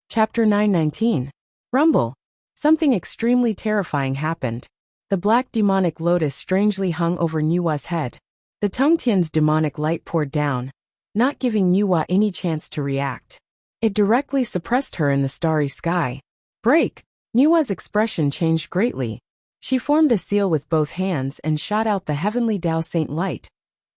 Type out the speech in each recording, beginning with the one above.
Chapter 919. Rumble. Something extremely terrifying happened. The black demonic lotus strangely hung over Nuwa's head. The Tongtian's demonic light poured down, not giving Nuwa any chance to react. It directly suppressed her in the starry sky. Break! Nuwa's expression changed greatly. She formed a seal with both hands and shot out the heavenly Tao Saint light,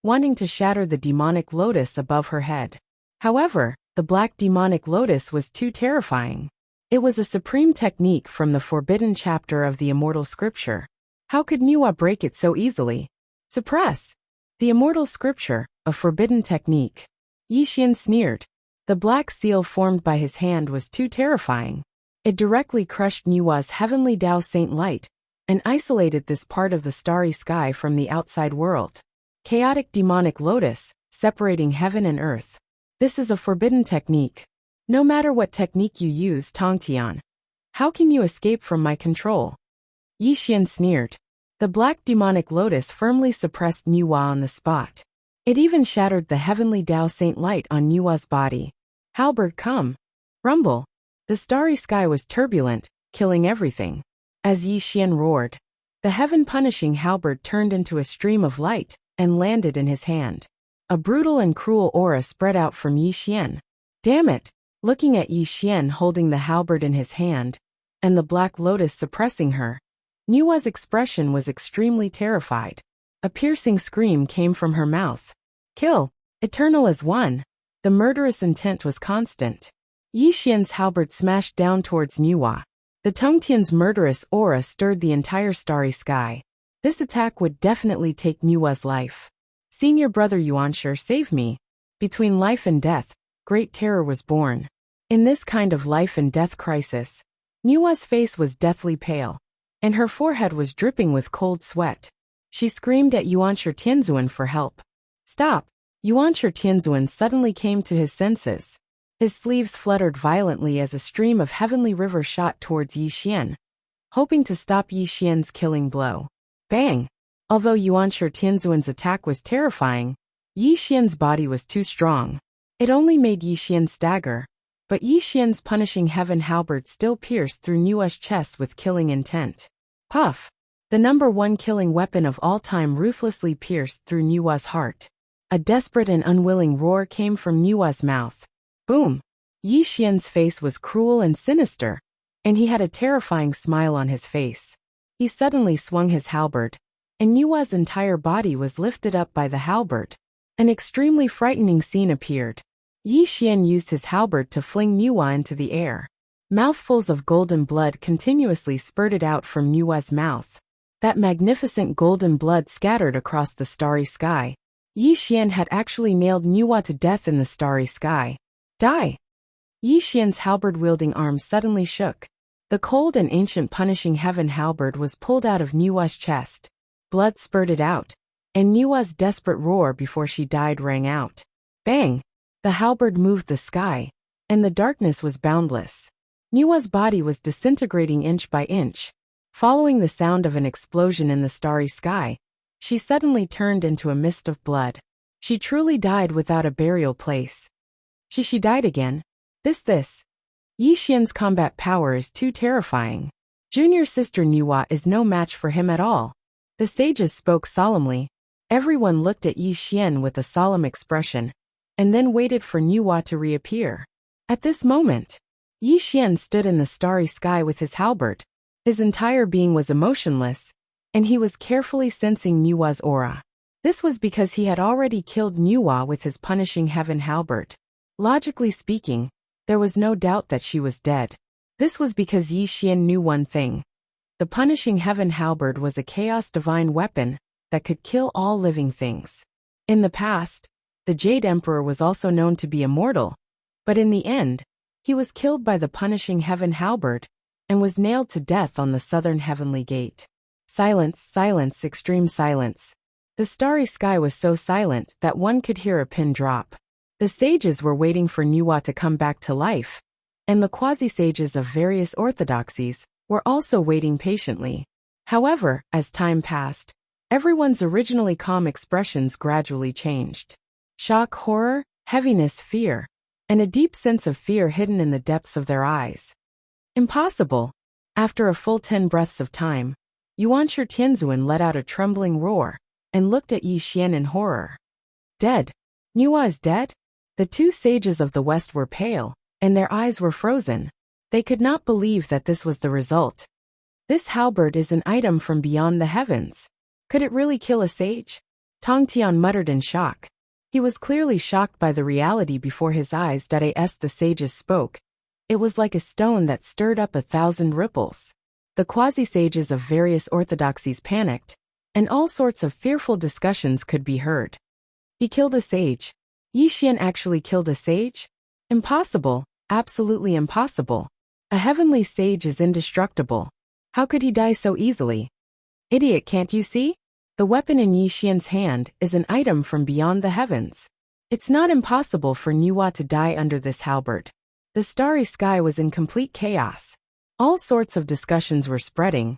wanting to shatter the demonic lotus above her head. However, the black demonic lotus was too terrifying. It was a supreme technique from the forbidden chapter of the Immortal scripture. How could Nuwa break it so easily? Suppress. The Immortal scripture, a forbidden technique. Yixian sneered. The black seal formed by his hand was too terrifying. It directly crushed Nuwa's heavenly Tao Saint light and isolated this part of the starry sky from the outside world. Chaotic demonic lotus, separating heaven and earth. This is a forbidden technique. No matter what technique you use, Tongtian, how can you escape from my control? Yixian sneered. The black demonic lotus firmly suppressed Nuwa on the spot. It even shattered the heavenly Tao Saint light on Nuwa's body. Halberd, come. Rumble. The starry sky was turbulent, killing everything. As Yixian roared, the heaven-punishing halberd turned into a stream of light and landed in his hand. A brutal and cruel aura spread out from Yixian. Damn it! Looking at Yixian holding the halberd in his hand, and the black lotus suppressing her, Nuwa's expression was extremely terrified. A piercing scream came from her mouth. Kill! Eternal as one. The murderous intent was constant. Yixian's halberd smashed down towards Nuwa. The Tongtian's murderous aura stirred the entire starry sky. This attack would definitely take Nuwa's life. Senior brother Yuanshi, save me. Between life and death, great terror was born. In this kind of life and death crisis, Nuwa's face was deathly pale, and her forehead was dripping with cold sweat. She screamed at Yuanshi Tianzuan for help. Stop! Yuanshi Tianzuan suddenly came to his senses. His sleeves fluttered violently as a stream of heavenly river shot towards Yixian, hoping to stop Yixian's killing blow. Bang! Although Yuanshi Tianzuan's attack was terrifying, Yixian's body was too strong. It only made Yixian stagger, but Yixian's punishing heaven halberd still pierced through Nuwa's chest with killing intent. Puff! The #1 killing weapon of all time ruthlessly pierced through Nuwa's heart. A desperate and unwilling roar came from Nuwa's mouth. Boom! Yixian's face was cruel and sinister, and he had a terrifying smile on his face. He suddenly swung his halberd, and Nuwa's entire body was lifted up by the halberd. An extremely frightening scene appeared. Yixian used his halberd to fling Nuwa into the air. Mouthfuls of golden blood continuously spurted out from Nuwa's mouth. That magnificent golden blood scattered across the starry sky. Yixian had actually nailed Nuwa to death in the starry sky. Die! Yixian's halberd-wielding arm suddenly shook. The cold and ancient punishing heaven halberd was pulled out of Nuwa's chest. Blood spurted out, and Nuwa's desperate roar before she died rang out. Bang! The halberd moved the sky, and the darkness was boundless. Nuwa's body was disintegrating inch by inch. Following the sound of an explosion in the starry sky, she suddenly turned into a mist of blood. She truly died without a burial place. She died again. This. Yixian's combat power is too terrifying. Junior sister Nuwa is no match for him at all. The sages spoke solemnly. Everyone looked at Yixian with a solemn expression, and then waited for Nuwa to reappear. At this moment, Yixian stood in the starry sky with his halberd. His entire being was emotionless, and he was carefully sensing Nuwa's aura. This was because he had already killed Nuwa with his punishing heaven halberd. Logically speaking, there was no doubt that she was dead. This was because Yixian knew one thing. The punishing heaven halberd was a chaos divine weapon that could kill all living things. In the past, the Jade Emperor was also known to be immortal, but in the end, he was killed by the punishing heaven halberd and was nailed to death on the southern heavenly gate. Silence, extreme silence. The starry sky was so silent that one could hear a pin drop. The sages were waiting for Nuwa to come back to life, and the quasi-sages of various orthodoxies were also waiting patiently. However, as time passed, everyone's originally calm expressions gradually changed. Shock, horror, heaviness, fear, and a deep sense of fear hidden in the depths of their eyes. Impossible. After a full 10 breaths of time, Yuan Tianzuan let out a trembling roar and looked at Yi Xian in horror. Dead. Nuwa is dead? The two sages of the West were pale, and their eyes were frozen. They could not believe that this was the result. This halberd is an item from beyond the heavens. Could it really kill a sage? Tong Tian muttered in shock. He was clearly shocked by the reality before his eyes. As the sages spoke, it was like a stone that stirred up 1,000 ripples. The quasi-sages of various orthodoxies panicked, and all sorts of fearful discussions could be heard. He killed a sage. Yi Xian actually killed a sage? Impossible, absolutely impossible. A heavenly sage is indestructible. How could he die so easily? Idiot, can't you see? The weapon in Yi Xian's hand is an item from beyond the heavens. It's not impossible for Nuwa to die under this halberd. The starry sky was in complete chaos. All sorts of discussions were spreading,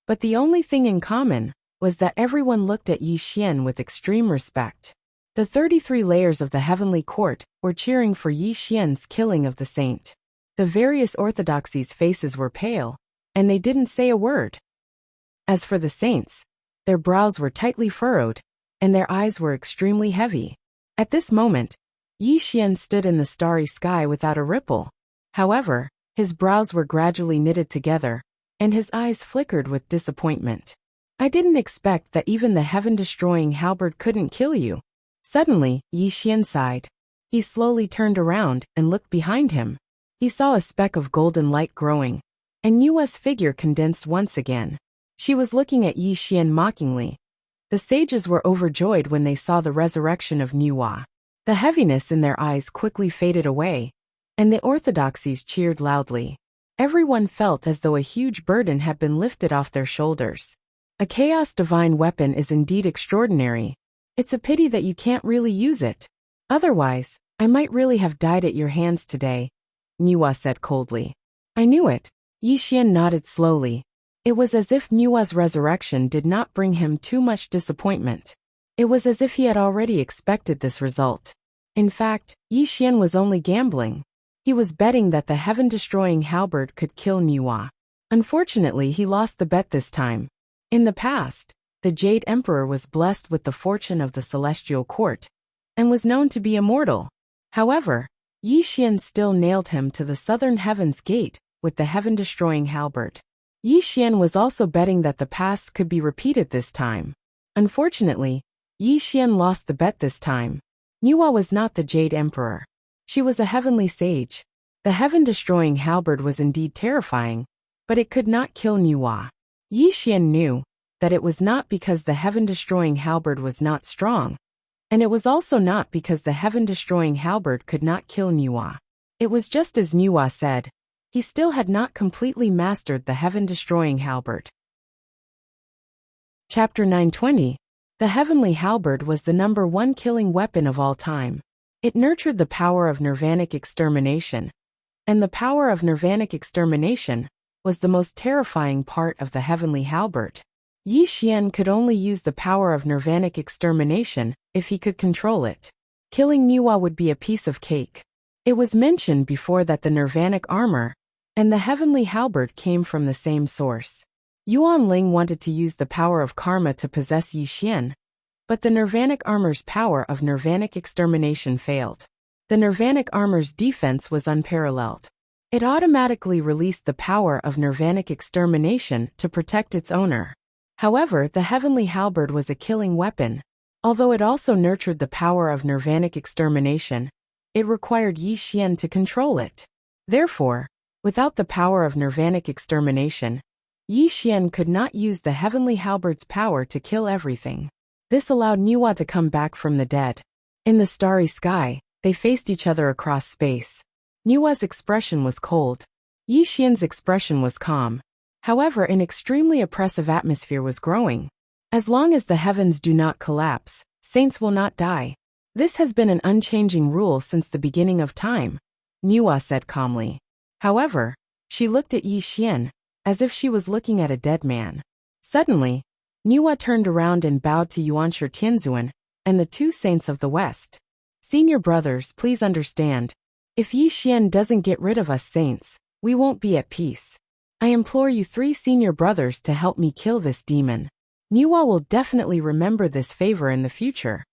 but the only thing in common was that everyone looked at Yi Xian with extreme respect. The 33 layers of the heavenly court were cheering for Yi Xian's killing of the saint. The various orthodoxies' faces were pale, and they didn't say a word. As for the saints, their brows were tightly furrowed, and their eyes were extremely heavy. At this moment, Yi Xian stood in the starry sky without a ripple. However, his brows were gradually knitted together, and his eyes flickered with disappointment. I didn't expect that even the heaven-destroying halberd couldn't kill you. Suddenly, Yi Xian sighed. He slowly turned around and looked behind him. He saw a speck of golden light growing, and Nuwa's figure condensed once again. She was looking at Yi Xian mockingly. The sages were overjoyed when they saw the resurrection of Nuwa. The heaviness in their eyes quickly faded away, and the orthodoxies cheered loudly. Everyone felt as though a huge burden had been lifted off their shoulders. A chaos divine weapon is indeed extraordinary. It's a pity that you can't really use it. Otherwise, I might really have died at your hands today, Nuwa said coldly. I knew it. Yi Xian nodded slowly. It was as if Nuwa's resurrection did not bring him too much disappointment. It was as if he had already expected this result. In fact, Yi Xian was only gambling. He was betting that the heaven-destroying halberd could kill Nuwa. Unfortunately, he lost the bet this time. In the past, the Jade Emperor was blessed with the fortune of the celestial court, and was known to be immortal. However, Yi Xian still nailed him to the southern heaven's gate with the heaven-destroying halberd. Yi Xian was also betting that the past could be repeated this time. Unfortunately, Yi Xian lost the bet this time. Nuwa was not the Jade Emperor. She was a heavenly sage. The heaven-destroying halberd was indeed terrifying, but it could not kill Nuwa. Yi Xian knew that it was not because the heaven-destroying halberd was not strong, and it was also not because the heaven-destroying halberd could not kill Nuwa. It was just as Nuwa said. He still had not completely mastered the heaven-destroying halberd. Chapter 920. The heavenly halberd was the #1 killing weapon of all time. It nurtured the power of nirvanic extermination, and the power of nirvanic extermination was the most terrifying part of the heavenly halberd. Yi Xian could only use the power of nirvanic extermination if he could control it. Killing Nuwa would be a piece of cake. It was mentioned before that the nirvanic armor and the heavenly halberd came from the same source. Yuan Ling wanted to use the power of karma to possess Yi Xian, but the nirvanic armor's power of nirvanic extermination failed. The nirvanic armor's defense was unparalleled. It automatically released the power of nirvanic extermination to protect its owner. However, the heavenly halberd was a killing weapon. Although it also nurtured the power of nirvanic extermination, it required Yi Xian to control it. Therefore, without the power of nirvanic extermination, Yi Xian could not use the heavenly halberd's power to kill everything. This allowed Nuwa to come back from the dead. In the starry sky, they faced each other across space. Nuwa's expression was cold. Yi Xian's expression was calm. However, an extremely oppressive atmosphere was growing. As long as the heavens do not collapse, saints will not die. This has been an unchanging rule since the beginning of time, Nuwa said calmly. However, she looked at Yi Xian, as if she was looking at a dead man. Suddenly, Nuwa turned around and bowed to Yuan Tianzuan and the two saints of the West. Senior brothers, please understand. If Yi Xian doesn't get rid of us saints, we won't be at peace. I implore you 3 senior brothers to help me kill this demon. Niwa will definitely remember this favor in the future.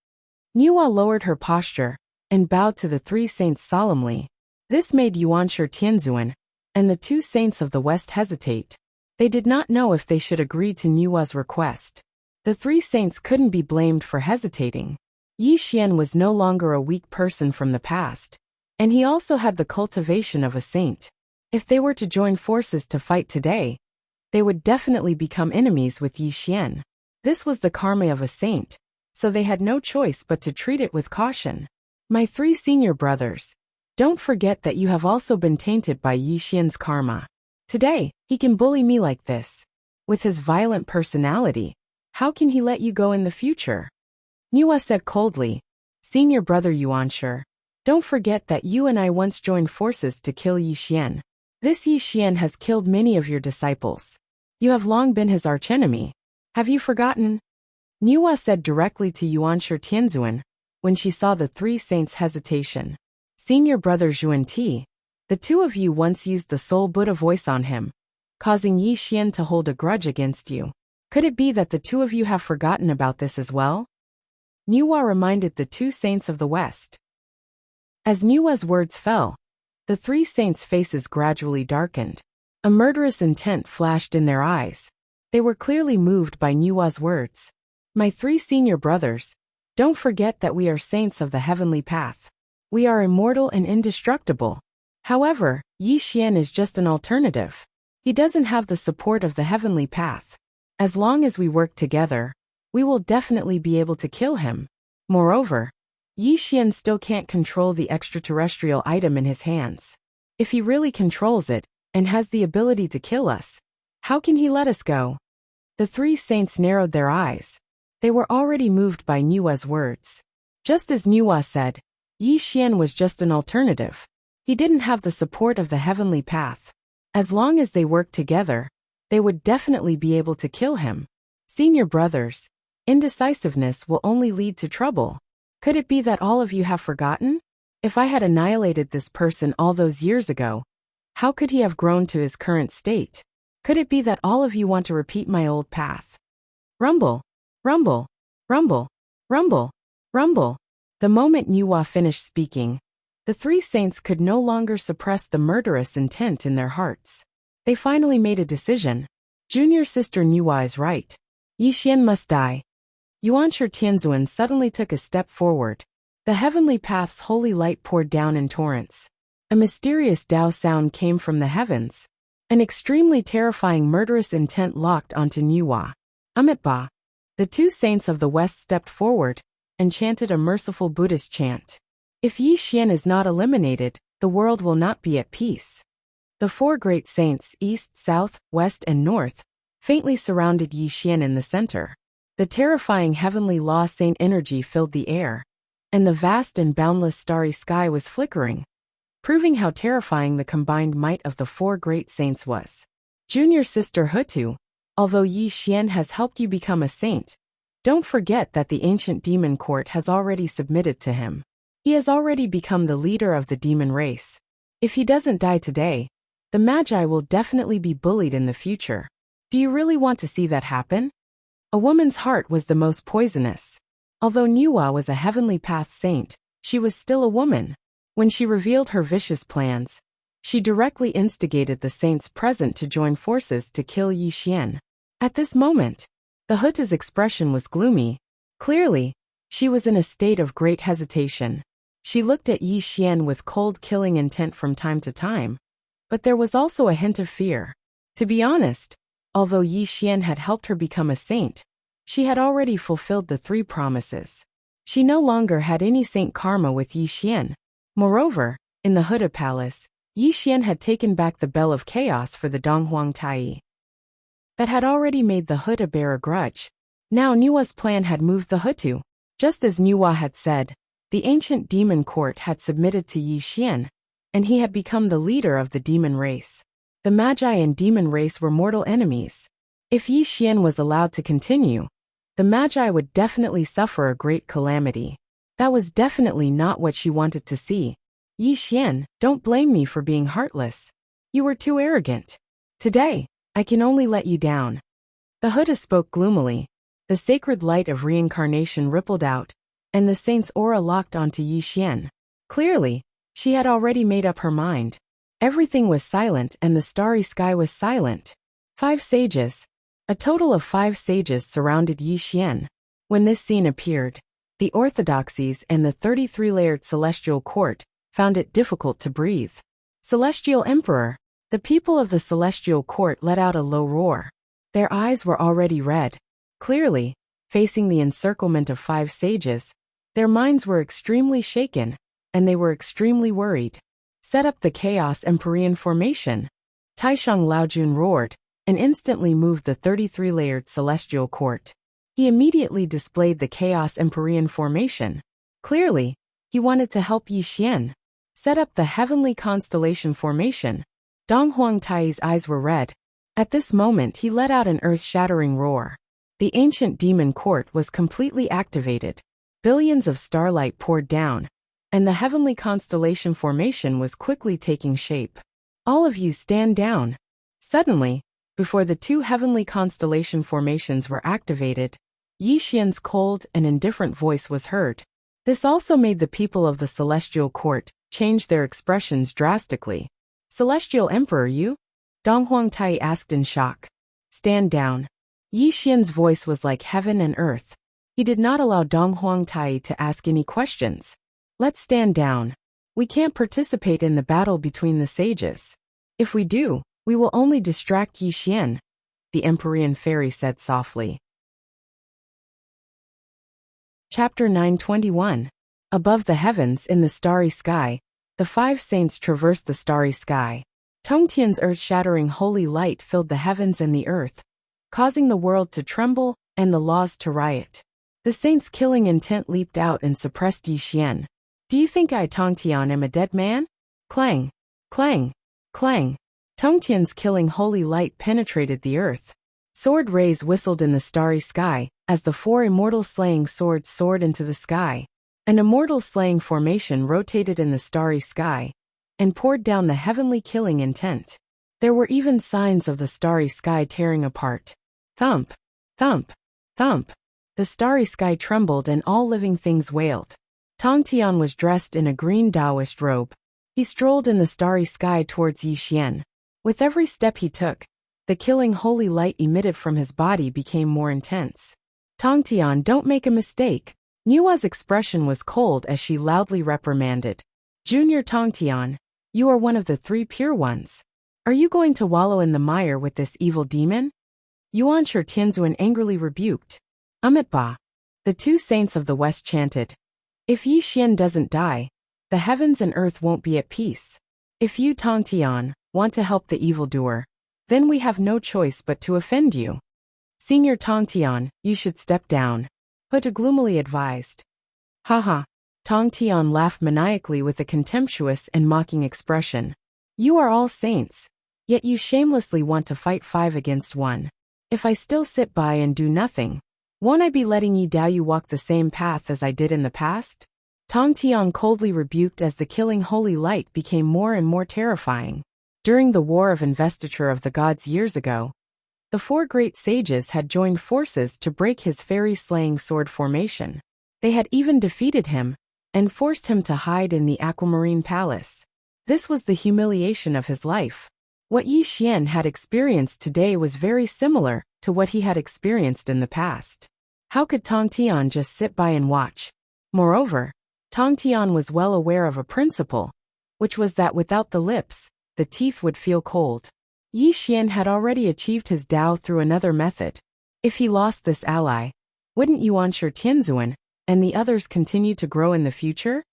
Niwa lowered her posture and bowed to the 3 saints solemnly. This made Yuanshi Tianzuan and the 2 saints of the West hesitate. They did not know if they should agree to Niwa's request. The 3 saints couldn't be blamed for hesitating. Yi Xian was no longer a weak person from the past, and he also had the cultivation of a saint. If they were to join forces to fight today, they would definitely become enemies with Yi Xian. This was the karma of a saint, so they had no choice but to treat it with caution. My 3 senior brothers, don't forget that you have also been tainted by Yi Xian's karma. Today, he can bully me like this. With his violent personality, how can he let you go in the future? Niwa said coldly, Senior brother Yuanshi, don't forget that you and I once joined forces to kill Yi Xian. This Yi Xian has killed many of your disciples. You have long been his archenemy. Have you forgotten? Niwa said directly to Yuanshi Tianzuan when she saw the 3 saints' hesitation. Senior brother Zhuan, the 2 of you once used the soul Buddha voice on him, causing Yi Xian to hold a grudge against you. Could it be that the 2 of you have forgotten about this as well? Niwa reminded the 2 saints of the West. As Niwa's words fell, the 3 saints' faces gradually darkened. A murderous intent flashed in their eyes. They were clearly moved by Niwa's words. My 3 senior brothers, don't forget that we are saints of the heavenly path. We are immortal and indestructible. However, Yi Xian is just an alternative. He doesn't have the support of the heavenly path. As long as we work together, we will definitely be able to kill him. Moreover, Yi Xian still can't control the extraterrestrial item in his hands. If he really controls it, and has the ability to kill us, how can he let us go? The 3 saints narrowed their eyes. They were already moved by Niwa's words. Just as Niwa said, Yi Xian was just an alternative. He didn't have the support of the heavenly path. As long as they worked together, they would definitely be able to kill him. Senior brothers, indecisiveness will only lead to trouble. Could it be that all of you have forgotten? If I had annihilated this person all those years ago, how could he have grown to his current state? Could it be that all of you want to repeat my old path? Rumble, rumble, rumble, rumble, rumble. The moment Niwa finished speaking, the 3 saints could no longer suppress the murderous intent in their hearts. They finally made a decision. Junior sister Niwa is right. Yi Xian must die. Yuanshi Tianzuan suddenly took a step forward. The heavenly path's holy light poured down in torrents. A mysterious Tao sound came from the heavens. An extremely terrifying murderous intent locked onto Niwa. Amitabha. The 2 saints of the West stepped forward and chanted a merciful Buddhist chant. If Yi Xian is not eliminated, the world will not be at peace. The 4 great saints, East, South, West, and North, faintly surrounded Yi Xian in the center. The terrifying heavenly law saint energy filled the air, and the vast and boundless starry sky was flickering, proving how terrifying the combined might of the 4 great saints was. Junior sister Hutu, although Yi Xian has helped you become a saint, don't forget that the ancient demon court has already submitted to him. He has already become the leader of the demon race. If he doesn't die today, the Magi will definitely be bullied in the future. Do you really want to see that happen? A woman's heart was the most poisonous. Although Niwa was a heavenly path saint, she was still a woman. When she revealed her vicious plans, she directly instigated the saints present to join forces to kill Yi Xian. At this moment, the Huta's expression was gloomy. Clearly, she was in a state of great hesitation. She looked at Yi Xian with cold killing intent from time to time, but there was also a hint of fear. To be honest, although Yi Xian had helped her become a saint, she had already fulfilled the 3 promises. She no longer had any saint karma with Yi Xian. Moreover, in the Huda Palace, Yi Xian had taken back the Bell of Chaos for the Donghuang Tai. That had already made the Huda bear a grudge. Now Niwa's plan had moved the Hutu. Just as Niwa had said, the ancient demon court had submitted to Yi Xian, and he had become the leader of the demon race. The Magi and demon race were mortal enemies. If Yi Xian was allowed to continue, the Magi would definitely suffer a great calamity. That was definitely not what she wanted to see. Yi Xian, don't blame me for being heartless. You were too arrogant. Today, I can only let you down. The Buddha spoke gloomily. The sacred light of reincarnation rippled out, and the saint's aura locked onto Yi Xian. Clearly, she had already made up her mind. Everything was silent and the starry sky was silent. 5 sages. A total of 5 sages surrounded Yi Xian. When this scene appeared, the orthodoxies and the 33-layered celestial court found it difficult to breathe. Celestial Emperor. The people of the celestial court let out a low roar. Their eyes were already red. Clearly, facing the encirclement of 5 sages, their minds were extremely shaken, and they were extremely worried. Set up the Chaos Empyrean formation. Taishang Laojun roared, and instantly moved the 33-layered celestial court. He immediately displayed the Chaos Empyrean formation. Clearly, he wanted to help Yi Xian. Set up the Heavenly Constellation formation. Dong Huangtai's eyes were red. At this moment he let out an earth-shattering roar. The ancient demon court was completely activated. Billions of starlight poured down, and the Heavenly Constellation formation was quickly taking shape. All of you stand down. Suddenly, before the 2 Heavenly Constellation formations were activated, Yi Xian's cold and indifferent voice was heard. This also made the people of the Celestial Court change their expressions drastically. Celestial Emperor, you? Dong Huangtai asked in shock. Stand down. Yi Xian's voice was like heaven and earth. He did not allow Dong Huangtai to ask any questions. Let's stand down. We can't participate in the battle between the sages. If we do, we will only distract Yi Xian, the Empyrean fairy said softly. Chapter 921. Above the heavens in the starry sky, the 5 saints traversed the starry sky. Tongtian's earth-shattering holy light filled the heavens and the earth, causing the world to tremble and the laws to riot. The saints' killing intent leaped out and suppressed Yi Xian. Do you think I, Tongtian, am a dead man? Clang, clang, clang. Tongtian's killing holy light penetrated the earth. Sword rays whistled in the starry sky as the 4 immortal slaying swords soared into the sky. An immortal slaying formation rotated in the starry sky and poured down the heavenly killing intent. There were even signs of the starry sky tearing apart. Thump, thump, thump. The starry sky trembled and all living things wailed. Tongtian was dressed in a green Taoist robe. He strolled in the starry sky towards Yi Xian. With every step he took, the killing holy light emitted from his body became more intense. Tongtian, don't make a mistake. Nua's expression was cold as she loudly reprimanded. Junior Tongtian, you are one of the 3 pure ones. Are you going to wallow in the mire with this evil demon? Yuanshi Tianzuan angrily rebuked. Ba. The 2 saints of the west chanted. If Yi Xian doesn't die, the heavens and earth won't be at peace. If you, Tongtian, want to help the evildoer, then we have no choice but to offend you. Senior Tongtian, you should step down. Huta gloomily advised. Haha. Tongtian laughed maniacally with a contemptuous and mocking expression. You are all saints, yet you shamelessly want to fight 5 against 1. If I still sit by and do nothing, won't I be letting Yi Daoyu walk the same path as I did in the past? Tongtian coldly rebuked as the killing holy light became more and more terrifying. During the War of Investiture of the Gods years ago, the 4 great sages had joined forces to break his fairy-slaying sword formation. They had even defeated him and forced him to hide in the Aquamarine Palace. This was the humiliation of his life. What Yi Xian had experienced today was very similar to what he had experienced in the past. How could Tongtian just sit by and watch? Moreover, Tongtian was well aware of a principle, which was that without the lips, the teeth would feel cold. Yi Xian had already achieved his Tao through another method. If he lost this ally, wouldn't Yuanshi Tianzuan and the others continue to grow in the future?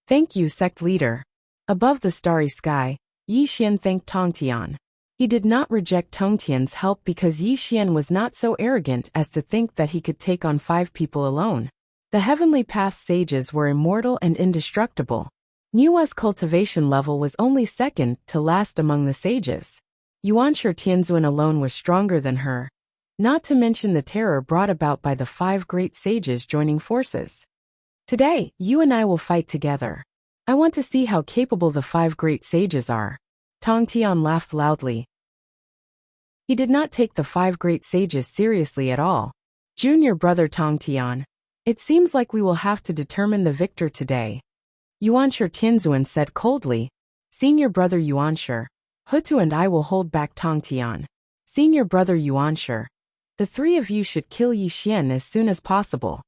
Thank you, sect leader. Above the starry sky, Yi Xian thanked Tongtian. He did not reject Tongtian's help because Yi Xian was not so arrogant as to think that he could take on 5 people alone. The Heavenly Path sages were immortal and indestructible. Nua's cultivation level was only second to last among the sages. Yuanshi Tianzuan alone was stronger than her, not to mention the terror brought about by the 5 great sages joining forces. Today, you and I will fight together. I want to see how capable the 5 great sages are. Tong Tian laughed loudly. He did not take the 5 great sages seriously at all. Junior brother Tong Tian, it seems like we will have to determine the victor today. Yuanshi Tianzuan said coldly. Senior brother Yuanshi, Hutu and I will hold back Tong Tian. Senior brother Yuanshi, the 3 of you should kill Yi Xian as soon as possible.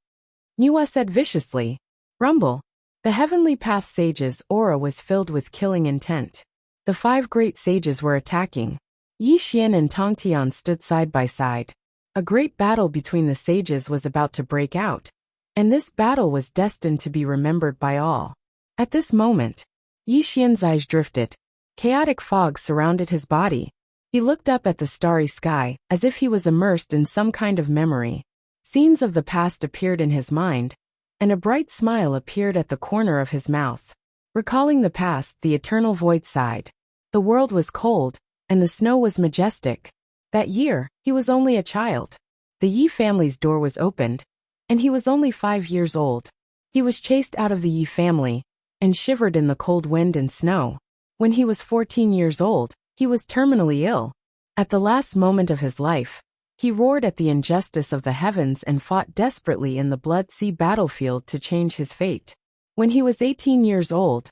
Nuwa said viciously. Rumble. The Heavenly Path sage's aura was filled with killing intent. The 5 great sages were attacking. Yi Xian and Tong Tian stood side by side. A great battle between the sages was about to break out, and this battle was destined to be remembered by all. At this moment, Yi Xian's eyes drifted. Chaotic fog surrounded his body. He looked up at the starry sky, as if he was immersed in some kind of memory. Scenes of the past appeared in his mind, and a bright smile appeared at the corner of his mouth. Recalling the past, the eternal void sighed. The world was cold, and the snow was majestic. That year, he was only a child. The Yi family's door was opened, and he was only 5 years old. He was chased out of the Yi family, and shivered in the cold wind and snow. When he was 14 years old, he was terminally ill. At the last moment of his life, he roared at the injustice of the heavens and fought desperately in the Blood Sea battlefield to change his fate. When he was 18 years old,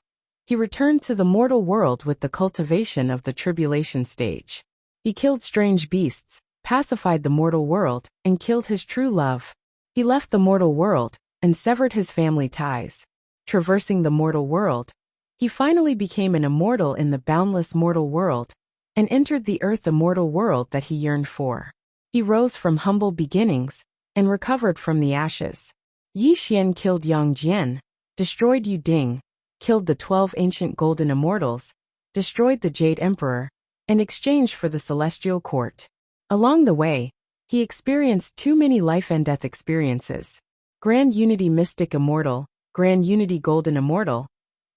he returned to the mortal world with the cultivation of the tribulation stage. He killed strange beasts, pacified the mortal world, and killed his true love. He left the mortal world, and severed his family ties. Traversing the mortal world, he finally became an immortal in the boundless mortal world, and entered the earth immortal world that he yearned for. He rose from humble beginnings, and recovered from the ashes. Yi Xian killed Yang Jian, destroyed Yu Ding, killed the 12 ancient golden immortals, destroyed the Jade Emperor, in exchange for the celestial court. Along the way, he experienced too many life and death experiences. Grand Unity Mystic Immortal, Grand Unity Golden Immortal,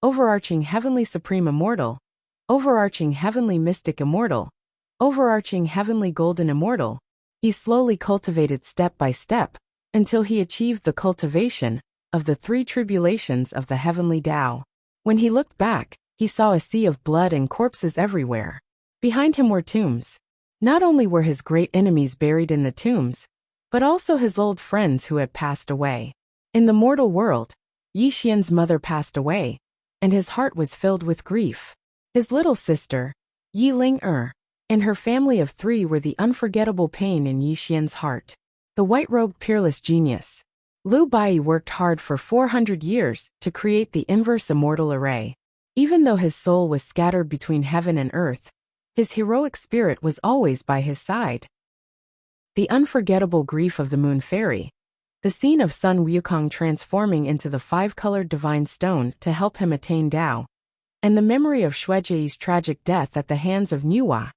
Overarching Heavenly Supreme Immortal, Overarching Heavenly Mystic Immortal, Overarching Heavenly Golden Immortal. He slowly cultivated step by step, until he achieved the cultivation of the 3 tribulations of the heavenly Tao. When he looked back, he saw a sea of blood and corpses everywhere. Behind him were tombs. Not only were his great enemies buried in the tombs, but also his old friends who had passed away. In the mortal world, Yi Xian's mother passed away, and his heart was filled with grief. His little sister, Yi Ling-er, and her family of 3 were the unforgettable pain in Yi Xian's heart. The white-robed peerless genius. Liu Bai worked hard for 400 years to create the inverse immortal array. Even though his soul was scattered between heaven and earth, his heroic spirit was always by his side. The unforgettable grief of the Moon Fairy. The scene of Sun Wukong transforming into the 5-colored divine stone to help him attain Tao, and the memory of Xuejie's tragic death at the hands of Nuwa.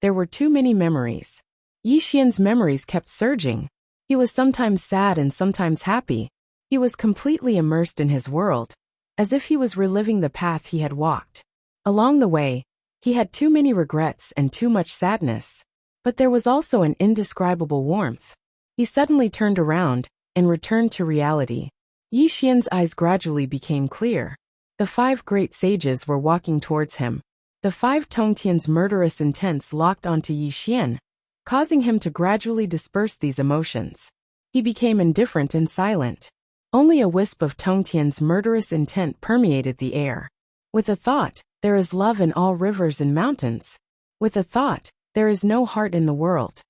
There were too many memories. Yi Xian's memories kept surging. He was sometimes sad and sometimes happy. He was completely immersed in his world, as if he was reliving the path he had walked. Along the way, he had too many regrets and too much sadness. But there was also an indescribable warmth. He suddenly turned around and returned to reality. Yi Xian's eyes gradually became clear. The 5 great sages were walking towards him. The 5 Tongtian's murderous intents locked onto Yi Xian, causing him to gradually disperse these emotions. He became indifferent and silent. Only a wisp of Tongtian's murderous intent permeated the air. With a thought, there is love in all rivers and mountains. With a thought, there is no heart in the world.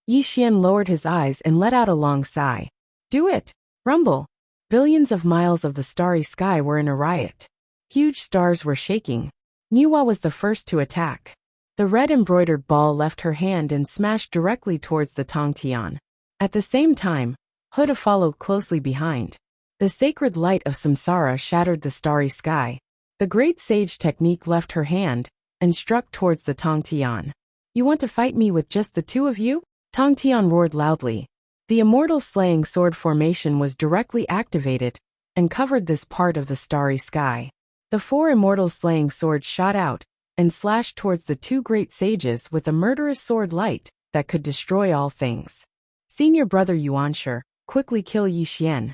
Yi Xian lowered his eyes and let out a long sigh. Do it! Rumble! Billions of miles of the starry sky were in a riot. Huge stars were shaking. Nuwa was the first to attack. The red embroidered ball left her hand and smashed directly towards the Tongtian. At the same time, Huda followed closely behind. The sacred light of samsara shattered the starry sky. The great sage technique left her hand and struck towards the Tongtian. You want to fight me with just the 2 of you? Tongtian roared loudly. The immortal slaying sword formation was directly activated and covered this part of the starry sky. The 4 immortal slaying swords shot out and slashed towards the 2 great sages with a murderous sword light that could destroy all things. Senior brother Yuanshi, quickly kill Yi Xian.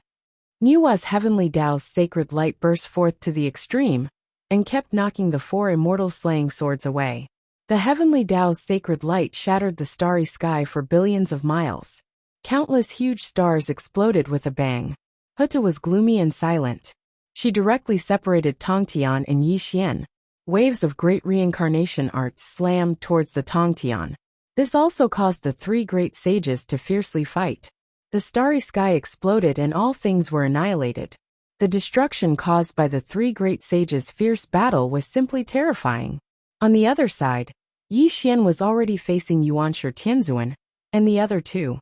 Nuwa's heavenly Tao's sacred light burst forth to the extreme, and kept knocking the four immortal slaying swords away. The heavenly Tao's sacred light shattered the starry sky for billions of miles. Countless huge stars exploded with a bang. Huta was gloomy and silent. She directly separated Tongtian and Yi Xian. Waves of great reincarnation arts slammed towards the Tongtian. This also caused the three great sages to fiercely fight. The starry sky exploded and all things were annihilated. The destruction caused by the three great sages' fierce battle was simply terrifying. On the other side, Yi Xian was already facing Yuanshi Tianzuan, and the other two.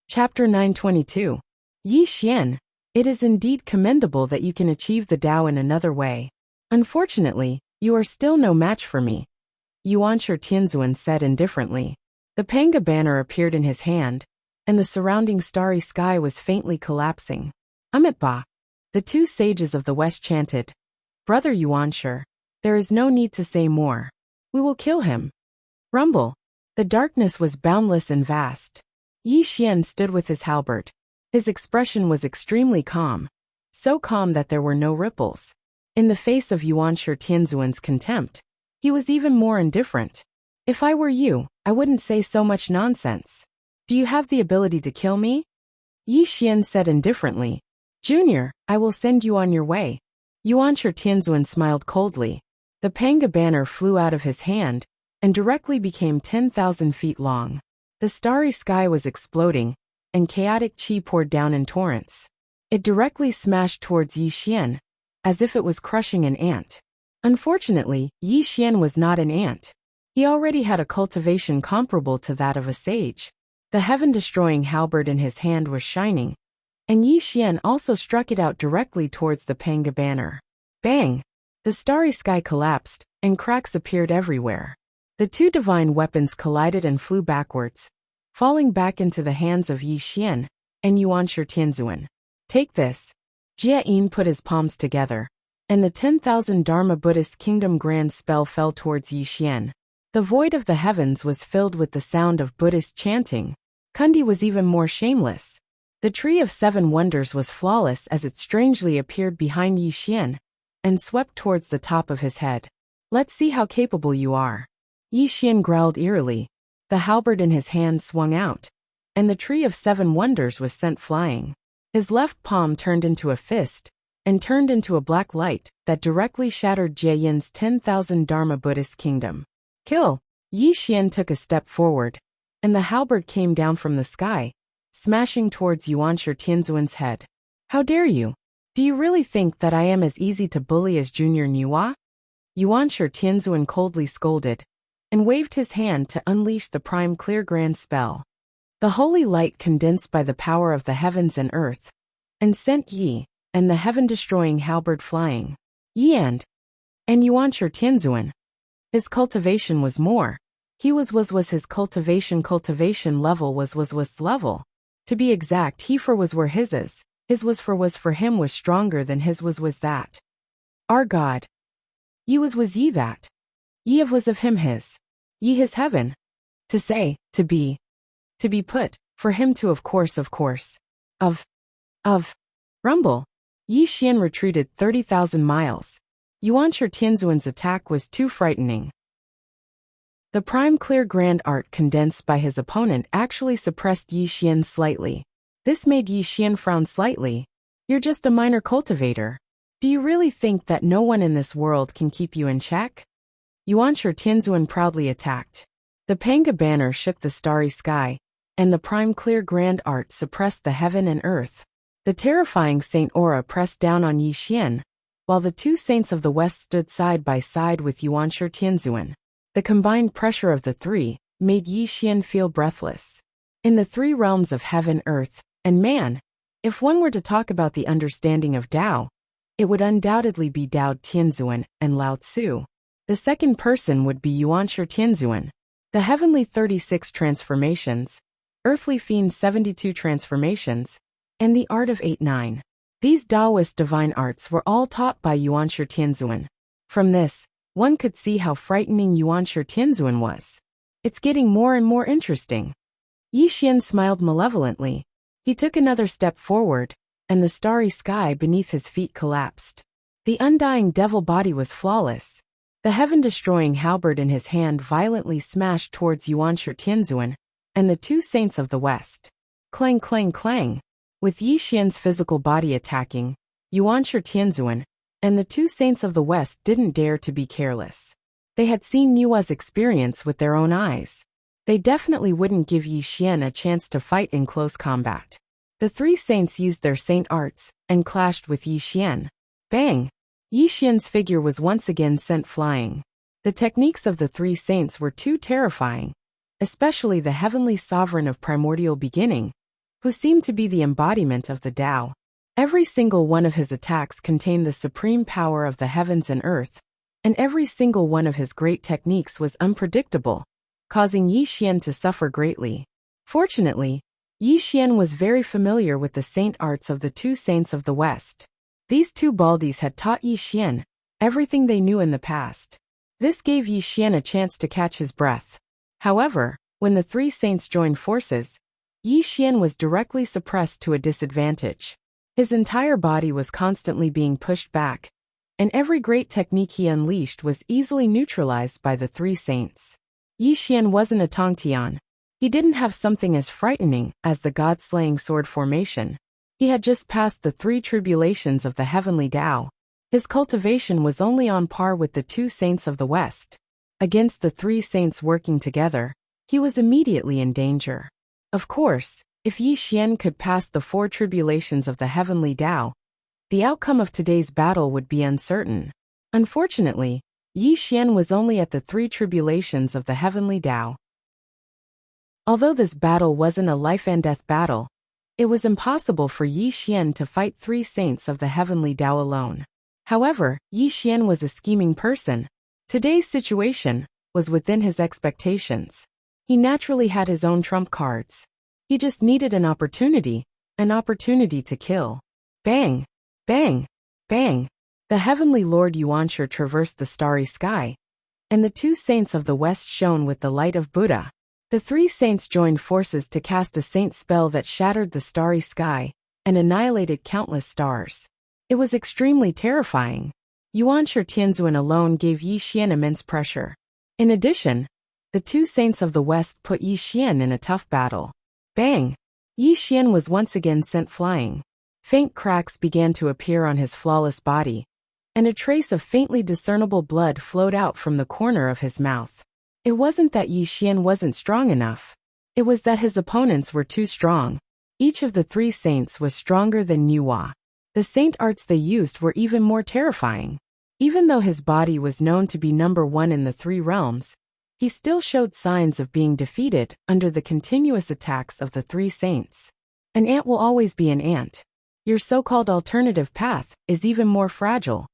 Chapter 922. Yi Xian, it is indeed commendable that you can achieve the Tao in another way. Unfortunately, you are still no match for me, Yuanshi Tianzuan said indifferently. The Panga banner appeared in his hand, and the surrounding starry sky was faintly collapsing. Amitba, the two sages of the west chanted, Brother Yuanshi, there is no need to say more. We will kill him. Rumble. The darkness was boundless and vast. Yi Xian stood with his halberd. His expression was extremely calm, so calm that there were no ripples. In the face of Yuanshi Tianzuan's contempt, he was even more indifferent. If I were you, I wouldn't say so much nonsense. Do you have the ability to kill me? Yi Xian said indifferently. Junior, I will send you on your way. Yuanshi Tianzuan smiled coldly. The Panga banner flew out of his hand, and directly became 10,000 feet long. The starry sky was exploding, and chaotic qi poured down in torrents. It directly smashed towards Yi Xian, as if it was crushing an ant. Unfortunately, Yi Xian was not an ant. He already had a cultivation comparable to that of a sage. The heaven-destroying halberd in his hand was shining, and Yi Xian also struck it out directly towards the Panga banner. Bang! The starry sky collapsed, and cracks appeared everywhere. The two divine weapons collided and flew backwards, falling back into the hands of Yi Xian and Yuanshi Tianzuan. Take this. Jia Yin put his palms together, and the 10,000 Dharma Buddhist kingdom grand spell fell towards Yi Xian. The void of the heavens was filled with the sound of Buddhist chanting. Kundi was even more shameless. The tree of seven wonders was flawless as it strangely appeared behind Yi Xian and swept towards the top of his head. Let's see how capable you are. Yi Xian growled eerily. The halberd in his hand swung out, and the tree of seven wonders was sent flying. His left palm turned into a fist, and turned into a black light that directly shattered Jia Yin's 10,000 Dharma Buddhist kingdom. Kill! Yi Xian took a step forward, and the halberd came down from the sky, smashing towards Yuanshi Tianzuan's head. How dare you? Do you really think that I am as easy to bully as Junior Nuwa? Yuanshi Tianzuan coldly scolded, and waved his hand to unleash the prime clear grand spell. The holy light condensed by the power of the heavens and earth, and sent Yi and the heaven-destroying halberd flying. Yi and Yuanshi Tianzuan. His cultivation was more. His cultivation level was level. To be exact, he for was where his is. His was for him was stronger than his was that. Our God. Ye was ye that. Ye of was of him his. Ye his heaven. To say, to be put, for him to of course. Of. Rumble. Yi Xian retreated 30,000 miles. Yuanshi Tianzuan's attack was too frightening. The prime clear grand art condensed by his opponent actually suppressed Yi Xian slightly. This made Yi Xian frown slightly. You're just a minor cultivator. Do you really think that no one in this world can keep you in check? Yuanshi Tianzuan proudly attacked. The Panga banner shook the starry sky, and the prime clear grand art suppressed the heaven and earth. The terrifying Saint Aura pressed down on Yi Xian, while the two saints of the west stood side by side with Yuanshi Tianzuan. The combined pressure of the three made Yi Xian feel breathless. In the three realms of heaven, earth, and man, if one were to talk about the understanding of Tao, it would undoubtedly be Tao Tianzuan and Lao Tzu. The second person would be Yuanshi Tianzuan. The heavenly 36 transformations, earthly fiend 72 transformations, and the art of 8-9. These Taoist divine arts were all taught by Yuanshi Tianzuan. From this, one could see how frightening Yuanshi Tianzuan was. It's getting more and more interesting. Yi Xian smiled malevolently. He took another step forward, and the starry sky beneath his feet collapsed. The undying devil body was flawless. The heaven-destroying halberd in his hand violently smashed towards Yuanshi Tianzuan and the two saints of the west. Clang, clang, clang. With Yi Xian's physical body attacking, Yuanshi Tianzuan and the two saints of the west didn't dare to be careless. They had seen Yua's experience with their own eyes. They definitely wouldn't give Yi Xian a chance to fight in close combat. The three saints used their saint arts and clashed with Yi Xian. Bang! Yi Xian's figure was once again sent flying. The techniques of the three saints were too terrifying, especially the heavenly sovereign of primordial beginning, who seemed to be the embodiment of the Tao. Every single one of his attacks contained the supreme power of the heavens and earth, and every single one of his great techniques was unpredictable, causing Yi Xian to suffer greatly. Fortunately, Yi Xian was very familiar with the saint arts of the two saints of the west. These two baldies had taught Yi Xian everything they knew in the past. This gave Yi Xian a chance to catch his breath. However, when the three saints joined forces, Yi Xian was directly suppressed to a disadvantage. His entire body was constantly being pushed back, and every great technique he unleashed was easily neutralized by the three saints. Yi Xian wasn't a Tongtian. He didn't have something as frightening as the god-slaying sword formation. He had just passed the three tribulations of the heavenly Tao. His cultivation was only on par with the two saints of the west. Against the three saints working together, he was immediately in danger. Of course, if Yi Xian could pass the four tribulations of the heavenly Tao, the outcome of today's battle would be uncertain. Unfortunately, Yi Xian was only at the three tribulations of the heavenly Tao. Although this battle wasn't a life-and-death battle, it was impossible for Yi Xian to fight three saints of the heavenly Tao alone. However, Yi Xian was a scheming person. Today's situation was within his expectations. He naturally had his own trump cards. He just needed an opportunity to kill. Bang! Bang! Bang! The heavenly Lord Yuanshi traversed the starry sky, and the two saints of the west shone with the light of Buddha. The three saints joined forces to cast a saint spell that shattered the starry sky and annihilated countless stars. It was extremely terrifying. Yuanshi Tianzuan alone gave Yi Xian immense pressure. In addition, the two saints of the west put Yi Xian in a tough battle. Bang! Yi Xian was once again sent flying. Faint cracks began to appear on his flawless body, and a trace of faintly discernible blood flowed out from the corner of his mouth. It wasn't that Yi Xian wasn't strong enough. It was that his opponents were too strong. Each of the three saints was stronger than Yua. The saint arts they used were even more terrifying. Even though his body was known to be number one in the three realms, he still showed signs of being defeated under the continuous attacks of the three saints. An ant will always be an ant. Your so-called alternative path is even more fragile.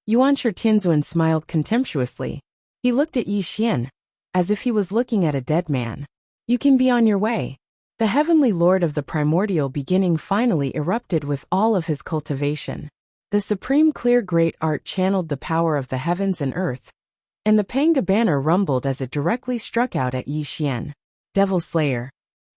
Yuanshi Tianzuan smiled contemptuously. He looked at Yi Xian, as if he was looking at a dead man. You can be on your way. The heavenly lord of the primordial beginning finally erupted with all of his cultivation. The supreme clear great art channeled the power of the heavens and earth, and the Panga banner rumbled as it directly struck out at Yi Xian. Devil Slayer.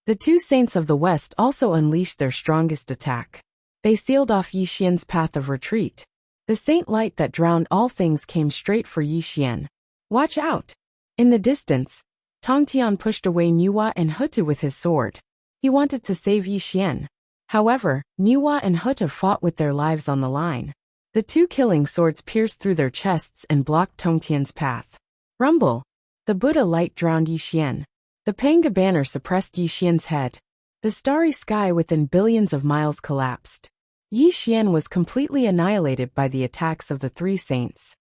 The two saints of the west also unleashed their strongest attack. They sealed off Yi Xian's path of retreat. The saint light that drowned all things came straight for Yi Xian. Watch out! In the distance, Tongtian pushed away Nuwa and Hutu with his sword. He wanted to save Yi Xian. However, Nuwa and Hutu fought with their lives on the line. The two killing swords pierced through their chests and blocked Tongtian's path. Rumble! The Buddha light drowned Yi Xian. The Panga banner suppressed Yi Xian's head. The starry sky within billions of miles collapsed. Yi Xian was completely annihilated by the attacks of the three saints.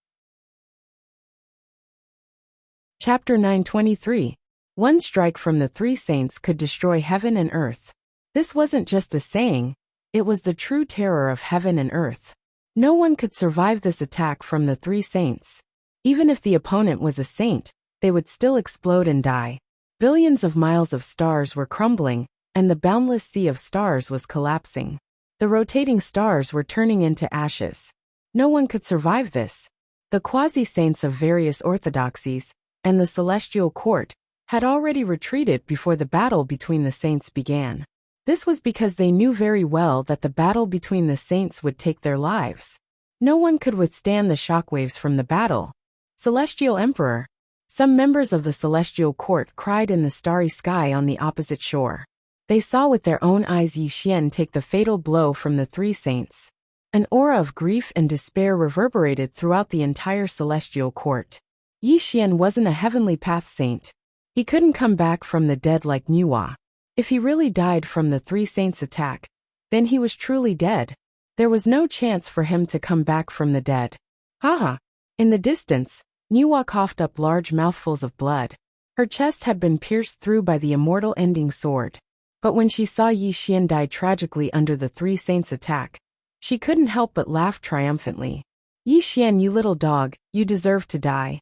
Chapter 923. One strike from the three saints could destroy heaven and earth. This wasn't just a saying, it was the true terror of heaven and earth. No one could survive this attack from the three saints. Even if the opponent was a saint, they would still explode and die. Billions of miles of stars were crumbling, and the boundless sea of stars was collapsing. The rotating stars were turning into ashes. No one could survive this. The quasi-saints of various orthodoxies, and the celestial court, had already retreated before the battle between the saints began. This was because they knew very well that the battle between the saints would take their lives. No one could withstand the shockwaves from the battle. Celestial Emperor. Some members of the celestial court cried in the starry sky on the opposite shore. They saw with their own eyes Yi Xian take the fatal blow from the three saints. An aura of grief and despair reverberated throughout the entire celestial court. Yi Xian wasn't a heavenly path saint. He couldn't come back from the dead like Nuwa. If he really died from the three saints' attack, then he was truly dead. There was no chance for him to come back from the dead. Haha. In the distance, Nuwa coughed up large mouthfuls of blood. Her chest had been pierced through by the immortal ending sword. But when she saw Yi Xian die tragically under the three saints' attack, she couldn't help but laugh triumphantly. Yi Xian, you little dog, you deserve to die.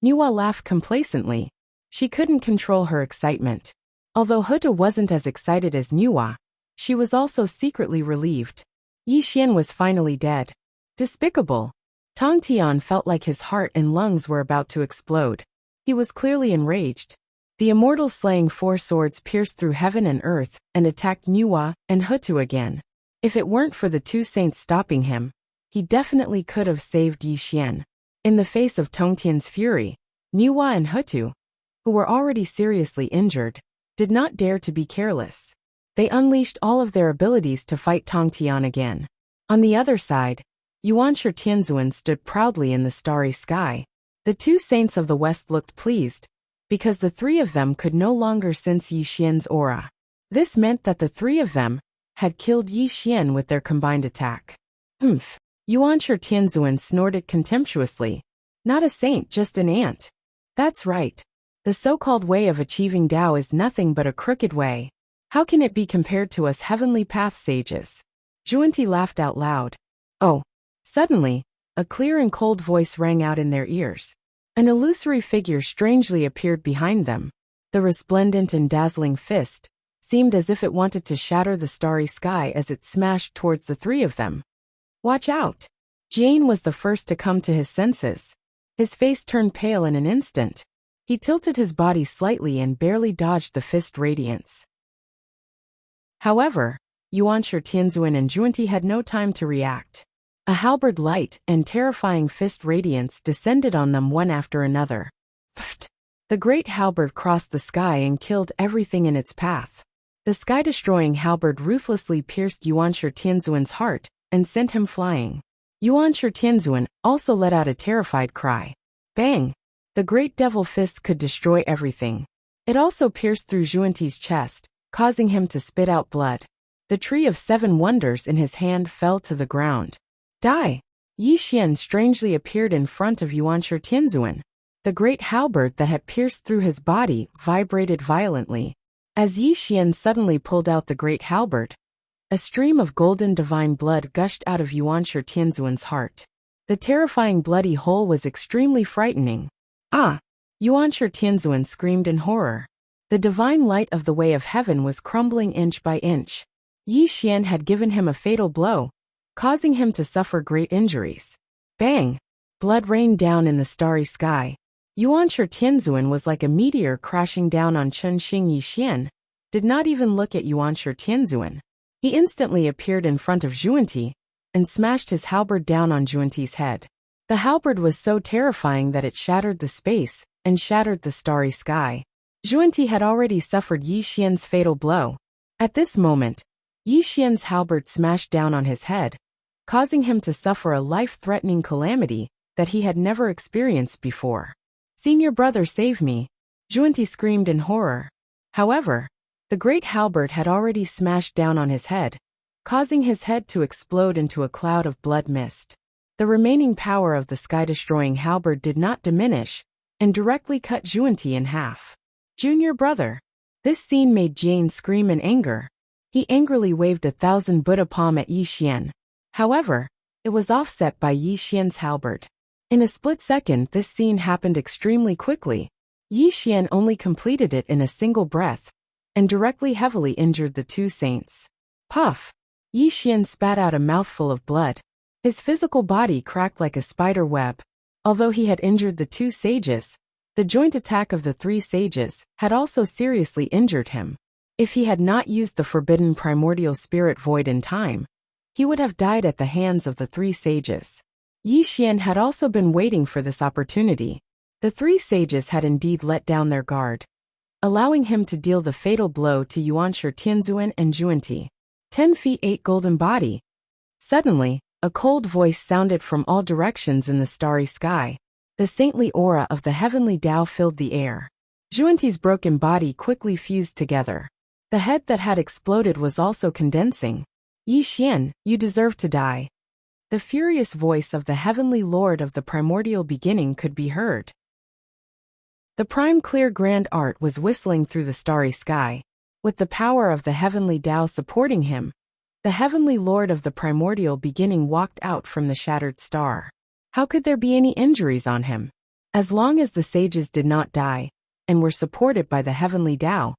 Nuwa laughed complacently. She couldn't control her excitement. Although Huta wasn't as excited as Nuwa, she was also secretly relieved. Yi Xian was finally dead. Despicable. Tong Tian felt like his heart and lungs were about to explode. He was clearly enraged. The immortal slaying four swords pierced through heaven and earth and attacked Nuwa and Hutu again. If it weren't for the two saints stopping him, he definitely could have saved Yi Xian. In the face of Tongtian's fury, Nuwa and Hutu, who were already seriously injured, did not dare to be careless. They unleashed all of their abilities to fight Tongtian again. On the other side, Yuanshi Tianzuan stood proudly in the starry sky. The two saints of the west looked pleased, because the three of them could no longer sense Yi Xian's aura. This meant that the three of them had killed Yi Xian with their combined attack. Humph. Yuanshi Tianzuan snorted contemptuously. Not a saint, just an ant. That's right. The so-called way of achieving Tao is nothing but a crooked way. How can it be compared to us heavenly path sages? Zhuanti laughed out loud. Oh. Suddenly, a clear and cold voice rang out in their ears. An illusory figure strangely appeared behind them. The resplendent and dazzling fist seemed as if it wanted to shatter the starry sky as it smashed towards the three of them. Watch out! Jane was the first to come to his senses. His face turned pale in an instant. He tilted his body slightly and barely dodged the fist radiance. However, Yuanshi Tianzuan and Zhuanti had no time to react. A halberd light and terrifying fist radiance descended on them one after another. Pfft! The great halberd crossed the sky and killed everything in its path. The sky-destroying halberd ruthlessly pierced Yuanshi Tianzuan's heart and sent him flying. Yuanshi Tianzuan also let out a terrified cry. Bang! The great devil fist could destroy everything. It also pierced through Zhuanti's chest, causing him to spit out blood. The tree of seven wonders in his hand fell to the ground. Die! Yi Xian strangely appeared in front of Yuanshi Tianzuan. The great halberd that had pierced through his body vibrated violently. As Yi Xian suddenly pulled out the great halberd, a stream of golden divine blood gushed out of Yuanshi Tianzuan's heart. The terrifying bloody hole was extremely frightening. Ah! Yuanshi Tianzuan screamed in horror. The divine light of the way of heaven was crumbling inch by inch. Yi Xian had given him a fatal blow, causing him to suffer great injuries. Bang! Blood rained down in the starry sky. Yuanshi Tianzuan was like a meteor crashing down on Chunxing. Yi Xian did not even look at Yuanshi Tianzuan. He instantly appeared in front of Zhuanti and smashed his halberd down on Zhuanti's head. The halberd was so terrifying that it shattered the space and shattered the starry sky. Zhuanti had already suffered Yi Xian's fatal blow. At this moment, Yi Xian's halberd smashed down on his head, causing him to suffer a life-threatening calamity that he had never experienced before. Senior brother, save me! Zhuanti screamed in horror. However, the great halberd had already smashed down on his head, causing his head to explode into a cloud of blood mist. The remaining power of the sky-destroying halberd did not diminish, and directly cut Zhuanti in half. Junior brother! This scene made Jane scream in anger. He angrily waved 1,000 Buddha palm at Yi Xian. However, it was offset by Yi Xian's halberd. In a split second, this scene happened extremely quickly. Yi Xian only completed it in a single breath, and directly heavily injured the two saints. Puff! Yi Xian spat out a mouthful of blood. His physical body cracked like a spider web. Although he had injured the two sages, the joint attack of the three sages had also seriously injured him. If he had not used the forbidden primordial spirit void in time, he would have died at the hands of the three sages. Yi Xian had also been waiting for this opportunity. The three sages had indeed let down their guard, allowing him to deal the fatal blow to Yuanshi Tianzuan and Zhuanti. 10 feet 8 golden body. Suddenly, a cold voice sounded from all directions in the starry sky. The saintly aura of the heavenly Tao filled the air. Zhuanti's broken body quickly fused together. The head that had exploded was also condensing. Yi Xian, you deserve to die. The furious voice of the heavenly lord of the primordial beginning could be heard. The prime clear grand art was whistling through the starry sky. With the power of the heavenly Tao supporting him, the heavenly lord of the primordial beginning walked out from the shattered star. How could there be any injuries on him? As long as the sages did not die, and were supported by the heavenly Tao,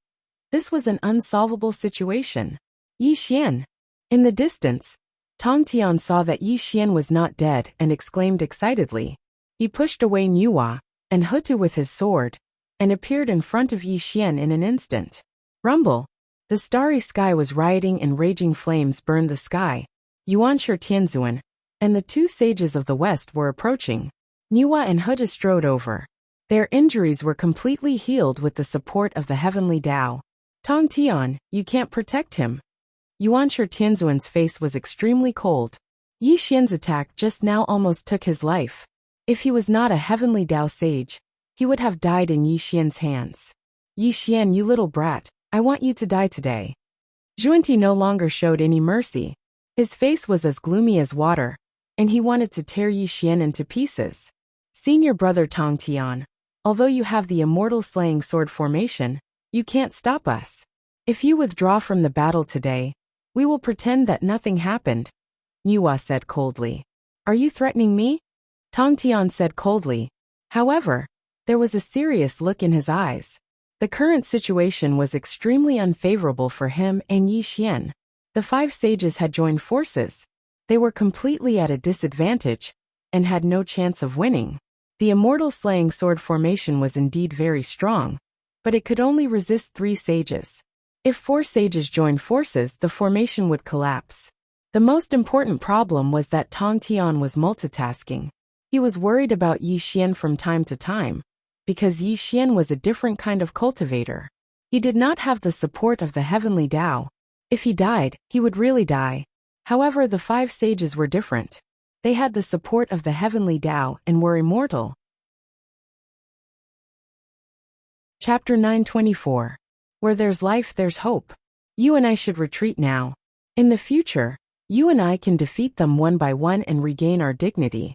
this was an unsolvable situation. Yi Xian. In the distance, Tong Tian saw that Yi Xian was not dead and exclaimed excitedly. He pushed away Nuwa and Hutu with his sword, and appeared in front of Yi Xian in an instant. Rumble. The starry sky was rioting and raging flames burned the sky. Yuanshi Tianzuan and the two sages of the west were approaching. Nuwa and Hutu strode over. Their injuries were completely healed with the support of the heavenly Tao. Tong Tian, you can't protect him. Yuanshi Tianzuan's face was extremely cold. Yi Xian's attack just now almost took his life. If he was not a heavenly Tao sage, he would have died in Yi Xian's hands. Yi Xian, you little brat, I want you to die today. Zhuanti no longer showed any mercy. His face was as gloomy as water, and he wanted to tear Yi Xian into pieces. Senior brother Tong Tian, although you have the immortal slaying sword formation, you can't stop us. If you withdraw from the battle today, we will pretend that nothing happened, Nuwa said coldly. Are you threatening me? Tong Tian said coldly. However, there was a serious look in his eyes. The current situation was extremely unfavorable for him and Yi Xian. The five sages had joined forces. They were completely at a disadvantage, and had no chance of winning. The immortal slaying sword formation was indeed very strong, but it could only resist 3 sages. If 4 sages joined forces, the formation would collapse. The most important problem was that Tong Tian was multitasking. He was worried about Yi Xian from time to time, because Yi Xian was a different kind of cultivator. He did not have the support of the heavenly Tao. If he died, he would really die. However, the 5 sages were different. They had the support of the heavenly Tao and were immortal. Chapter 924. Where there's life, there's hope. You and I should retreat now. In the future, you and I can defeat them one by one and regain our dignity.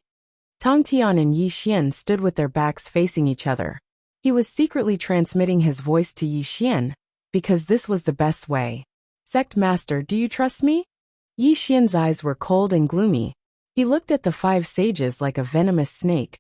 Tong Tian and Yi Xian stood with their backs facing each other. He was secretly transmitting his voice to Yi Xian, because this was the best way. Sect Master, do you trust me? Yi Xian's eyes were cold and gloomy. He looked at the 5 sages like a venomous snake,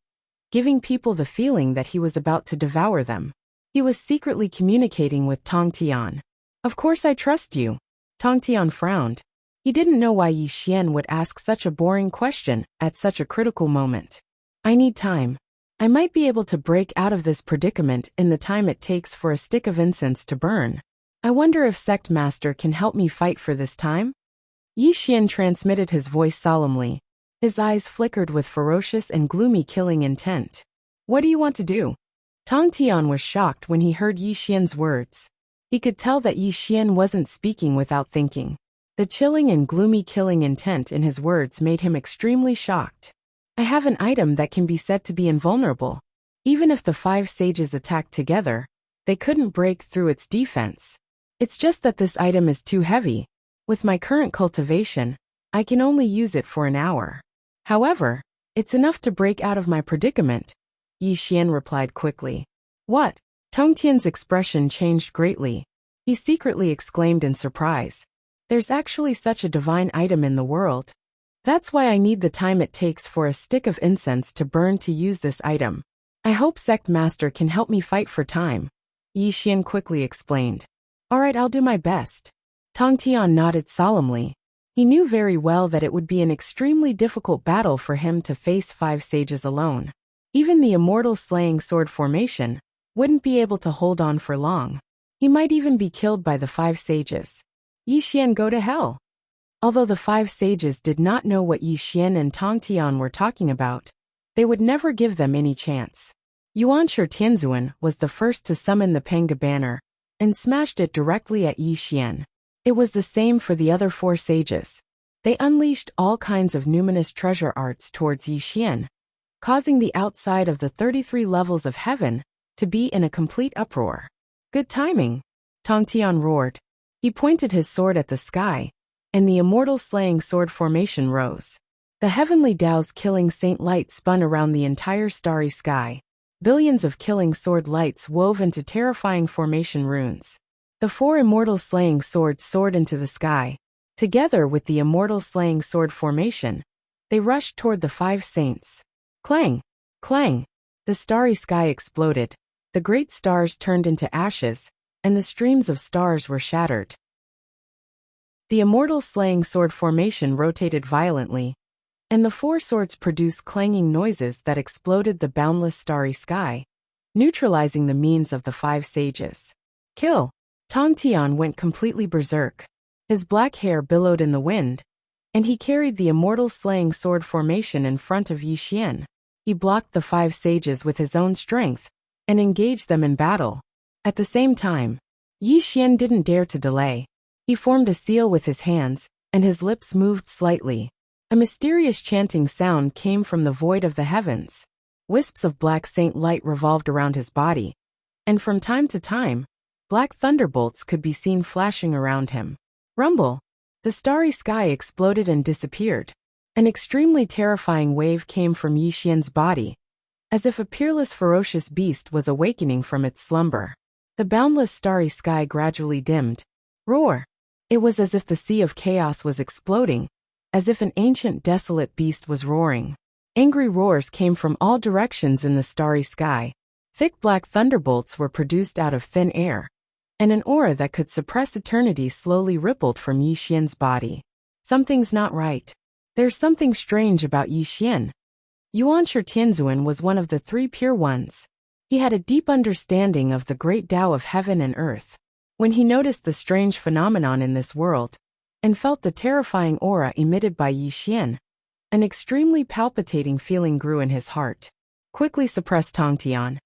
giving people the feeling that he was about to devour them. He was secretly communicating with Tong Tian. Of course I trust you. Tong Tian frowned. He didn't know why Yi Xian would ask such a boring question at such a critical moment. I need time. I might be able to break out of this predicament in the time it takes for a stick of incense to burn. I wonder if Sect Master can help me fight for this time? Yi Xian transmitted his voice solemnly. His eyes flickered with ferocious and gloomy killing intent. What do you want to do? Tong Tian was shocked when he heard Yi Xian's words. He could tell that Yi Xian wasn't speaking without thinking. The chilling and gloomy killing intent in his words made him extremely shocked. I have an item that can be said to be invulnerable. Even if the 5 sages attacked together, they couldn't break through its defense. It's just that this item is too heavy. With my current cultivation, I can only use it for an hour. However, it's enough to break out of my predicament, Yi Xian replied quickly. What? Tong Tian's expression changed greatly. He secretly exclaimed in surprise. There's actually such a divine item in the world. That's why I need the time it takes for a stick of incense to burn to use this item. I hope Sect Master can help me fight for time, Yi Xian quickly explained. Alright, I'll do my best. Tong Tian nodded solemnly. He knew very well that it would be an extremely difficult battle for him to face 5 sages alone. Even the immortal slaying sword formation wouldn't be able to hold on for long. He might even be killed by the 5 sages. Yi Xian, go to hell. Although the 5 sages did not know what Yi Xian and Tong Tian were talking about, they would never give them any chance. Yuanshi Tianzuan was the first to summon the Panga banner and smashed it directly at Yi Xian. It was the same for the other 4 sages. They unleashed all kinds of numinous treasure arts towards Yi Xian, causing the outside of the 33 levels of heaven to be in a complete uproar. Good timing, Tong Tian roared. He pointed his sword at the sky, and the immortal slaying sword formation rose. The heavenly Tao's killing saint light spun around the entire starry sky. Billions of killing sword lights wove into terrifying formation runes. The 4 immortal slaying swords soared into the sky. Together with the immortal slaying sword formation, they rushed toward the 5 saints. Clang! Clang! The starry sky exploded. The great stars turned into ashes, and the streams of stars were shattered. The immortal slaying sword formation rotated violently, and the 4 swords produced clanging noises that exploded the boundless starry sky, neutralizing the means of the 5 sages. Kill! Tong Tian went completely berserk. His black hair billowed in the wind, and he carried the immortal slaying sword formation in front of Yi Xian. He blocked the 5 sages with his own strength and engaged them in battle. At the same time, Yi Xian didn't dare to delay. He formed a seal with his hands, and his lips moved slightly. A mysterious chanting sound came from the void of the heavens. Wisps of black saint light revolved around his body, and from time to time, black thunderbolts could be seen flashing around him. Rumble! The starry sky exploded and disappeared. An extremely terrifying wave came from Yi Xian's body, as if a peerless ferocious beast was awakening from its slumber. The boundless starry sky gradually dimmed. Roar! It was as if the sea of chaos was exploding, as if an ancient desolate beast was roaring. Angry roars came from all directions in the starry sky. Thick black thunderbolts were produced out of thin air, and an aura that could suppress eternity slowly rippled from Yi Xian's body. Something's not right. There's something strange about Yi Xian. Yuanshi Tianzuan was one of the 3 pure ones. He had a deep understanding of the great Tao of heaven and earth. When he noticed the strange phenomenon in this world, and felt the terrifying aura emitted by Yi Xian, an extremely palpitating feeling grew in his heart. Quickly suppressed Tong Tian.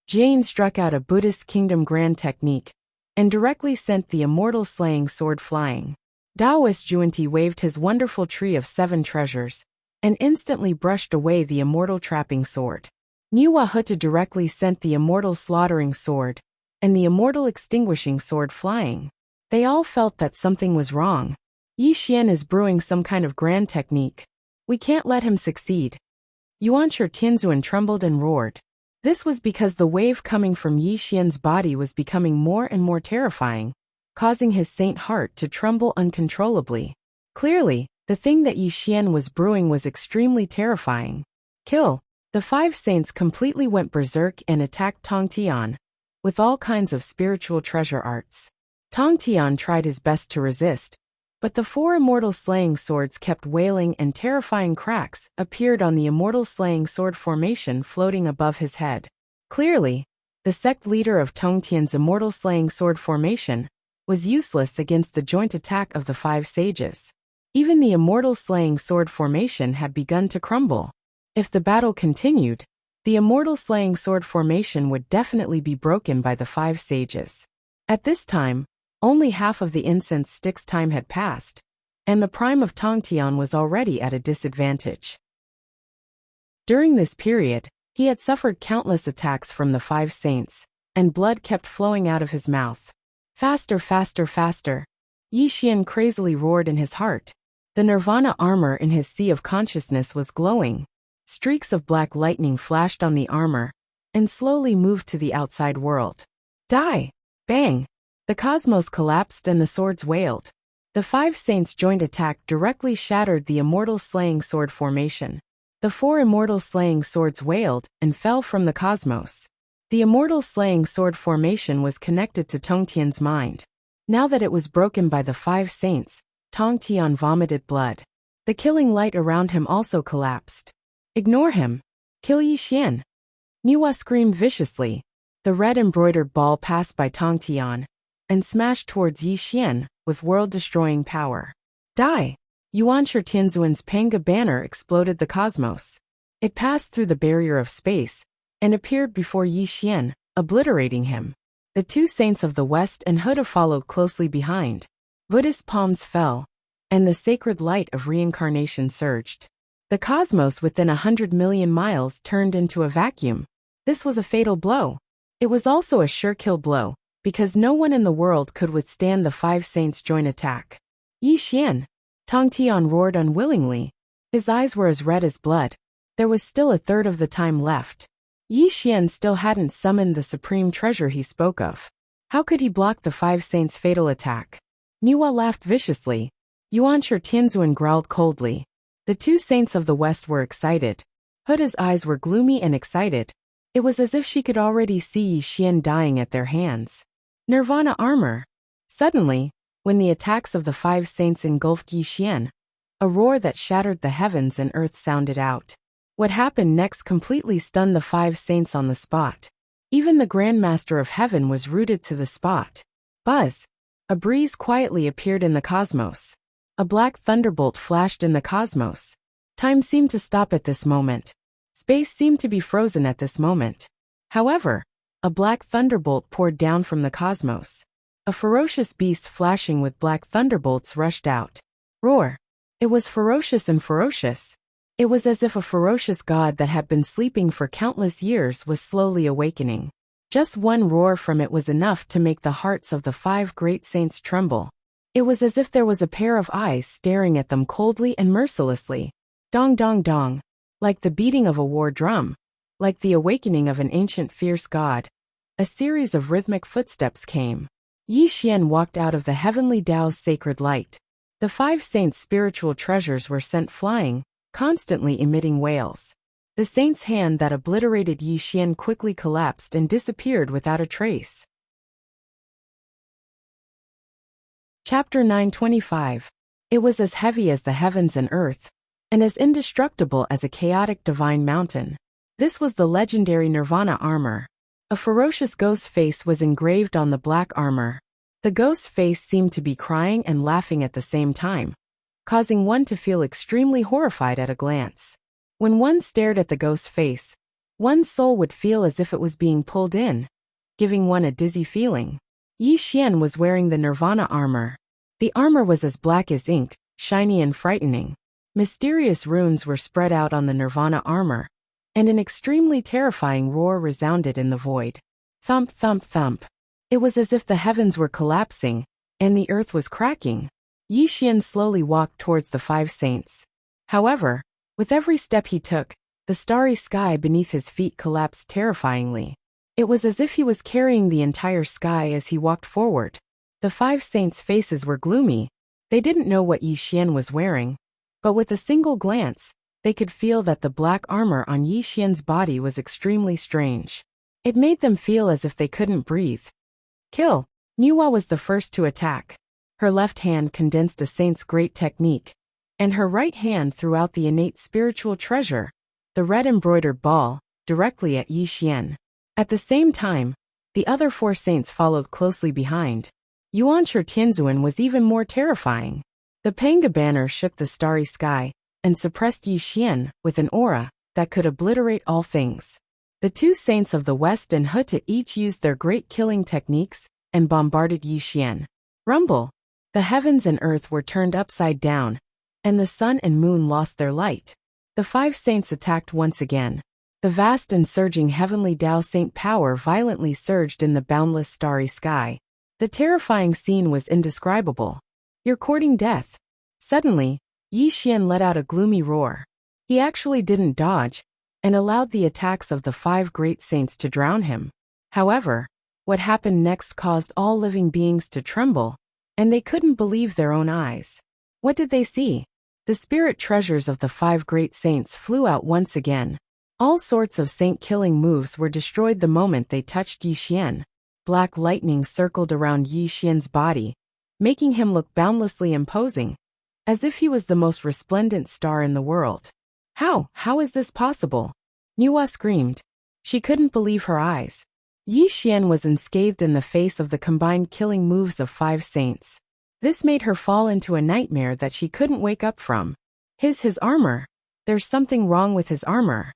Jane struck out a Buddhist kingdom grand technique, and directly sent the immortal slaying sword flying. Taoist Juanti waved his wonderful tree of 7 treasures, and instantly brushed away the immortal trapping sword. Niwa Huta directly sent the immortal slaughtering sword, and the immortal extinguishing sword flying. They all felt that something was wrong. Yi Xian is brewing some kind of grand technique. We can't let him succeed. Yuanshi Tianzuan trembled and roared. This was because the wave coming from Yi Xian's body was becoming more and more terrifying, causing his saint heart to tremble uncontrollably. Clearly, the thing that Yi Xian was brewing was extremely terrifying. Kill! The 5 saints completely went berserk and attacked Tong Tian with all kinds of spiritual treasure arts. Tong Tian tried his best to resist, but the 4 immortal slaying swords kept wailing and terrifying cracks appeared on the immortal slaying sword formation floating above his head. Clearly, the sect leader of Tong Tian's immortal slaying sword formation was useless against the joint attack of the 5 sages. Even the immortal slaying sword formation had begun to crumble. If the battle continued, the immortal slaying sword formation would definitely be broken by the 5 sages. At this time, only half of the incense stick's time had passed, and the prime of Tong Tian was already at a disadvantage. During this period, he had suffered countless attacks from the 5 saints, and blood kept flowing out of his mouth. Faster, faster, faster! Yi Xian crazily roared in his heart. The nirvana armor in his sea of consciousness was glowing. Streaks of black lightning flashed on the armor, and slowly moved to the outside world. Die! Bang! The cosmos collapsed and the swords wailed. The 5 saints' joint attack directly shattered the immortal slaying sword formation. The 4 immortal slaying swords wailed and fell from the cosmos. The immortal slaying sword formation was connected to Tong Tian's mind. Now that it was broken by the 5 saints, Tong Tian vomited blood. The killing light around him also collapsed. Ignore him! Kill Yi Xian! Niwa screamed viciously. The red embroidered ball passed by Tong Tian, and smashed towards Yi Xian with world-destroying power. Die! Yuan Tianzuan's Panga banner exploded the cosmos. It passed through the barrier of space and appeared before Yi Xian, obliterating him. The two saints of the West and Buddha followed closely behind. Buddhist palms fell, and the sacred light of reincarnation surged. The cosmos within 100 million miles turned into a vacuum. This was a fatal blow. It was also a sure kill blow, because no one in the world could withstand the five saints' joint attack. Yi Xian, Tong Tian roared unwillingly. His eyes were as red as blood. There was still a third of the time left. Yi Xian still hadn't summoned the supreme treasure he spoke of. How could he block the five saints' fatal attack? Niwa laughed viciously. Yuan Tianzuan growled coldly. The two saints of the West were excited. Buddha's eyes were gloomy and excited. It was as if she could already see Yi Xian dying at their hands. Nirvana armor. Suddenly, when the attacks of the five saints engulfed Yi Xian, a roar that shattered the heavens and earth sounded out. What happened next completely stunned the five saints on the spot. Even the Grand Master of Heaven was rooted to the spot. Buzz! A breeze quietly appeared in the cosmos. A black thunderbolt flashed in the cosmos. Time seemed to stop at this moment. Space seemed to be frozen at this moment. However, a black thunderbolt poured down from the cosmos. A ferocious beast flashing with black thunderbolts rushed out. Roar! It was ferocious and ferocious. It was as if a ferocious god that had been sleeping for countless years was slowly awakening. Just one roar from it was enough to make the hearts of the five great saints tremble. It was as if there was a pair of eyes staring at them coldly and mercilessly. Dong dong dong. Like the beating of a war drum. Like the awakening of an ancient fierce god. A series of rhythmic footsteps came. Yi Xian walked out of the heavenly Tao's sacred light. The five saints' spiritual treasures were sent flying, constantly emitting wails. The saint's hand that obliterated Yi Xian quickly collapsed and disappeared without a trace. Chapter 925. It was as heavy as the heavens and earth, and as indestructible as a chaotic divine mountain. This was the legendary Nirvana armor. A ferocious ghost face was engraved on the black armor. The ghost face seemed to be crying and laughing at the same time, causing one to feel extremely horrified at a glance. When one stared at the ghost face, one's soul would feel as if it was being pulled in, giving one a dizzy feeling. Yi Xian was wearing the Nirvana armor. The armor was as black as ink, shiny and frightening. Mysterious runes were spread out on the Nirvana armor, and an extremely terrifying roar resounded in the void. Thump, thump, thump. It was as if the heavens were collapsing, and the earth was cracking. Yi Xian slowly walked towards the five saints. However, with every step he took, the starry sky beneath his feet collapsed terrifyingly. It was as if he was carrying the entire sky as he walked forward. The five saints' faces were gloomy. They didn't know what Yi Xian was wearing, but with a single glance, they could feel that the black armor on Yi Xian's body was extremely strange. It made them feel as if they couldn't breathe. Kill! Niwa was the first to attack. Her left hand condensed a saint's great technique, and her right hand threw out the innate spiritual treasure, the red embroidered ball, directly at Yi Xian. At the same time, the other four saints followed closely behind. Yuan Tianzuan was even more terrifying. The Panga banner shook the starry sky, and suppressed Yi Xian with an aura that could obliterate all things. The two saints of the West and Buddha each used their great killing techniques and bombarded Yi Xian. Rumble! The heavens and earth were turned upside down, and the sun and moon lost their light. The five saints attacked once again. The vast and surging heavenly Tao saint power violently surged in the boundless starry sky. The terrifying scene was indescribable. You're courting death. Suddenly, Yi Xian let out a gloomy roar. He actually didn't dodge, and allowed the attacks of the five great saints to drown him. However, what happened next caused all living beings to tremble, and they couldn't believe their own eyes. What did they see? The spirit treasures of the five great saints flew out once again. All sorts of saint-killing moves were destroyed the moment they touched Yi Xian. Black lightning circled around Yi Xian's body, making him look boundlessly imposing, as if he was the most resplendent star in the world. How is this possible? Niwa screamed. She couldn't believe her eyes. Yi Xian was unscathed in the face of the combined killing moves of 5 saints. This made her fall into a nightmare that she couldn't wake up from. His armor. There's something wrong with his armor.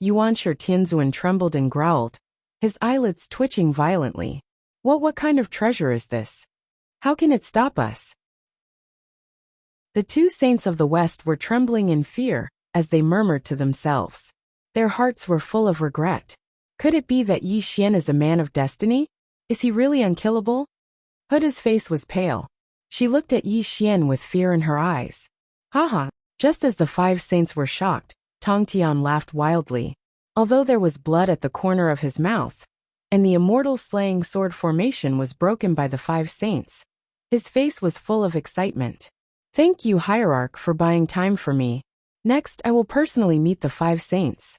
Yuanshi Tianzuan trembled and growled, his eyelids twitching violently. What kind of treasure is this? How can it stop us? The 2 saints of the West were trembling in fear as they murmured to themselves. Their hearts were full of regret. Could it be that Yi Xian is a man of destiny? Is he really unkillable? Huda's face was pale. She looked at Yi Xian with fear in her eyes. Haha. Just as the 5 saints were shocked, Tong Tian laughed wildly. Although there was blood at the corner of his mouth, and the immortal slaying sword formation was broken by the 5 saints, his face was full of excitement. Thank you, Hierarch, for buying time for me. Next, I will personally meet the 5 saints.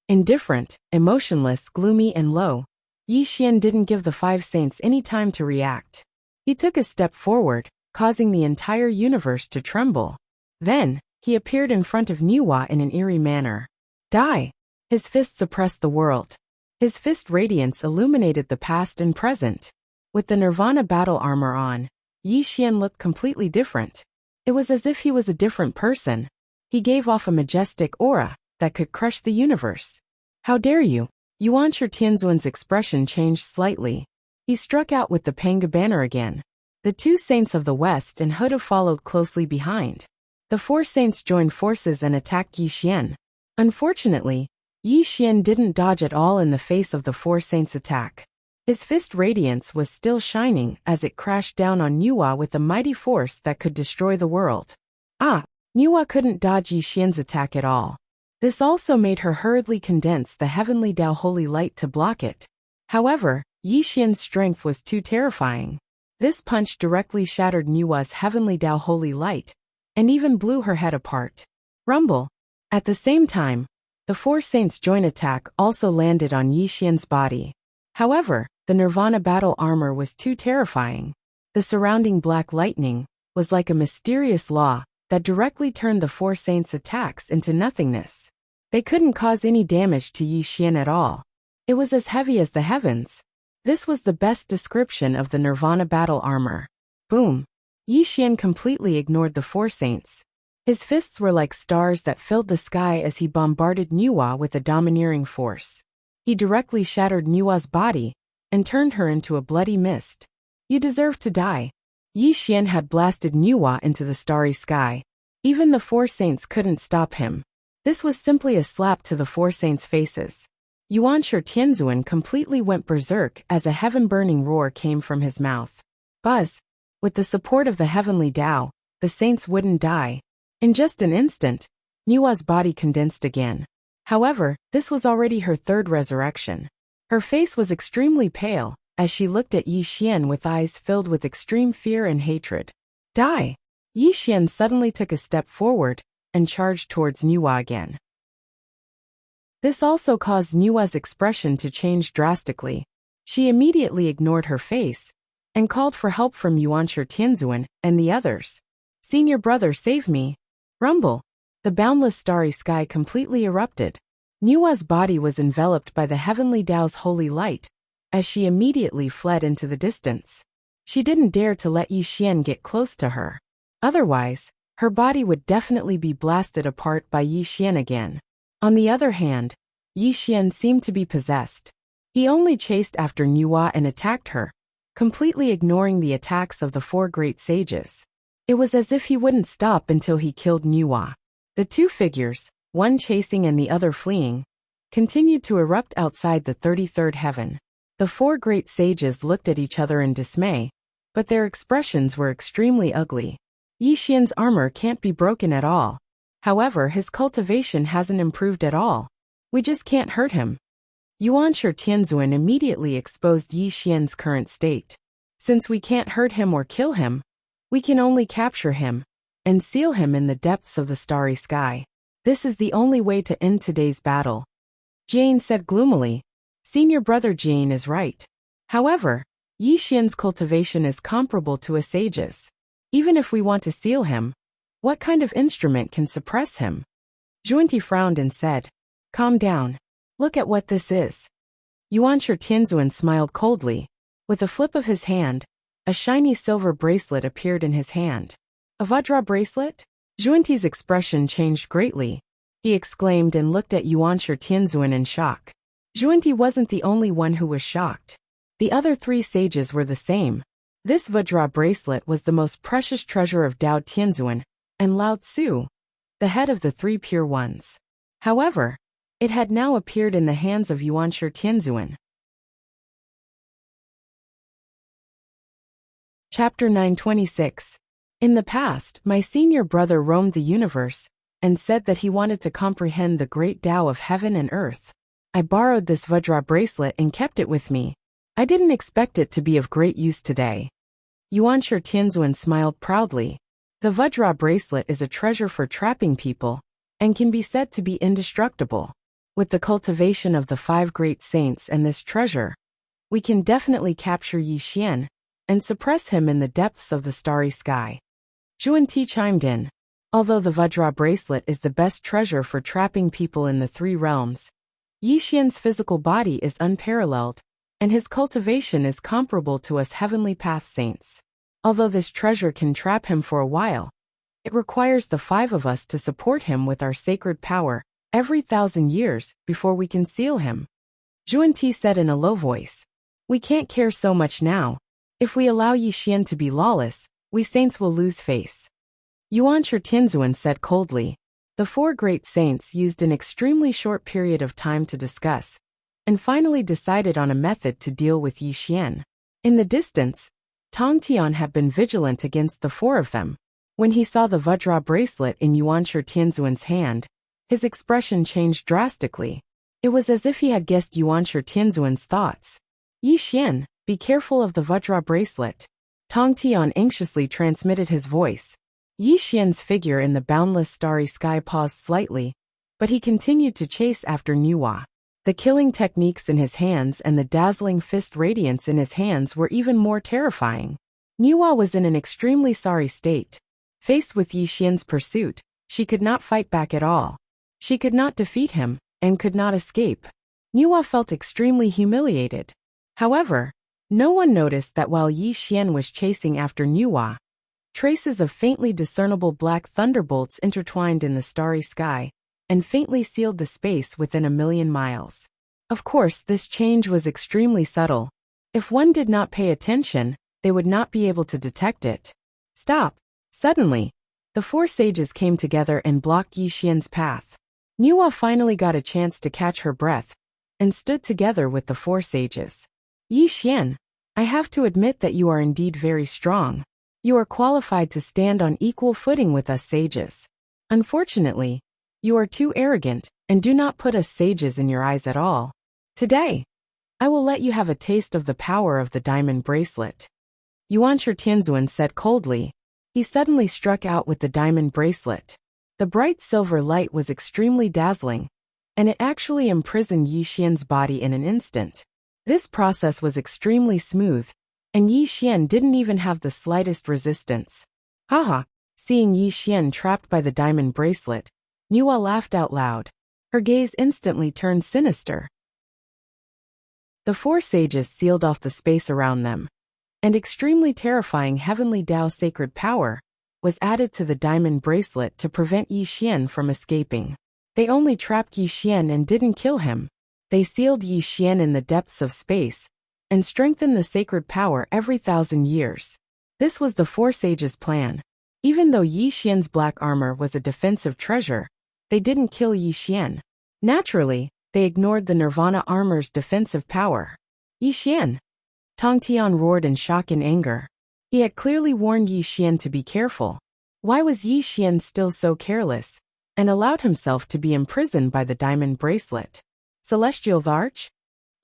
Indifferent, emotionless, gloomy and low, Yi Xian didn't give the 5 saints any time to react. He took a step forward, causing the entire universe to tremble. Then, he appeared in front of Nuwa in an eerie manner. Die! His fist suppressed the world. His fist radiance illuminated the past and present. With the Nirvana battle armor on, Yi Xian looked completely different. It was as if he was a different person. He gave off a majestic aura that could crush the universe. How dare you? Yuanshi Tianzuan's expression changed slightly. He struck out with the Panga banner again. The 2 saints of the West and Huda followed closely behind. The 4 saints joined forces and attacked Yi Xian. Unfortunately, Yi Xian didn't dodge at all in the face of the 4 saints' attack. His fist radiance was still shining as it crashed down on Nuwa with a mighty force that could destroy the world. Nuwa couldn't dodge Yi Xian's attack at all. This also made her hurriedly condense the heavenly Tao holy light to block it. However, Yi Xian's strength was too terrifying. This punch directly shattered Nuwa's heavenly Tao holy light, and even blew her head apart. Rumble. At the same time, the 4 saints' joint attack also landed on Yi Xian's body. However, the Nirvana battle armor was too terrifying. The surrounding black lightning was like a mysterious law that directly turned the 4 saints' attacks into nothingness. They couldn't cause any damage to Yi Xian at all. It was as heavy as the heavens. This was the best description of the Nirvana battle armor. Boom. Yi Xian completely ignored the 4 saints. His fists were like stars that filled the sky as he bombarded Nuwa with a domineering force. He directly shattered Nuwa's body and turned her into a bloody mist. You deserve to die. Yi Xian had blasted Nuwa into the starry sky. Even the 4 saints couldn't stop him. This was simply a slap to the 4 saints' faces. Yuanshi Tianzuan completely went berserk as a heaven-burning roar came from his mouth. Buzz! With the support of the heavenly Tao, the saints wouldn't die. In just an instant, Nuwa's body condensed again. However, this was already her 3rd resurrection. Her face was extremely pale as she looked at Yi Xian with eyes filled with extreme fear and hatred. Die! Yi Xian suddenly took a step forward and charged towards Nuwa again. This also caused Nuwa's expression to change drastically. She immediately ignored her face and called for help from Yuanshi Tianzuan and the others. Senior brother, save me. Rumble. The boundless starry sky completely erupted. Nuwa's body was enveloped by the heavenly Tao's holy light as she immediately fled into the distance. She didn't dare to let Yi Xian get close to her. Otherwise, her body would definitely be blasted apart by Yi Xian again. On the other hand, Yi Xian seemed to be possessed. He only chased after Nuwa and attacked her, completely ignoring the attacks of the 4 great sages. It was as if he wouldn't stop until he killed Nuwa. The 2 figures, one chasing and the other fleeing, continued to erupt outside the 33rd heaven. The 4 great sages looked at each other in dismay, but their expressions were extremely ugly. Yi Xian's armor can't be broken at all. However, his cultivation hasn't improved at all. We just can't hurt him. Yuanshi Tianzuan immediately exposed Yi Xian's current state. Since we can't hurt him or kill him, we can only capture him and seal him in the depths of the starry sky. This is the only way to end today's battle. Jane said gloomily. Senior brother Jane is right. However, Yi Xian's cultivation is comparable to a sage's. Even if we want to seal him, what kind of instrument can suppress him? Zhuanti frowned and said, Calm down. Look at what this is. Yuanshi Tianzuan smiled coldly. With a flip of his hand, a shiny silver bracelet appeared in his hand. A Vajra bracelet? Zhuanti's expression changed greatly. He exclaimed and looked at Yuanshi Tianzuan in shock. Zhuanti wasn't the only one who was shocked. The other 3 sages were the same. This Vajra bracelet was the most precious treasure of Dao Tianzuan and Lao Tzu, the head of the 3 pure ones. However, it had now appeared in the hands of Yuanshi Tianzuan. Chapter 926. In the past, my senior brother roamed the universe and said that he wanted to comprehend the great Tao of heaven and earth. I borrowed this Vajra bracelet and kept it with me. I didn't expect it to be of great use today. Yuanshi Tianzuan smiled proudly. The Vajra bracelet is a treasure for trapping people and can be said to be indestructible. With the cultivation of the 5 great saints and this treasure, we can definitely capture Yi Xian and suppress him in the depths of the starry sky. Zhuanti chimed in. Although the Vajra bracelet is the best treasure for trapping people in the 3 realms, Yi Xian's physical body is unparalleled, and his cultivation is comparable to us heavenly path saints. Although this treasure can trap him for a while, it requires the 5 of us to support him with our sacred power every 1,000 years before we can seal him. Zhuanti said in a low voice. We can't care so much now. If we allow Yi Xian to be lawless, we saints will lose face. Yuanshi Tianzuan said coldly. The 4 great saints used an extremely short period of time to discuss, and finally decided on a method to deal with Yi Xian. In the distance, Tong Tian had been vigilant against the 4 of them. When he saw the Vajra bracelet in Yuanshi Tianzuan's hand, his expression changed drastically. It was as if he had guessed Yuanshi Tianzuan's thoughts. Yi Xian, be careful of the Vajra bracelet. Tong Tian anxiously transmitted his voice. Yi Xian's figure in the boundless starry sky paused slightly, but he continued to chase after Nuwa. The killing techniques in his hands and the dazzling fist radiance in his hands were even more terrifying. Nuwa was in an extremely sorry state. Faced with Yi Xian's pursuit, she could not fight back at all. She could not defeat him, and could not escape. Nuwa felt extremely humiliated. However, no one noticed that while Yi Xian was chasing after Nuwa, traces of faintly discernible black thunderbolts intertwined in the starry sky, and faintly sealed the space within 1,000,000 miles. Of course, this change was extremely subtle. If one did not pay attention, they would not be able to detect it. Stop! Suddenly, the 4 sages came together and blocked Yi Xian's path. Nuwa finally got a chance to catch her breath, and stood together with the 4 sages. Yi Xian, I have to admit that you are indeed very strong. You are qualified to stand on equal footing with us sages. Unfortunately, you are too arrogant, and do not put us sages in your eyes at all. Today, I will let you have a taste of the power of the diamond bracelet. Yuanshi Tianzuan said coldly. He suddenly struck out with the diamond bracelet. The bright silver light was extremely dazzling, and it actually imprisoned Yi Xian's body in an instant. This process was extremely smooth, and Yi Xian didn't even have the slightest resistance. Haha! Seeing Yi Xian trapped by the diamond bracelet, Nuwa laughed out loud. Her gaze instantly turned sinister. The 4 sages sealed off the space around them, and extremely terrifying heavenly Tao sacred power was added to the diamond bracelet to prevent Yi Xian from escaping. They only trapped Yi Xian and didn't kill him. They sealed Yi Xian in the depths of space, and strengthened the sacred power every 1,000 years. This was the 4 sages' plan. Even though Yi Xian's black armor was a defensive treasure, they didn't kill Yi Xian. Naturally, they ignored the Nirvana armor's defensive power. Yi Xian! Tong Tian roared in shock and anger. He had clearly warned Yi Xian to be careful. Why was Yi Xian still so careless, and allowed himself to be imprisoned by the diamond bracelet? Celestial Arch?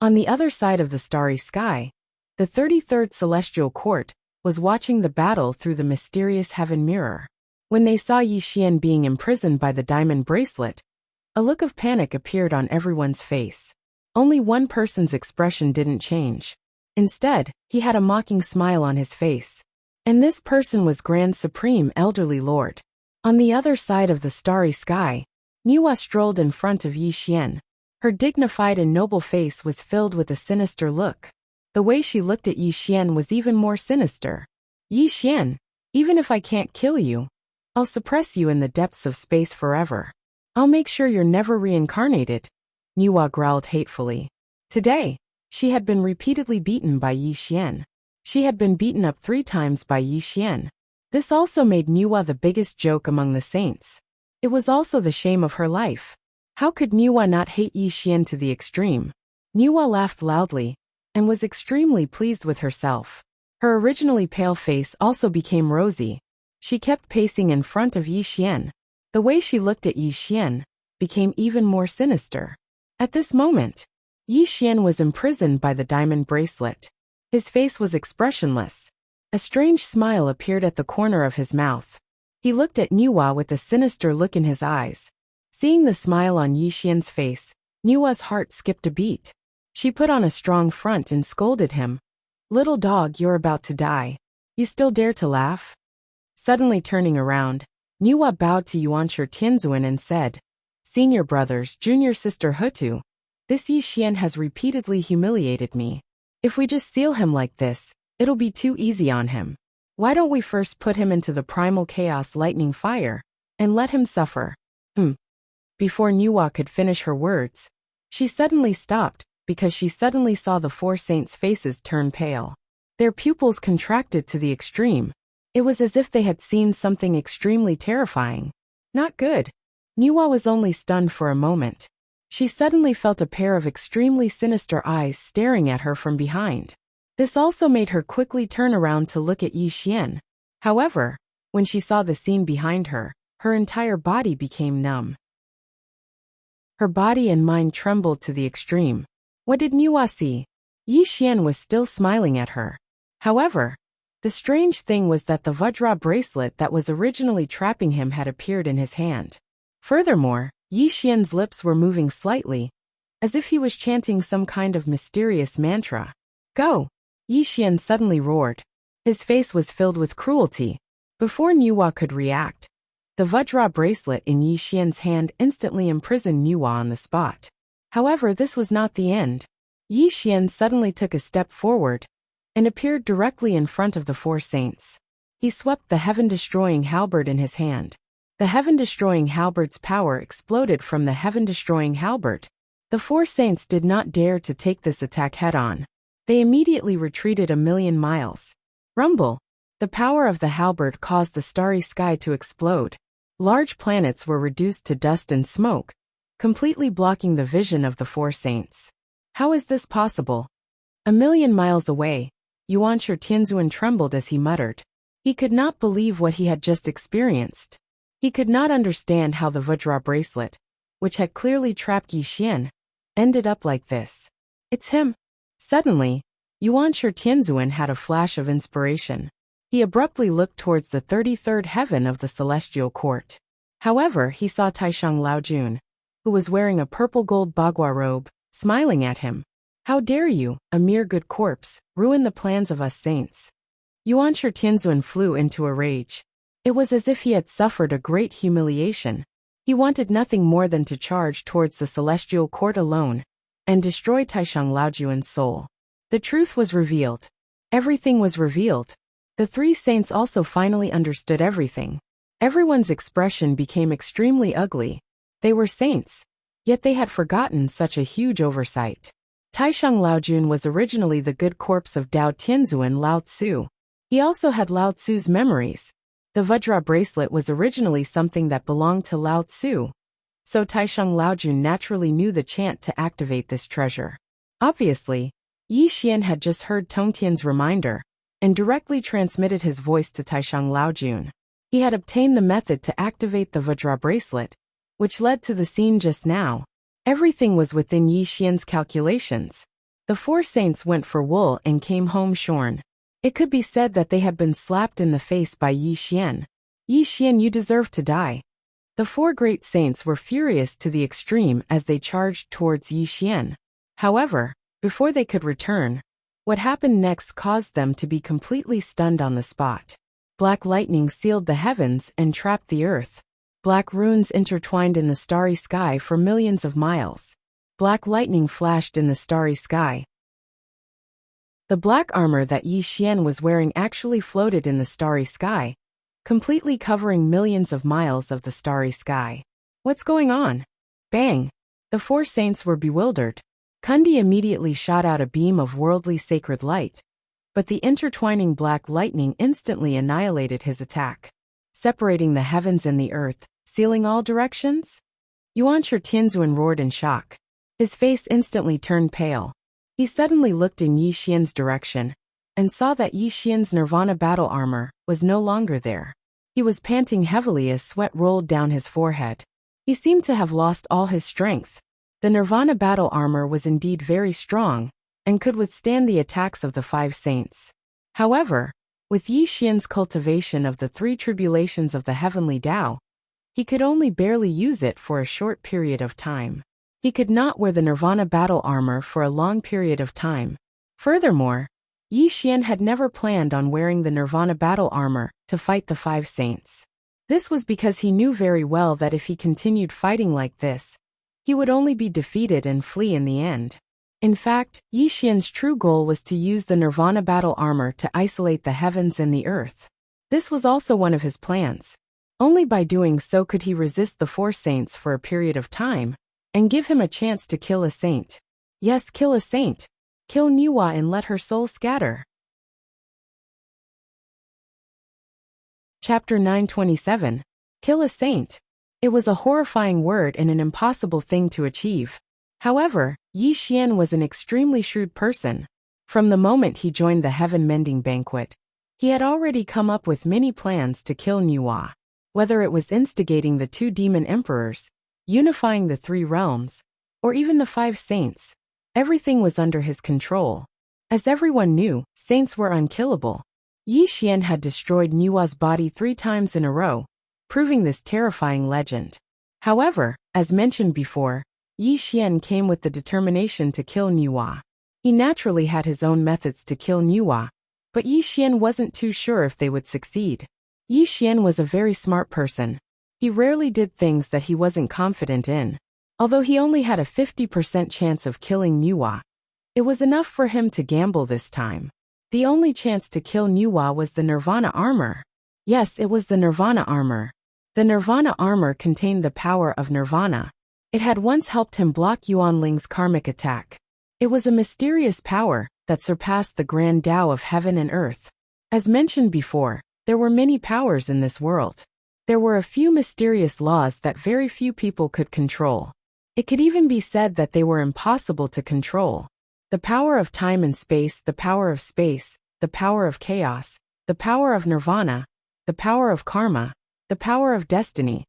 On the other side of the starry sky, the 33rd Celestial Court was watching the battle through the mysterious heaven mirror. When they saw Yi Xian being imprisoned by the diamond bracelet, a look of panic appeared on everyone's face. Only one person's expression didn't change. Instead, he had a mocking smile on his face. And this person was Grand Supreme Elderly Lord. On the other side of the starry sky, Nuwa strolled in front of Yi Xian. Her dignified and noble face was filled with a sinister look. The way she looked at Yi Xian was even more sinister. Yi Xian, even if I can't kill you, I'll suppress you in the depths of space forever. I'll make sure you're never reincarnated, Niwa growled hatefully. Today, she had been repeatedly beaten by Yi Xian. She had been beaten up 3 times by Yi Xian. This also made Niwa the biggest joke among the saints. It was also the shame of her life. How could Niwa not hate Yi Xian to the extreme? Niwa laughed loudly and was extremely pleased with herself. Her originally pale face also became rosy. She kept pacing in front of Yi Xian. The way she looked at Yi Xian became even more sinister. At this moment, Yi Xian was imprisoned by the diamond bracelet. His face was expressionless. A strange smile appeared at the corner of his mouth. He looked at Niwa with a sinister look in his eyes. Seeing the smile on Yi Xian's face, Niwa's heart skipped a beat. She put on a strong front and scolded him. Little dog, you're about to die. You still dare to laugh? Suddenly turning around, Niwa bowed to Yuanshi Tianzuan and said, Senior brothers, junior sister Hutu, this Yi Xian has repeatedly humiliated me. If we just seal him like this, it'll be too easy on him. Why don't we first put him into the primal chaos lightning fire and let him suffer? Before Niwa could finish her words, she suddenly stopped because she suddenly saw the 4 saints' faces turn pale. Their pupils contracted to the extreme. It was as if they had seen something extremely terrifying. Not good. Niwa was only stunned for a moment. She suddenly felt a pair of extremely sinister eyes staring at her from behind. This also made her quickly turn around to look at Yi Xian. However, when she saw the scene behind her, her entire body became numb. Her body and mind trembled to the extreme. What did Niwa see? Yi Xian was still smiling at her. However, the strange thing was that the Vajra bracelet that was originally trapping him had appeared in his hand. Furthermore, Yi Xian's lips were moving slightly, as if he was chanting some kind of mysterious mantra. Go! Yi Xian suddenly roared. His face was filled with cruelty. Before Niwa could react, the Vajra bracelet in Yi Xian's hand instantly imprisoned Niwa on the spot. However, this was not the end. Yi Xian suddenly took a step forward and appeared directly in front of the 4 saints. He swept the heaven-destroying halberd in his hand. The heaven-destroying halberd's power exploded from the heaven-destroying halberd. The 4 saints did not dare to take this attack head-on. They immediately retreated 1,000,000 miles. Rumble! The power of the halberd caused the starry sky to explode. Large planets were reduced to dust and smoke, completely blocking the vision of the 4 saints. How is this possible? 1,000,000 miles away, Yuanshi Tianzuan trembled as he muttered. He could not believe what he had just experienced. He could not understand how the Vajra bracelet, which had clearly trapped Yi Xian, ended up like this. It's him. Suddenly, Yuanshi Tianzuan had a flash of inspiration. He abruptly looked towards the 33rd heaven of the celestial court. However, he saw Taishang Laojun, who was wearing a purple-gold bagua robe, smiling at him. How dare you, a mere good corpse, ruin the plans of us saints? Yuanshi Tianzuan flew into a rage. It was as if he had suffered a great humiliation. He wanted nothing more than to charge towards the celestial court alone and destroy Taishang Laojuan's soul. The truth was revealed. Everything was revealed. The 3 saints also finally understood everything. Everyone's expression became extremely ugly. They were saints, yet they had forgotten such a huge oversight. Taishang Laojun was originally the good corpse of Dao Tianzuan Lao Tzu. He also had Lao Tzu's memories. The Vajra bracelet was originally something that belonged to Lao Tzu, so Taishang Laojun naturally knew the chant to activate this treasure. Obviously, Yi Xian had just heard Tongtian's reminder and directly transmitted his voice to Taishang Laojun. He had obtained the method to activate the Vajra bracelet, which led to the scene just now. Everything was within Yi Xian's calculations. The 4 saints went for wool and came home shorn. It could be said that they had been slapped in the face by Yi Xian. Yi Xian, you deserve to die. The 4 great saints were furious to the extreme as they charged towards Yi Xian. However, before they could return, what happened next caused them to be completely stunned on the spot. Black lightning sealed the heavens and trapped the earth. Black runes intertwined in the starry sky for millions of miles. Black lightning flashed in the starry sky. The black armor that Yi Xian was wearing actually floated in the starry sky, completely covering millions of miles of the starry sky. What's going on? Bang! The four saints were bewildered. Kundi immediately shot out a beam of worldly sacred light, but the intertwining black lightning instantly annihilated his attack, separating the heavens and the earth, sealing all directions. Yuan Tianzuan roared in shock. His face instantly turned pale. He suddenly looked in Yi Xian's direction and saw that Yi Xian's Nirvana battle armor was no longer there. He was panting heavily as sweat rolled down his forehead. He seemed to have lost all his strength. The Nirvana battle armor was indeed very strong and could withstand the attacks of the five saints. However, with Yi Xian's cultivation of the three tribulations of the heavenly Tao, he could only barely use it for a short period of time. He could not wear the Nirvana battle armor for a long period of time. Furthermore, Yi Xian had never planned on wearing the Nirvana battle armor to fight the five saints. This was because he knew very well that if he continued fighting like this, he would only be defeated and flee in the end. In fact, Yi Xian's true goal was to use the Nirvana battle armor to isolate the heavens and the earth. This was also one of his plans. Only by doing so could he resist the four saints for a period of time, and give him a chance to kill a saint. Yes, kill a saint. Kill Nuwa and let her soul scatter. Chapter 927. Kill a saint. It was a horrifying word and an impossible thing to achieve. However, Yi Xian was an extremely shrewd person. From the moment he joined the heaven-mending banquet, he had already come up with many plans to kill Nuwa. Whether it was instigating the two demon emperors, unifying the three realms, or even the five saints, everything was under his control. As everyone knew, saints were unkillable. Yi Xian had destroyed Nuwa's body 3 times in a row, proving this terrifying legend. However, as mentioned before, Yi Xian came with the determination to kill Nuwa. He naturally had his own methods to kill Nuwa, but Yi Xian wasn't too sure if they would succeed. Yi Xian was a very smart person. He rarely did things that he wasn't confident in. Although he only had a 50% chance of killing Nuwa, it was enough for him to gamble this time. The only chance to kill Nuwa was the Nirvana armor. Yes, it was the Nirvana armor. The Nirvana armor contained the power of Nirvana. It had once helped him block Yuan Ling's karmic attack. It was a mysterious power that surpassed the grand Tao of heaven and earth. As mentioned before, there were many powers in this world. There were a few mysterious laws that very few people could control. It could even be said that they were impossible to control. The power of time and space, the power of space, the power of chaos, the power of nirvana, the power of karma, the power of destiny.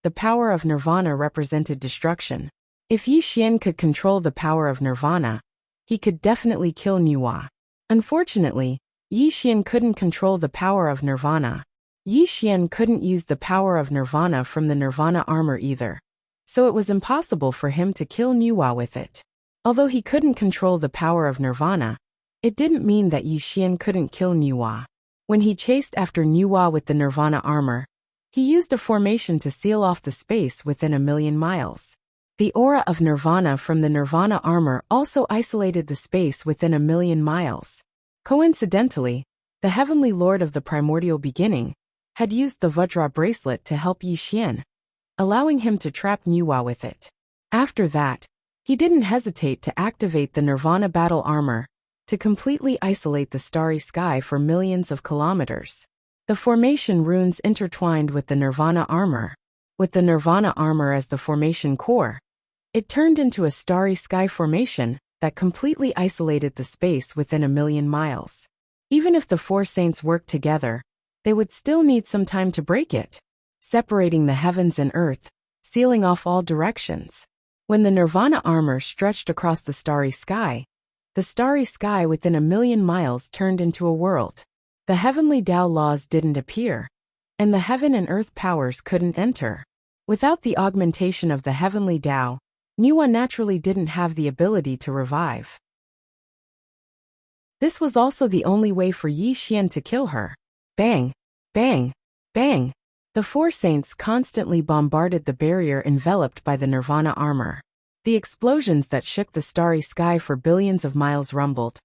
The power of nirvana represented destruction. If Yi Xian could control the power of nirvana, he could definitely kill Nuwa. Unfortunately, Yi Xian couldn't control the power of nirvana. Yi Xian couldn't use the power of nirvana from the nirvana armor either, so it was impossible for him to kill Nuwa with it. Although he couldn't control the power of nirvana, it didn't mean that Yi Xian couldn't kill Nuwa. When he chased after Nuwa with the nirvana armor, he used a formation to seal off the space within 1,000,000 miles. The aura of nirvana from the nirvana armor also isolated the space within 1,000,000 miles. Coincidentally, the heavenly lord of the primordial beginning had used the Vajra bracelet to help Yi Xian, allowing him to trap Nuwa with it. After that, he didn't hesitate to activate the Nirvana battle armor to completely isolate the starry sky for millions of kilometers. The formation runes intertwined with the Nirvana armor. With the Nirvana armor as the formation core, it turned into a starry sky formation that completely isolated the space within 1,000,000 miles. Even if the four saints worked together, they would still need some time to break it, separating the heavens and earth, sealing off all directions. When the Nirvana armor stretched across the starry sky within 1,000,000 miles turned into a world. The heavenly Tao laws didn't appear, and the heaven and earth powers couldn't enter. Without the augmentation of the heavenly Tao, Nuwa naturally didn't have the ability to revive. This was also the only way for Yi Xian to kill her. Bang! Bang! Bang! The four saints constantly bombarded the barrier enveloped by the Nirvana armor. The explosions that shook the starry sky for billions of miles rumbled.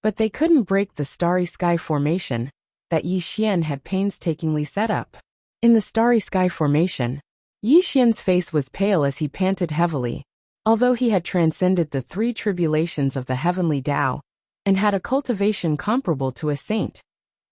But they couldn't break the starry sky formation that Yi Xian had painstakingly set up. In the starry sky formation, Yi Xian's face was pale as he panted heavily. Although he had transcended the 3 tribulations of the heavenly Tao, and had a cultivation comparable to a saint,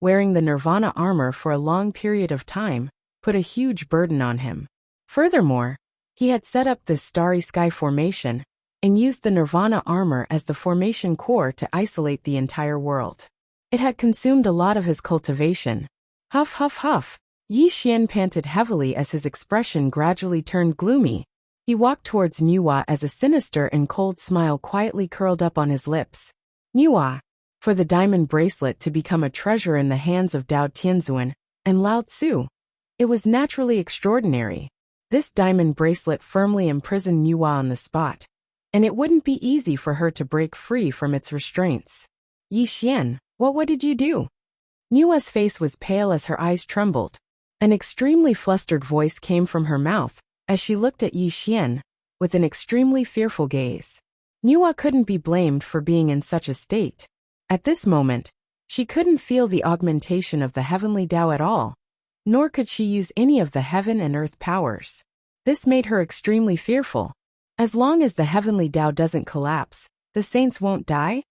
wearing the nirvana armor for a long period of time put a huge burden on him. Furthermore, he had set up this starry sky formation and used the nirvana armor as the formation core to isolate the entire world. It had consumed a lot of his cultivation. Huff, huff, huff. Yi Xian panted heavily as his expression gradually turned gloomy. He walked towards Nuwa as a sinister and cold smile quietly curled up on his lips. Nuwa, for the diamond bracelet to become a treasure in the hands of Dao Tianzuan and Lao Tzu. It was naturally extraordinary. This diamond bracelet firmly imprisoned Nuwa on the spot, and it wouldn't be easy for her to break free from its restraints. Yi Xian, what did you do? Nuwa's face was pale as her eyes trembled. An extremely flustered voice came from her mouth as she looked at Yi Xian with an extremely fearful gaze. Nuwa couldn't be blamed for being in such a state. At this moment, she couldn't feel the augmentation of the heavenly Tao at all, nor could she use any of the heaven and earth powers. This made her extremely fearful. As long as the heavenly Tao doesn't collapse, the saints won't die?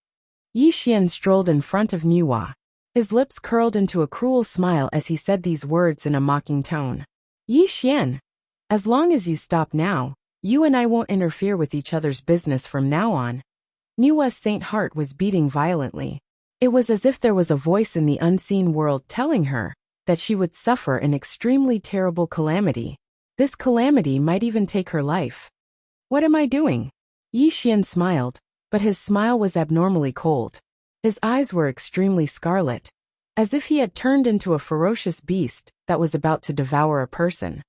Yi Xian strolled in front of Nuwa. His lips curled into a cruel smile as he said these words in a mocking tone. Yi Xian, as long as you stop now, you and I won't interfere with each other's business from now on. Nuwa's saint heart was beating violently. It was as if there was a voice in the unseen world telling her that she would suffer an extremely terrible calamity. This calamity might even take her life. What am I doing? Yi Xian smiled, but his smile was abnormally cold. His eyes were extremely scarlet, as if he had turned into a ferocious beast that was about to devour a person.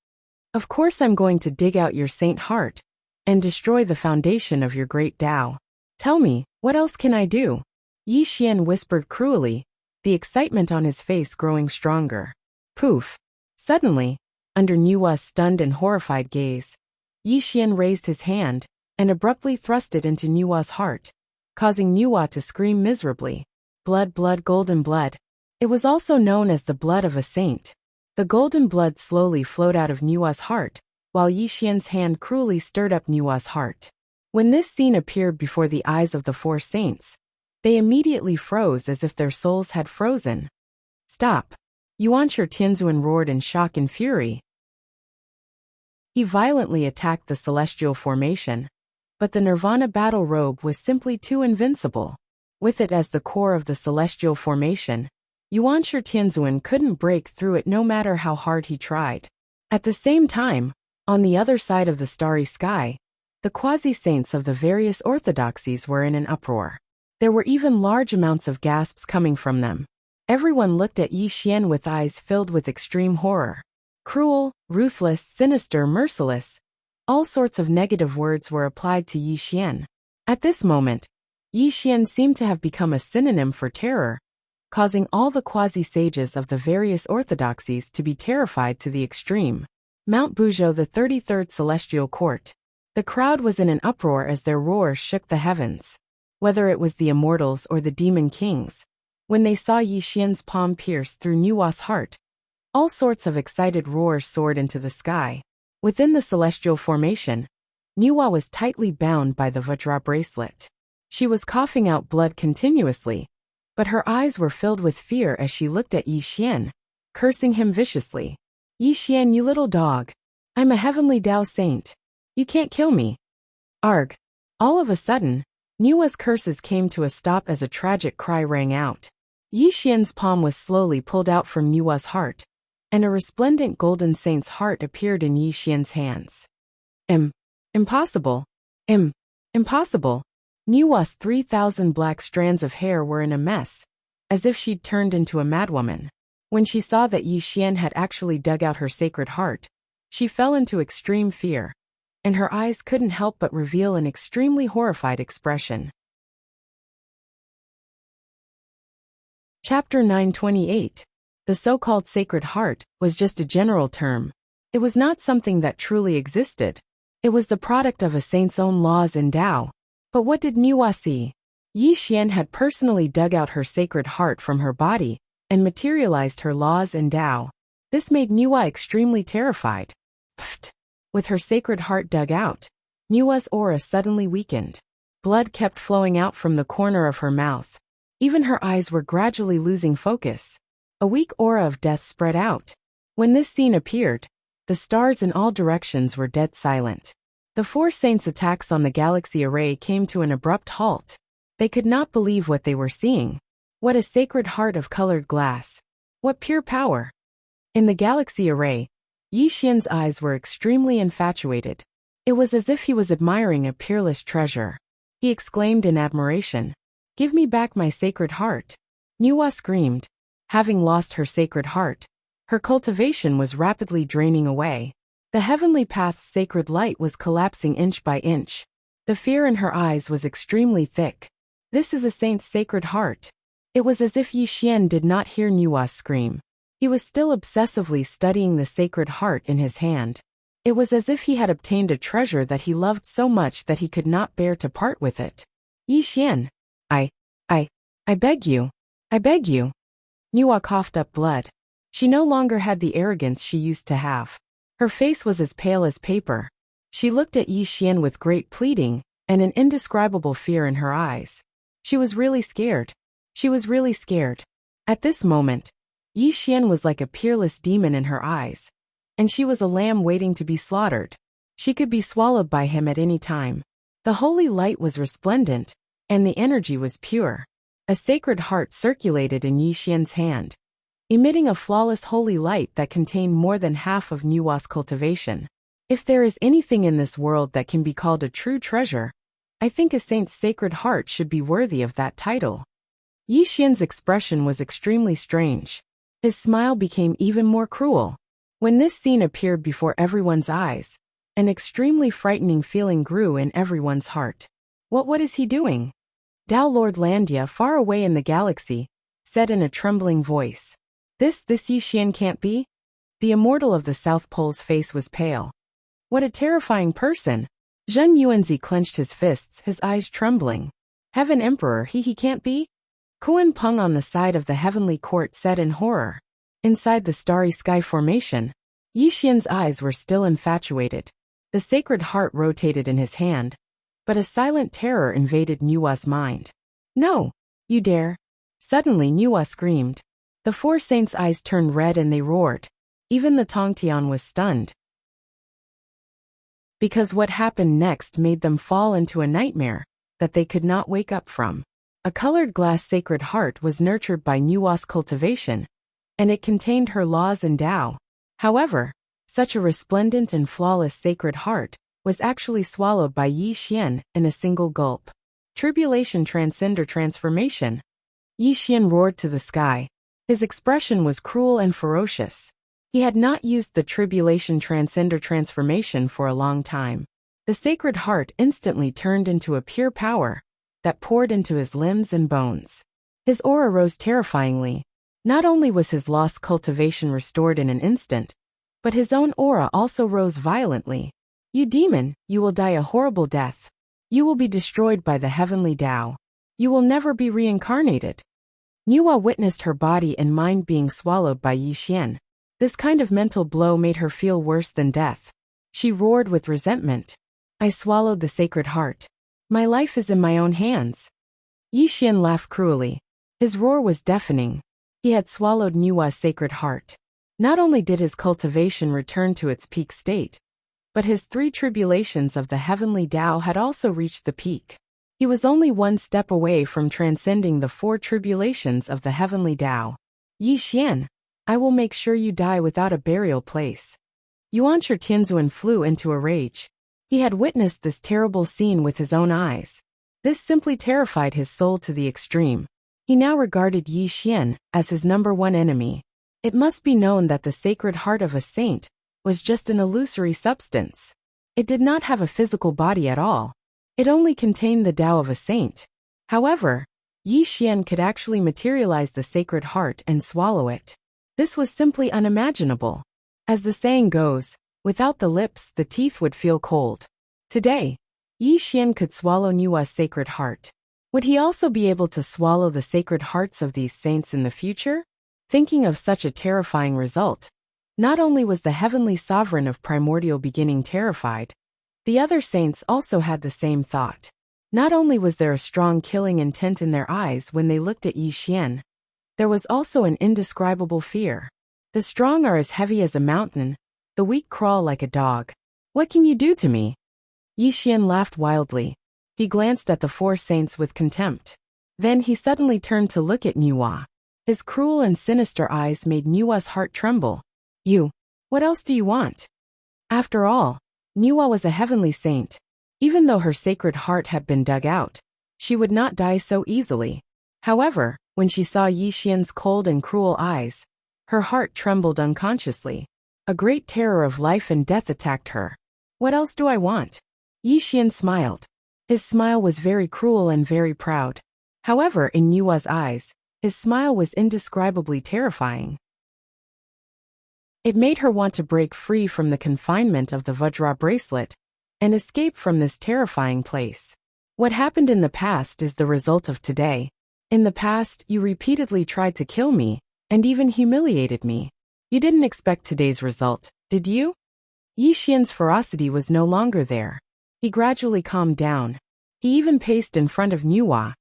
Of course I'm going to dig out your saint heart and destroy the foundation of your great Tao. Tell me, what else can I do? Yi Xian whispered cruelly, the excitement on his face growing stronger. Poof! Suddenly, under Nuwa's stunned and horrified gaze, Yi Xian raised his hand and abruptly thrust it into Nuwa's heart, causing Nuwa to scream miserably. Blood, blood, golden blood. It was also known as the blood of a saint. The golden blood slowly flowed out of Nuwa's heart, while Yi Xian's hand cruelly stirred up Nuwa's heart. When this scene appeared before the eyes of the 4 saints, they immediately froze as if their souls had frozen. Stop! Yuanshi Tianzuan roared in shock and fury. He violently attacked the celestial formation, but the Nirvana battle robe was simply too invincible. With it as the core of the celestial formation, Yuanshi Tianzuan couldn't break through it no matter how hard he tried. At the same time, on the other side of the starry sky, the quasi-saints of the various orthodoxies were in an uproar. There were even large amounts of gasps coming from them. Everyone looked at Yi Xian with eyes filled with extreme horror. Cruel, ruthless, sinister, merciless. All sorts of negative words were applied to Yi Xian. At this moment, Yi Xian seemed to have become a synonym for terror, causing all the quasi-sages of the various orthodoxies to be terrified to the extreme. Mount Buzhou, the 33rd Celestial Court. The crowd was in an uproar as their roars shook the heavens. Whether it was the Immortals or the Demon Kings, when they saw Yi Xian's palm pierce through Nuwa's heart, all sorts of excited roars soared into the sky. Within the celestial formation, Nuwa was tightly bound by the Vajra bracelet. She was coughing out blood continuously, but her eyes were filled with fear as she looked at Yi Xian, cursing him viciously. Yi Xian, you little dog. I'm a heavenly Tao saint. You can't kill me. Arg. All of a sudden, Nuwa's curses came to a stop as a tragic cry rang out. Yi Xian's palm was slowly pulled out from Nuwa's heart, and a resplendent golden saint's heart appeared in Yi Xian's hands. Impossible. Impossible. Nuwa's 3,000 black strands of hair were in a mess, as if she'd turned into a madwoman. When she saw that Yi Xian had actually dug out her sacred heart, she fell into extreme fear, and her eyes couldn't help but reveal an extremely horrified expression. Chapter 928. The so-called Sacred Heart was just a general term. It was not something that truly existed. It was the product of a saint's own laws and Tao. But what did Niwa see? Yi Xian had personally dug out her sacred heart from her body and materialized her laws and Tao. This made Niwa extremely terrified. Pfft! With her sacred heart dug out, Niwa's aura suddenly weakened. Blood kept flowing out from the corner of her mouth. Even her eyes were gradually losing focus. A weak aura of death spread out. When this scene appeared, the stars in all directions were dead silent. The four saints' attacks on the galaxy array came to an abrupt halt. They could not believe what they were seeing. What a sacred heart of colored glass. What pure power. In the galaxy array, Yi Xian's eyes were extremely infatuated. It was as if he was admiring a peerless treasure. He exclaimed in admiration, "Give me back my sacred heart." Niwa screamed. Having lost her sacred heart, her cultivation was rapidly draining away. The heavenly path's sacred light was collapsing inch by inch. The fear in her eyes was extremely thick. This is a saint's sacred heart. It was as if Yi Xian did not hear Niwa's scream. He was still obsessively studying the sacred heart in his hand. It was as if he had obtained a treasure that he loved so much that he could not bear to part with it. Yi Xian, I beg you. I beg you. Niwa coughed up blood. She no longer had the arrogance she used to have. Her face was as pale as paper. She looked at Yi Xian with great pleading and an indescribable fear in her eyes. She was really scared. She was really scared. At this moment, Yi Xian was like a peerless demon in her eyes, and she was a lamb waiting to be slaughtered. She could be swallowed by him at any time. The holy light was resplendent, and the energy was pure. A sacred heart circulated in Yi Xian's hand, emitting a flawless holy light that contained more than half of Niwa's cultivation. If there is anything in this world that can be called a true treasure, I think a saint's sacred heart should be worthy of that title. Yi Xian's expression was extremely strange. His smile became even more cruel. When this scene appeared before everyone's eyes, an extremely frightening feeling grew in everyone's heart. What is he doing? Tao Lord Landia, far away in the galaxy, said in a trembling voice. This Yi Xian can't be? The immortal of the South Pole's face was pale. What a terrifying person! Zheng Yuanzi clenched his fists, his eyes trembling. Heaven Emperor, he can't be? Kuan Peng on the side of the heavenly court said in horror. Inside the starry sky formation, Yi Xian's eyes were still infatuated. The sacred heart rotated in his hand, but a silent terror invaded Niwa's mind. No! You dare! Suddenly Niwa screamed. The four saints' eyes turned red and they roared. Even the Tongtian was stunned. Because what happened next made them fall into a nightmare that they could not wake up from. A colored glass sacred heart was nurtured by Niwa's cultivation, and it contained her laws and Tao. However, such a resplendent and flawless sacred heart was actually swallowed by Yi Xian in a single gulp. Tribulation transcender transformation. Yi Xian roared to the sky. His expression was cruel and ferocious. He had not used the tribulation transcender transformation for a long time. The sacred heart instantly turned into a pure power that poured into his limbs and bones. His aura rose terrifyingly. Not only was his lost cultivation restored in an instant, but his own aura also rose violently. You demon, you will die a horrible death. You will be destroyed by the heavenly Tao. You will never be reincarnated. Niwa witnessed her body and mind being swallowed by Yi Xian. This kind of mental blow made her feel worse than death. She roared with resentment. I swallowed the sacred heart. My life is in my own hands. Yi Xian laughed cruelly. His roar was deafening. He had swallowed Niwa's sacred heart. Not only did his cultivation return to its peak state, but his three tribulations of the heavenly Tao had also reached the peak. He was only one step away from transcending the four tribulations of the heavenly Tao. Yi Xian, I will make sure you die without a burial place. Yuanshi Tianzuan flew into a rage. He had witnessed this terrible scene with his own eyes. This simply terrified his soul to the extreme. He now regarded Yi Xian as his #1 enemy. It must be known that the sacred heart of a saint was just an illusory substance. It did not have a physical body at all. It only contained the Tao of a saint. However, Yi Xian could actually materialize the sacred heart and swallow it. This was simply unimaginable. As the saying goes, Without the lips, the teeth would feel cold. Today, Yi Xian could swallow Nua's sacred heart. Would he also be able to swallow the sacred hearts of these saints in the future? Thinking of such a terrifying result, not only was the heavenly sovereign of primordial beginning terrified, the other saints also had the same thought. Not only was there a strong killing intent in their eyes when they looked at Yi Xian, there was also an indescribable fear. The strong are as heavy as a mountain, the weak crawl like a dog. What can you do to me? Yi Xian laughed wildly. He glanced at the four saints with contempt. Then he suddenly turned to look at Nua. His cruel and sinister eyes made Nua's heart tremble. What else do you want? After all, Nua was a heavenly saint. Even though her sacred heart had been dug out, she would not die so easily. However, when she saw Yi Xian's cold and cruel eyes, her heart trembled unconsciously. A great terror of life and death attacked her. What else do I want? Yi Xian smiled. His smile was very cruel and very proud. However, in Nua's eyes, his smile was indescribably terrifying. It made her want to break free from the confinement of the Vajra bracelet and escape from this terrifying place. What happened in the past is the result of today. In the past, you repeatedly tried to kill me and even humiliated me. You didn't expect today's result, did you? Yi Xian's ferocity was no longer there. He gradually calmed down. He even paced in front of Nua,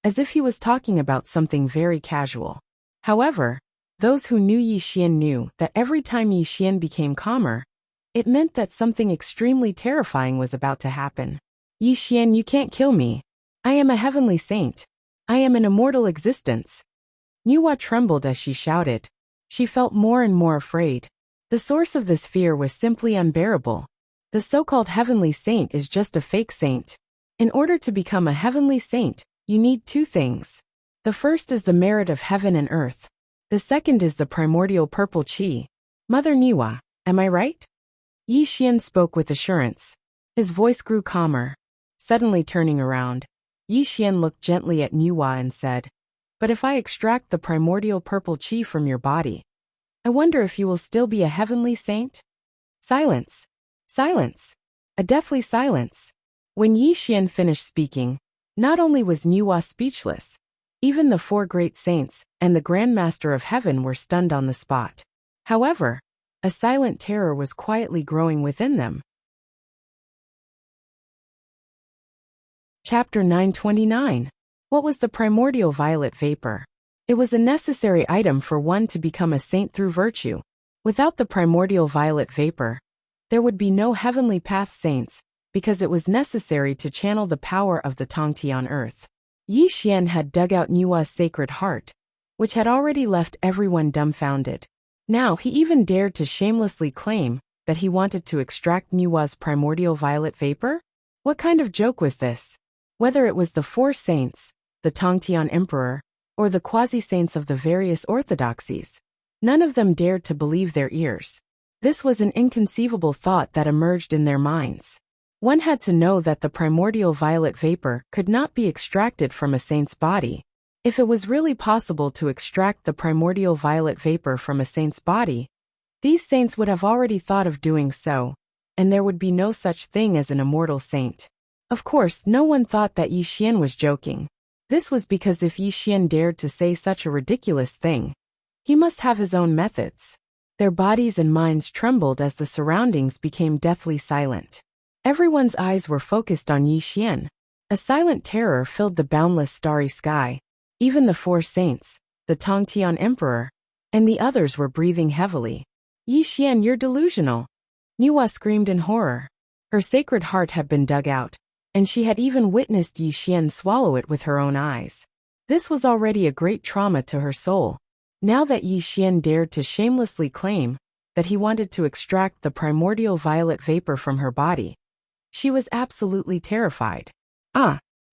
as if he was talking about something very casual. However, those who knew Yi Xian knew that every time Yi Xian became calmer, it meant that something extremely terrifying was about to happen. Yi Xian, you can't kill me. I am a heavenly saint. I am an immortal existence. Nua trembled as she shouted. She felt more and more afraid. The source of this fear was simply unbearable. The so-called heavenly saint is just a fake saint. In order to become a heavenly saint, you need two things. The first is the merit of heaven and earth. The second is the primordial purple qi. Mother Nua, am I right? Yi Xian spoke with assurance. His voice grew calmer. Suddenly turning around, Yi Xian looked gently at Nua and said, "But if I extract the primordial purple qi from your body, I wonder if you will still be a heavenly saint?" Silence. Silence. A deathly silence. When Yi Xian finished speaking, not only was Nua speechless, even the four great saints and the Grand Master of Heaven were stunned on the spot. However, a silent terror was quietly growing within them. Chapter 929. What was the primordial violet vapor? It was a necessary item for one to become a saint through virtue. Without the primordial violet vapor, there would be no heavenly path saints, because it was necessary to channel the power of the Tongti on earth. Yi Xian had dug out Nua's sacred heart, which had already left everyone dumbfounded. Now he even dared to shamelessly claim that he wanted to extract Nua's primordial violet vapor? What kind of joke was this? Whether it was the four saints, the Tongtian emperor, or the quasi-saints of the various orthodoxies, none of them dared to believe their ears. This was an inconceivable thought that emerged in their minds. One had to know that the primordial violet vapor could not be extracted from a saint's body. If it was really possible to extract the primordial violet vapor from a saint's body, these saints would have already thought of doing so, and there would be no such thing as an immortal saint. Of course, no one thought that Yi Xian was joking. This was because if Yi Xian dared to say such a ridiculous thing, he must have his own methods. Their bodies and minds trembled as the surroundings became deathly silent. Everyone's eyes were focused on Yi Xian. A silent terror filled the boundless starry sky. Even the four saints, the Tongtian emperor, and the others were breathing heavily. Yi Xian, you're delusional. Nua screamed in horror. Her sacred heart had been dug out, and she had even witnessed Yi Xian swallow it with her own eyes. This was already a great trauma to her soul. Now that Yi Xian dared to shamelessly claim that he wanted to extract the primordial violet vapor from her body, she was absolutely terrified.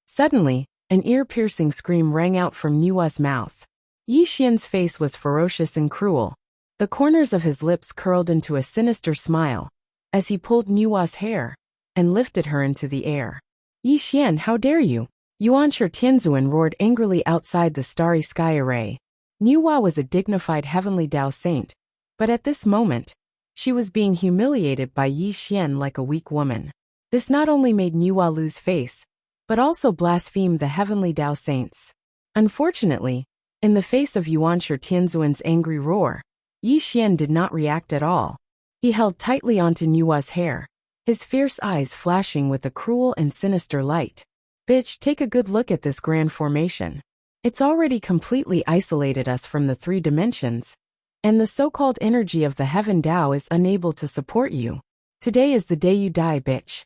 Suddenly, an ear-piercing scream rang out from Nua's mouth. Yi Xian's face was ferocious and cruel. The corners of his lips curled into a sinister smile as he pulled Nua's hair and lifted her into the air. Yi Xian, how dare you? Yuan Shi Tianzuan roared angrily outside the starry sky array. Nua was a dignified heavenly Dao saint, but at this moment, She was being humiliated by Yi Xian like a weak woman. This not only made Nuwa lose face, but also blasphemed the heavenly Dao saints. Unfortunately, in the face of Yuanshi Tianzuan's angry roar, Yi Xian did not react at all. He held tightly onto Nuwa's hair, his fierce eyes flashing with a cruel and sinister light. Bitch, take a good look at this grand formation. It's already completely isolated us from the 3 dimensions, and the so-called energy of the heaven Dao is unable to support you. Today is the day you die, bitch.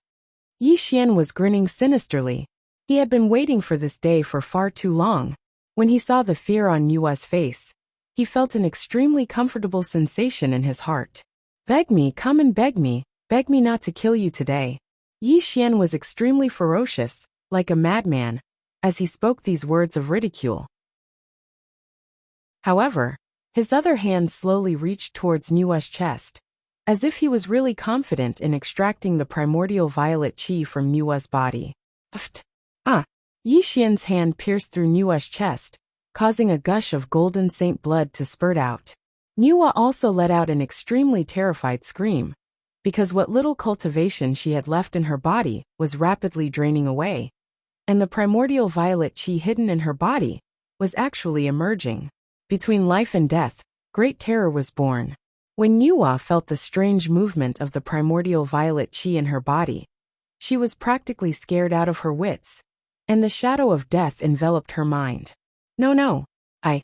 Yi Xian was grinning sinisterly. He had been waiting for this day for far too long. When he saw the fear on Nuwa's face, he felt an extremely comfortable sensation in his heart. Beg me, come and beg me not to kill you today. Yi Xian was extremely ferocious, like a madman, as he spoke these words of ridicule. However, his other hand slowly reached towards Nuwa's chest, as if he was really confident in extracting the primordial violet qi from Nuwa's body. Yi Xian's hand pierced through Nuwa's chest, causing a gush of golden saint blood to spurt out. Nuwa also let out an extremely terrified scream, because what little cultivation she had left in her body was rapidly draining away, and the primordial violet qi hidden in her body was actually emerging. Between life and death, great terror was born. When Nuwa felt the strange movement of the primordial violet qi in her body, she was practically scared out of her wits, and the shadow of death enveloped her mind. No, I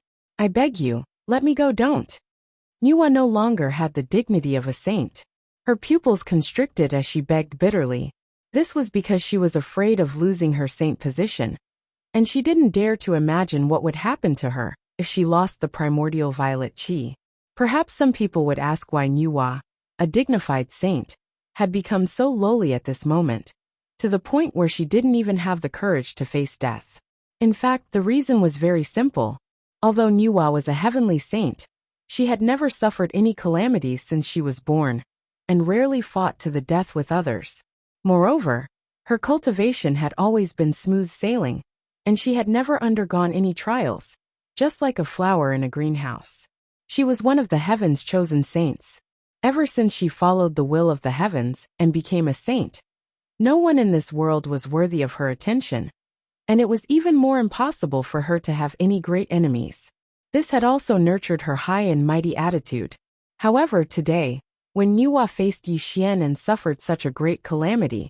beg you, let me go, don't. Nuwa no longer had the dignity of a saint. Her pupils constricted as she begged bitterly. This was because she was afraid of losing her saint position, and she didn't dare to imagine what would happen to her if she lost the primordial violet qi. Perhaps some people would ask why Nuwa, a dignified saint, had become so lowly at this moment, to the point where she didn't even have the courage to face death. In fact, the reason was very simple. Although Nuwa was a heavenly saint, she had never suffered any calamities since she was born, and rarely fought to the death with others. Moreover, her cultivation had always been smooth sailing, and she had never undergone any trials, just like a flower in a greenhouse. She was one of the heaven's chosen saints. Ever since she followed the will of the heavens and became a saint, no one in this world was worthy of her attention, and it was even more impossible for her to have any great enemies. This had also nurtured her high and mighty attitude. However, today, when Nuwa faced Yi Xian and suffered such a great calamity,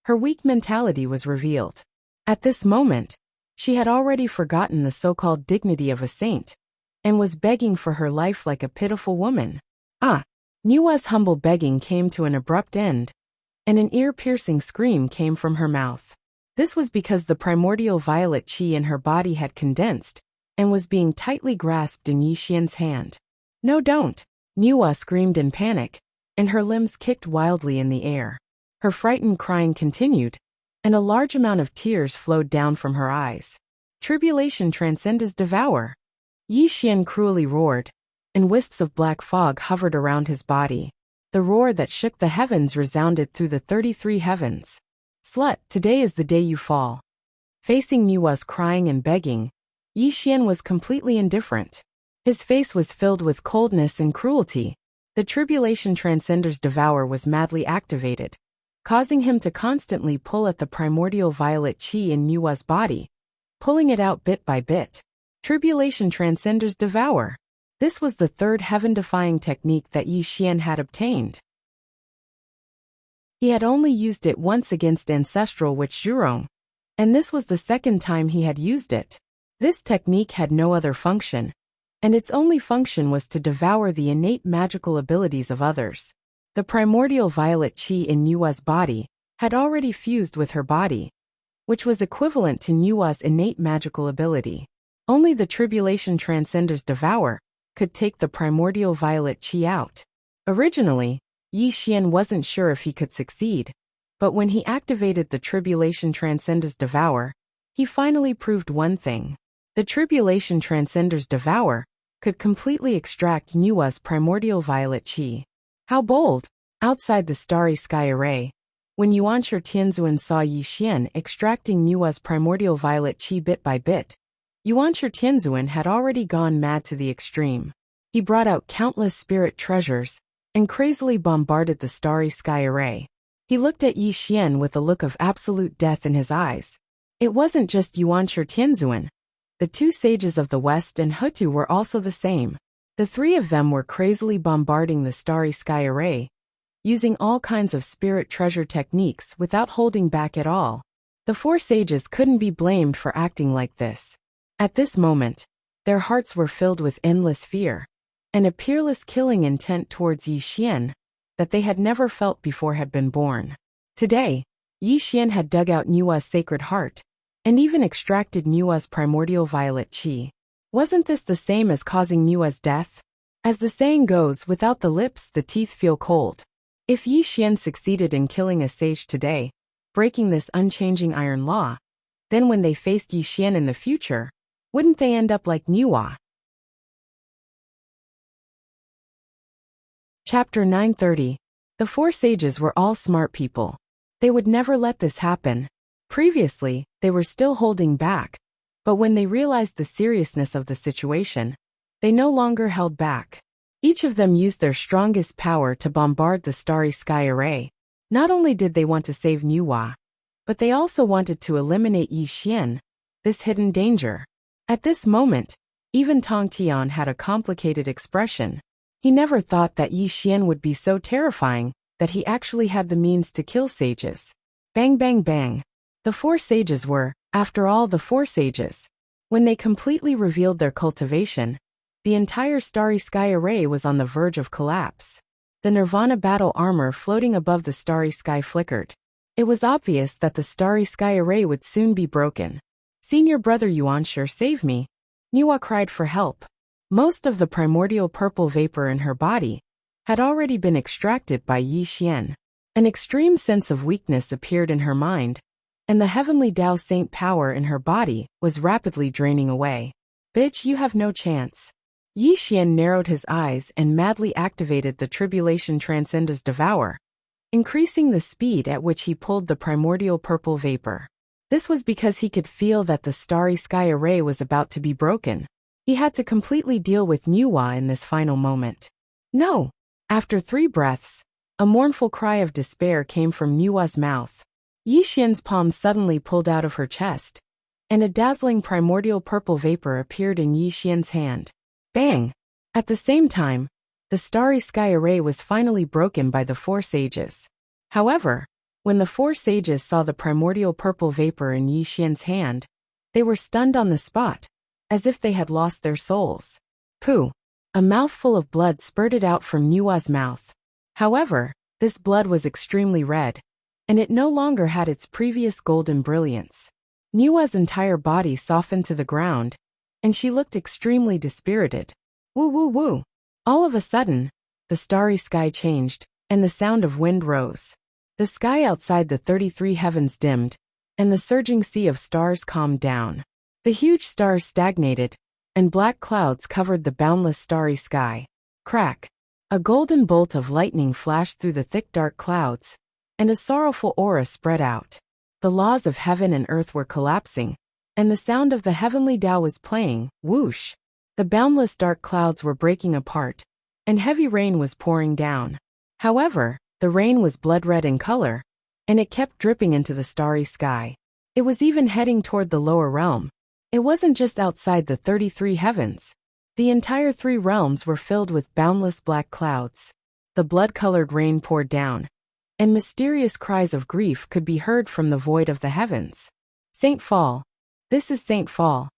her weak mentality was revealed. At this moment, she had already forgotten the so-called dignity of a saint, and was begging for her life like a pitiful woman. Nuwa's humble begging came to an abrupt end, and an ear-piercing scream came from her mouth. This was because the primordial violet qi in her body had condensed, and was being tightly grasped in Yi Xian's hand. No, don't! Nuwa screamed in panic, and her limbs kicked wildly in the air. Her frightened crying continued, and a large amount of tears flowed down from her eyes. Tribulation transcends devour. Yi Xian cruelly roared, and wisps of black fog hovered around his body. The roar that shook the heavens resounded through the 33 heavens. Slut, today is the day you fall. Facing Nuwa's crying and begging, Yi Xian was completely indifferent. His face was filled with coldness and cruelty. The tribulation transcender's devour was madly activated, causing him to constantly pull at the primordial violet qi in Nuwa's body, pulling it out bit by bit. Tribulation transcender's devour. This was the third heaven-defying technique that Yi Xian had obtained. He had only used it once against ancestral witch Zhurong, and this was the second time he had used it. This technique had no other function, and its only function was to devour the innate magical abilities of others. The primordial violet qi in Nuwa's body had already fused with her body, which was equivalent to Nuwa's innate magical ability. Only the tribulation transcender's devour could take the primordial violet qi out. Originally, Yi Xian wasn't sure if he could succeed, but when he activated the tribulation transcender's devour, he finally proved one thing. The tribulation transcender's devour could completely extract Nuwa's primordial violet qi. How bold! Outside the starry sky array, when Yuanshi Tianzuan saw Yi Xian extracting Nuwa's primordial violet qi bit by bit, Yuanshi Tianzuan had already gone mad to the extreme. He brought out countless spirit treasures, and crazily bombarded the starry sky array. He looked at Yi Xian with a look of absolute death in his eyes. It wasn't just Yuanshi Tianzuan. The two sages of the West and Hutu were also the same. The three of them were crazily bombarding the starry sky array, using all kinds of spirit treasure techniques without holding back at all. The four sages couldn't be blamed for acting like this. At this moment, their hearts were filled with endless fear, and a peerless killing intent towards Yi Xian that they had never felt before had been born. Today, Yi Xian had dug out Nua's sacred heart, and even extracted Nua's primordial violet qi. Wasn't this the same as causing Nua's death? As the saying goes, without the lips the teeth feel cold. If Yi Xian succeeded in killing a sage today, breaking this unchanging iron law, then when they faced Yi Xian in the future, wouldn't they end up like Nua? Chapter 930. The four sages were all smart people. They would never let this happen. Previously, they were still holding back, but when they realized the seriousness of the situation, they no longer held back. Each of them used their strongest power to bombard the starry sky array. Not only did they want to save Nua, but they also wanted to eliminate Yi Xian, this hidden danger. At this moment, even Tong Tian had a complicated expression. He never thought that Yi Xian would be so terrifying that he actually had the means to kill sages. Bang bang bang. The four sages were, after all, the four sages. When they completely revealed their cultivation, the entire starry sky array was on the verge of collapse. The Nirvana battle armor floating above the starry sky flickered. It was obvious that the starry sky array would soon be broken. Senior brother Yuanshi, save me. Nua cried for help. Most of the primordial purple vapor in her body had already been extracted by Yi Xian. An extreme sense of weakness appeared in her mind, and the heavenly Tao Saint power in her body was rapidly draining away. Bitch, you have no chance. Yi Xian narrowed his eyes and madly activated the Tribulation Transcenda's Devour, increasing the speed at which he pulled the primordial purple vapor. This was because he could feel that the starry sky array was about to be broken. He had to completely deal with Nua in this final moment. No! After 3 breaths, a mournful cry of despair came from Nua's mouth. Yi Xian's palm suddenly pulled out of her chest, and a dazzling primordial purple vapor appeared in Yi Xian's hand. Bang! At the same time, the starry sky array was finally broken by the four sages. However, when the four sages saw the primordial purple vapor in Yi Xian's hand, they were stunned on the spot, as if they had lost their souls. Pooh! A mouthful of blood spurted out from Nua's mouth. However, this blood was extremely red, and it no longer had its previous golden brilliance. Nua's entire body softened to the ground, and she looked extremely dispirited. Woo woo woo! All of a sudden, the starry sky changed, and the sound of wind rose. The sky outside the 33 heavens dimmed, and the surging sea of stars calmed down. The huge stars stagnated, and black clouds covered the boundless starry sky. Crack! A golden bolt of lightning flashed through the thick dark clouds, and a sorrowful aura spread out. The laws of heaven and earth were collapsing, and the sound of the heavenly Tao was playing. Whoosh! The boundless dark clouds were breaking apart, and heavy rain was pouring down. However, the rain was blood-red in color, and it kept dripping into the starry sky. It was even heading toward the lower realm. It wasn't just outside the 33 heavens. The entire 3 realms were filled with boundless black clouds. The blood-colored rain poured down, and mysterious cries of grief could be heard from the void of the heavens. Saint Fall. This is Saint Fall.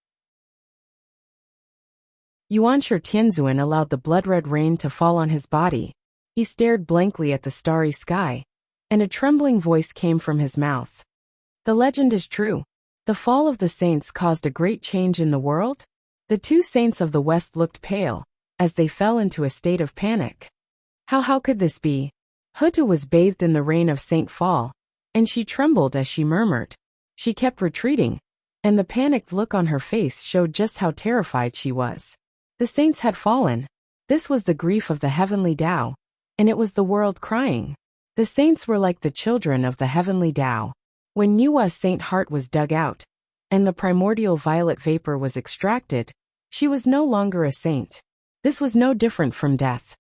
Yuanshi Tianzuan allowed the blood-red rain to fall on his body. He stared blankly at the starry sky, and a trembling voice came from his mouth. The legend is true. The fall of the saints caused a great change in the world? The 2 saints of the West looked pale, as they fell into a state of panic. How could this be? Hutu was bathed in the rain of Saint Fall, and she trembled as she murmured. She kept retreating, and the panicked look on her face showed just how terrified she was. The saints had fallen. This was the grief of the heavenly Tao, and it was the world crying. The saints were like the children of the heavenly Tao. When Nua's saint heart was dug out, and the primordial violet vapor was extracted, she was no longer a saint. This was no different from death.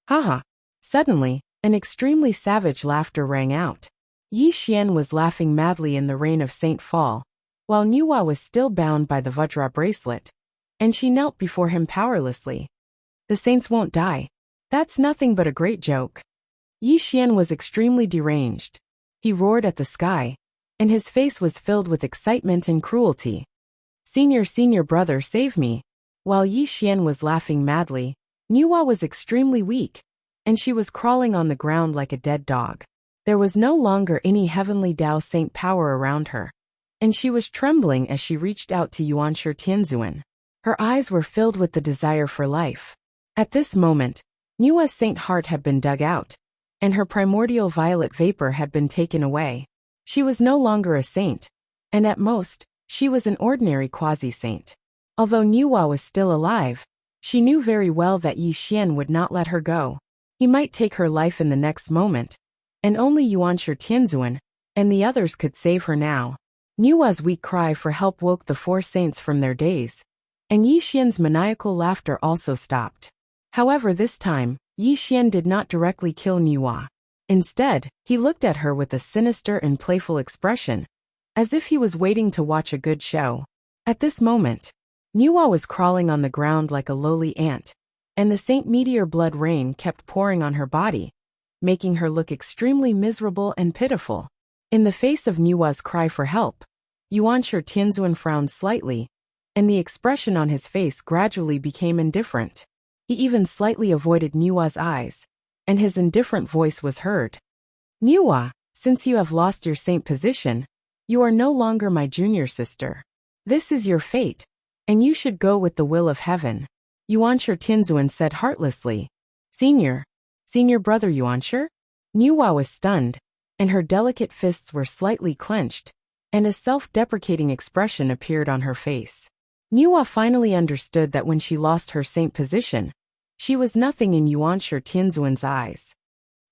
Haha! Suddenly, an extremely savage laughter rang out. Yi Xian was laughing madly in the rain of Saint Fall, while Nuwa was still bound by the Vajra bracelet, and she knelt before him powerlessly. The saints won't die. That's nothing but a great joke. Yi Xian was extremely deranged. He roared at the sky, and his face was filled with excitement and cruelty. Senior brother, save me. While Yi Xian was laughing madly, Nuwa was extremely weak, and she was crawling on the ground like a dead dog. There was no longer any heavenly Tao saint power around her, and she was trembling as she reached out to Yuanshi Tianzuan. Her eyes were filled with the desire for life. At this moment, Nuwa's saint heart had been dug out, and her primordial violet vapor had been taken away. She was no longer a saint, and at most, she was an ordinary quasi-saint. Although Nuwa was still alive, she knew very well that Yi Xian would not let her go. He might take her life in the next moment, and only Yuanshi Tianzuan and the others could save her now. Nuwa's weak cry for help woke the four saints from their daze, and Yi Xian's maniacal laughter also stopped. However, this time, Yi Xian did not directly kill Nuwa. Instead, he looked at her with a sinister and playful expression, as if he was waiting to watch a good show. At this moment, Nuwa was crawling on the ground like a lowly ant, and the Saint Meteor blood rain kept pouring on her body, making her look extremely miserable and pitiful. In the face of Nuwa's cry for help, Yuanshi Tianzuan frowned slightly, and the expression on his face gradually became indifferent. He even slightly avoided Nuwa's eyes, and his indifferent voice was heard. Nuwa, since you have lost your saint position, you are no longer my junior sister. This is your fate, and you should go with the will of heaven. Yuanshi Tianzuan said heartlessly. Senior brother Yuanshi? Nuwa was stunned, and her delicate fists were slightly clenched, and a self-deprecating expression appeared on her face. Nuwa finally understood that when she lost her saint position, she was nothing in Yuanshi Tianzuan's eyes.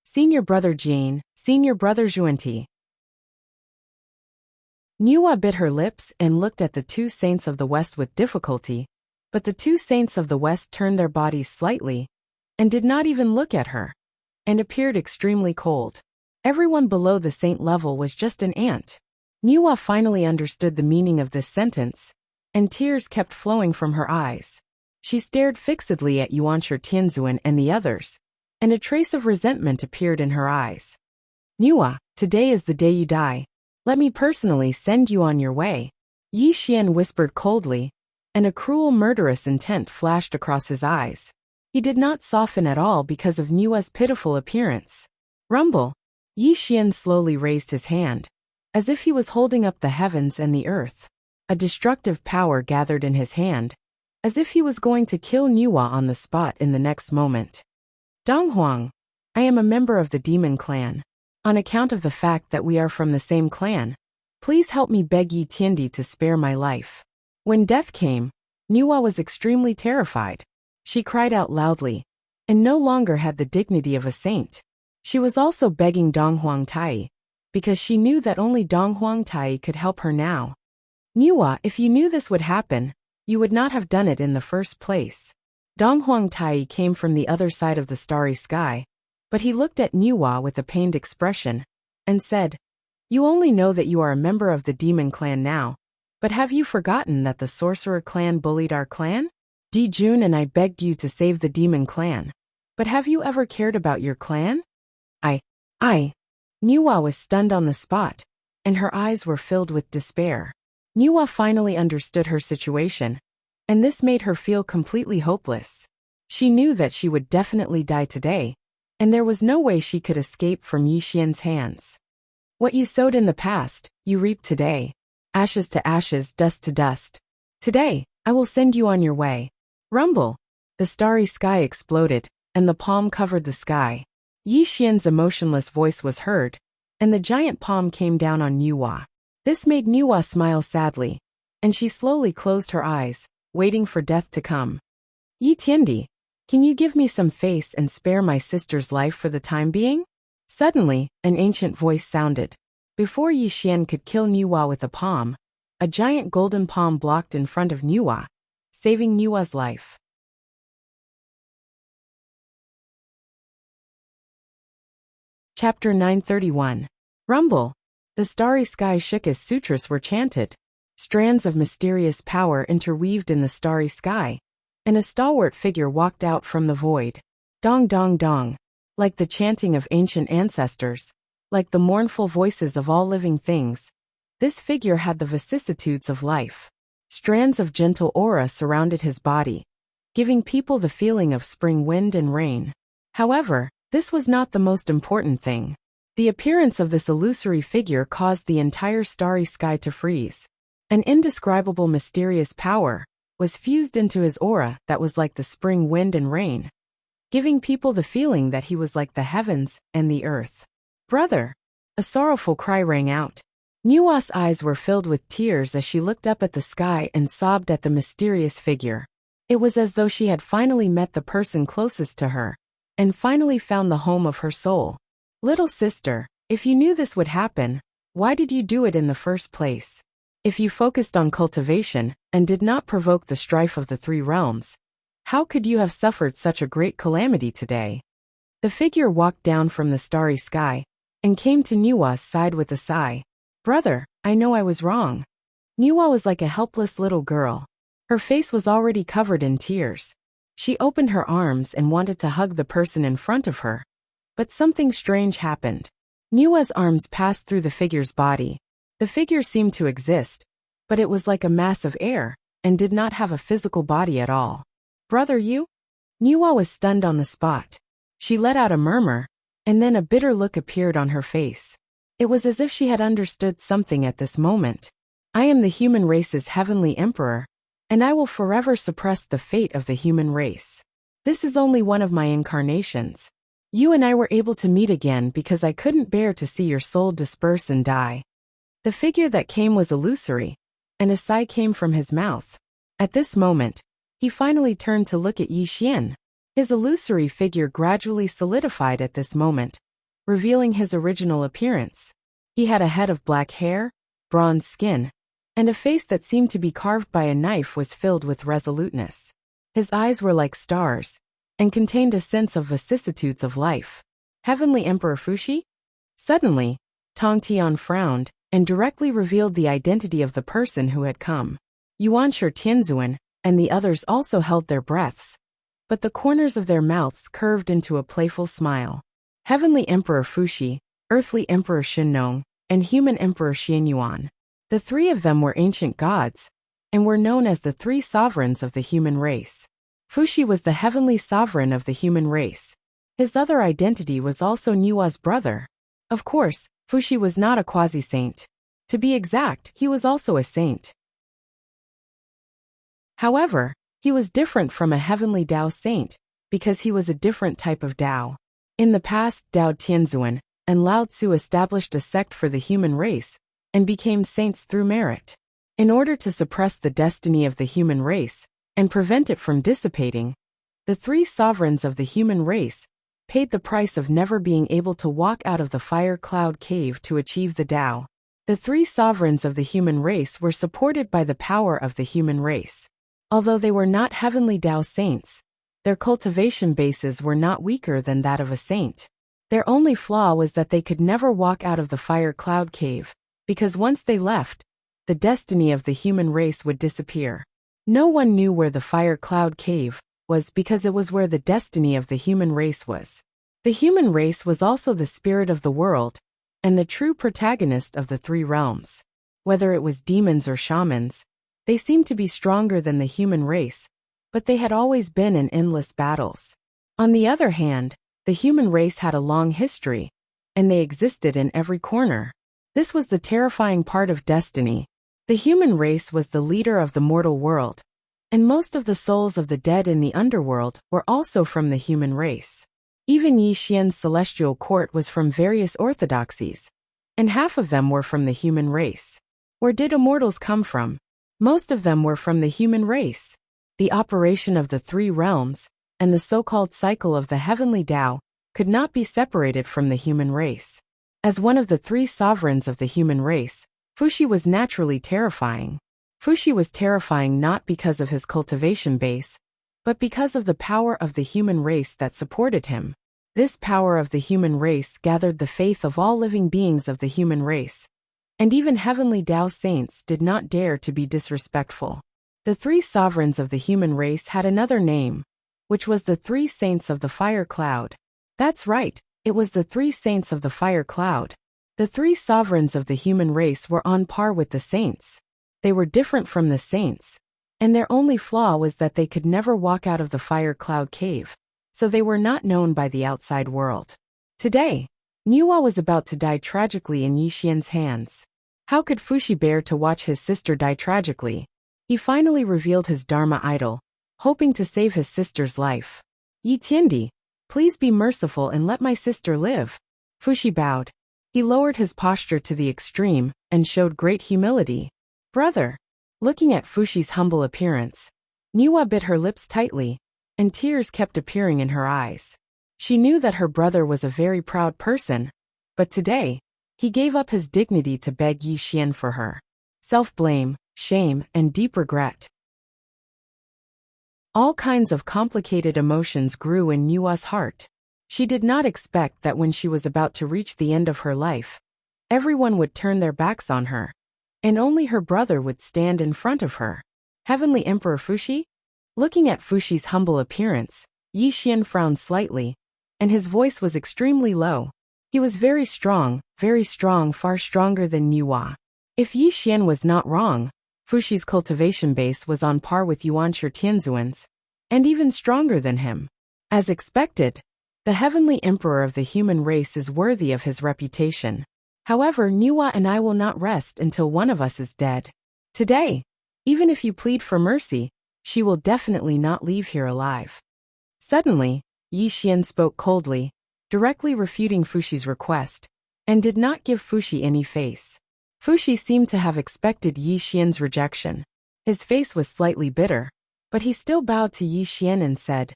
Senior brother Jane, senior brother Zhuanti. Nuwa bit her lips and looked at the two saints of the west with difficulty, but the two saints of the west turned their bodies slightly, and did not even look at her, and appeared extremely cold. Everyone below the saint level was just an ant. Nuwa finally understood the meaning of this sentence, and tears kept flowing from her eyes. She stared fixedly at Yuanshi Tianzuan and the others, and a trace of resentment appeared in her eyes. Nuwa, today is the day you die. Let me personally send you on your way. Yi Xian whispered coldly, and a cruel murderous intent flashed across his eyes. He did not soften at all because of Nuwa's pitiful appearance. Rumble. Yi Xian slowly raised his hand, as if he was holding up the heavens and the earth. A destructive power gathered in his hand, as if he was going to kill Nuwa on the spot in the next moment. Donghuang, I am a member of the demon clan. On account of the fact that we are from the same clan, please help me beg Yi Tiandi to spare my life. When death came, Nuwa was extremely terrified. She cried out loudly, and no longer had the dignity of a saint. She was also begging Donghuang Tai, because she knew that only Donghuang Tai could help her now. Nuwa, if you knew this would happen, you would not have done it in the first place. Donghuang Tai came from the other side of the starry sky, but he looked at Nuwa with a pained expression, and said, You only know that you are a member of the demon clan now, but have you forgotten that the sorcerer clan bullied our clan? Di Jun and I begged you to save the demon clan, but have you ever cared about your clan? Nuwa was stunned on the spot, and her eyes were filled with despair. Nuwa finally understood her situation, and this made her feel completely hopeless. She knew that she would definitely die today, and there was no way she could escape from Yi Xian's hands. What you sowed in the past, you reap today. Ashes to ashes, dust to dust. Today, I will send you on your way. Rumble. The starry sky exploded, and the palm covered the sky. Yi Xian's emotionless voice was heard, and the giant palm came down on Nuwa. This made Nuwa smile sadly, and she slowly closed her eyes, waiting for death to come. Yi Tiandi, can you give me some face and spare my sister's life for the time being? Suddenly, an ancient voice sounded. Before Yi Xian could kill Nuwa with a palm, a giant golden palm blocked in front of Nuwa, saving Nuwa's life. Chapter 931. Rumble. The starry sky shook as sutras were chanted. Strands of mysterious power interweaved in the starry sky, and a stalwart figure walked out from the void. Dong dong dong. Like the chanting of ancient ancestors, like the mournful voices of all living things, this figure had the vicissitudes of life. Strands of gentle aura surrounded his body, giving people the feeling of spring wind and rain. However, this was not the most important thing. The appearance of this illusory figure caused the entire starry sky to freeze. An indescribable mysterious power was fused into his aura that was like the spring wind and rain, giving people the feeling that he was like the heavens and the earth. Brother! A sorrowful cry rang out. Nua's eyes were filled with tears as she looked up at the sky and sobbed at the mysterious figure. It was as though she had finally met the person closest to her, and finally found the home of her soul. Little sister, if you knew this would happen, why did you do it in the first place? If you focused on cultivation and did not provoke the strife of the three realms, how could you have suffered such a great calamity today? The figure walked down from the starry sky and came to Nua's side with a sigh. Brother, I know I was wrong. Nua was like a helpless little girl. Her face was already covered in tears. She opened her arms and wanted to hug the person in front of her. But something strange happened. Nua's arms passed through the figure's body. The figure seemed to exist, but it was like a mass of air, and did not have a physical body at all. Brother, you? Nua was stunned on the spot. She let out a murmur, and then a bitter look appeared on her face. It was as if she had understood something at this moment. I am the human race's heavenly emperor, and I will forever suppress the fate of the human race. This is only one of my incarnations. You and I were able to meet again because I couldn't bear to see your soul disperse and die. The figure that came was illusory, and a sigh came from his mouth. At this moment, he finally turned to look at Yi Xian. His illusory figure gradually solidified at this moment, revealing his original appearance. He had a head of black hair, bronze skin, and a face that seemed to be carved by a knife was filled with resoluteness. His eyes were like stars, and contained a sense of vicissitudes of life. Heavenly Emperor Fuxi? Suddenly, Tong Tian frowned, and directly revealed the identity of the person who had come. Yuanshi Tianzuan and the others also held their breaths, but the corners of their mouths curved into a playful smile. Heavenly Emperor Fuxi, Earthly Emperor Xinnong, and Human Emperor Xianyuan. The three of them were ancient gods, and were known as the three sovereigns of the human race. Fuxi was the heavenly sovereign of the human race. His other identity was also Nua's brother. Of course, Fuxi was not a quasi-saint. To be exact, he was also a saint. However, he was different from a heavenly Dao saint, because he was a different type of Dao. In the past, Dao Tianzuan and Lao Tzu established a sect for the human race, and became saints through merit. In order to suppress the destiny of the human race, and prevent it from dissipating, the three sovereigns of the human race paid the price of never being able to walk out of the fire cloud cave to achieve the Tao. The three sovereigns of the human race were supported by the power of the human race. Although they were not heavenly Tao saints, their cultivation bases were not weaker than that of a saint. Their only flaw was that they could never walk out of the fire cloud cave, because once they left, the destiny of the human race would disappear. No one knew where the fire cloud cave was because it was where the destiny of the human race was. The human race was also the spirit of the world, and the true protagonist of the three realms. Whether it was demons or shamans, they seemed to be stronger than the human race, but they had always been in endless battles. On the other hand, the human race had a long history, and they existed in every corner. This was the terrifying part of destiny. The human race was the leader of the mortal world, and most of the souls of the dead in the underworld were also from the human race. Even Yi Xian's celestial court was from various orthodoxies, and half of them were from the human race. Where did immortals come from? Most of them were from the human race. The operation of the three realms, and the so-called cycle of the heavenly Tao, could not be separated from the human race. As one of the three sovereigns of the human race, Fuxi was naturally terrifying. Fuxi was terrifying not because of his cultivation base, but because of the power of the human race that supported him. This power of the human race gathered the faith of all living beings of the human race. And even heavenly Tao saints did not dare to be disrespectful. The three sovereigns of the human race had another name, which was the three saints of the fire cloud. That's right, it was the three saints of the fire cloud. The three sovereigns of the human race were on par with the saints. They were different from the saints, and their only flaw was that they could never walk out of the fire cloud cave, so they were not known by the outside world. Today, Niwa was about to die tragically in Yi Xian's hands. How could Fuxi bear to watch his sister die tragically? He finally revealed his Dharma idol, hoping to save his sister's life. Yi Tiandi, please be merciful and let my sister live. Fuxi bowed. He lowered his posture to the extreme and showed great humility. Brother. Looking at Fuxi's humble appearance, Niwa bit her lips tightly, and tears kept appearing in her eyes. She knew that her brother was a very proud person, but today, he gave up his dignity to beg Yi Xian for her. Self-blame, shame, and deep regret. All kinds of complicated emotions grew in Niwa's heart. She did not expect that when she was about to reach the end of her life, everyone would turn their backs on her, and only her brother would stand in front of her. Heavenly Emperor Fuxi? Looking at Fuxi's humble appearance, Yi Xian frowned slightly, and his voice was extremely low. He was very strong, far stronger than Niwa. If Yi Xian was not wrong, Fuxi's cultivation base was on par with Yuanshi Tianzuan's, and even stronger than him. As expected, the heavenly emperor of the human race is worthy of his reputation. However, Niwa and I will not rest until one of us is dead. Today, even if you plead for mercy, she will definitely not leave here alive. Suddenly, Yi Xian spoke coldly, directly refuting Fuxi's request, and did not give Fuxi any face. Fuxi seemed to have expected Yi Xian's rejection. His face was slightly bitter, but he still bowed to Yi Xian and said,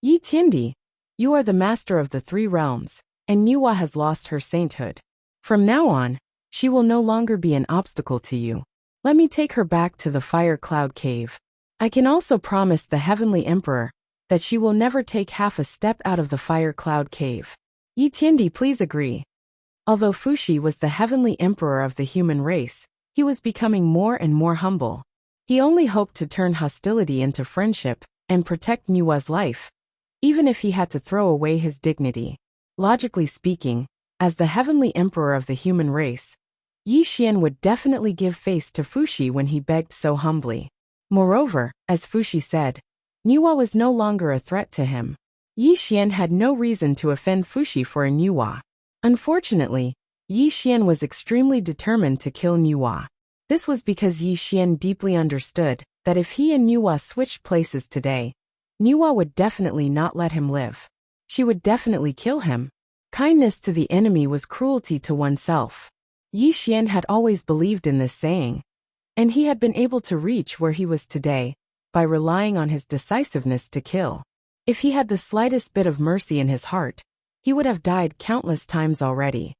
Yi Tiandi, you are the master of the three realms, and Niwa has lost her sainthood. From now on, she will no longer be an obstacle to you. Let me take her back to the fire cloud cave. I can also promise the heavenly emperor that she will never take half a step out of the fire cloud cave. Yi Tiandi, please agree. Although Fuxi was the heavenly emperor of the human race, he was becoming more and more humble. He only hoped to turn hostility into friendship and protect Niwa's life, even if he had to throw away his dignity. Logically speaking, as the heavenly emperor of the human race, Yi Xian would definitely give face to Fuxi when he begged so humbly. Moreover, as Fuxi said, Niwa was no longer a threat to him. Yi Xian had no reason to offend Fuxi for a Niwa. Unfortunately, Yi Xian was extremely determined to kill Niwa. This was because Yi Xian deeply understood that if he and Niwa switched places today, Niwa would definitely not let him live. She would definitely kill him. Kindness to the enemy was cruelty to oneself. Yi Xian had always believed in this saying, and he had been able to reach where he was today by relying on his decisiveness to kill. If he had the slightest bit of mercy in his heart, he would have died countless times already.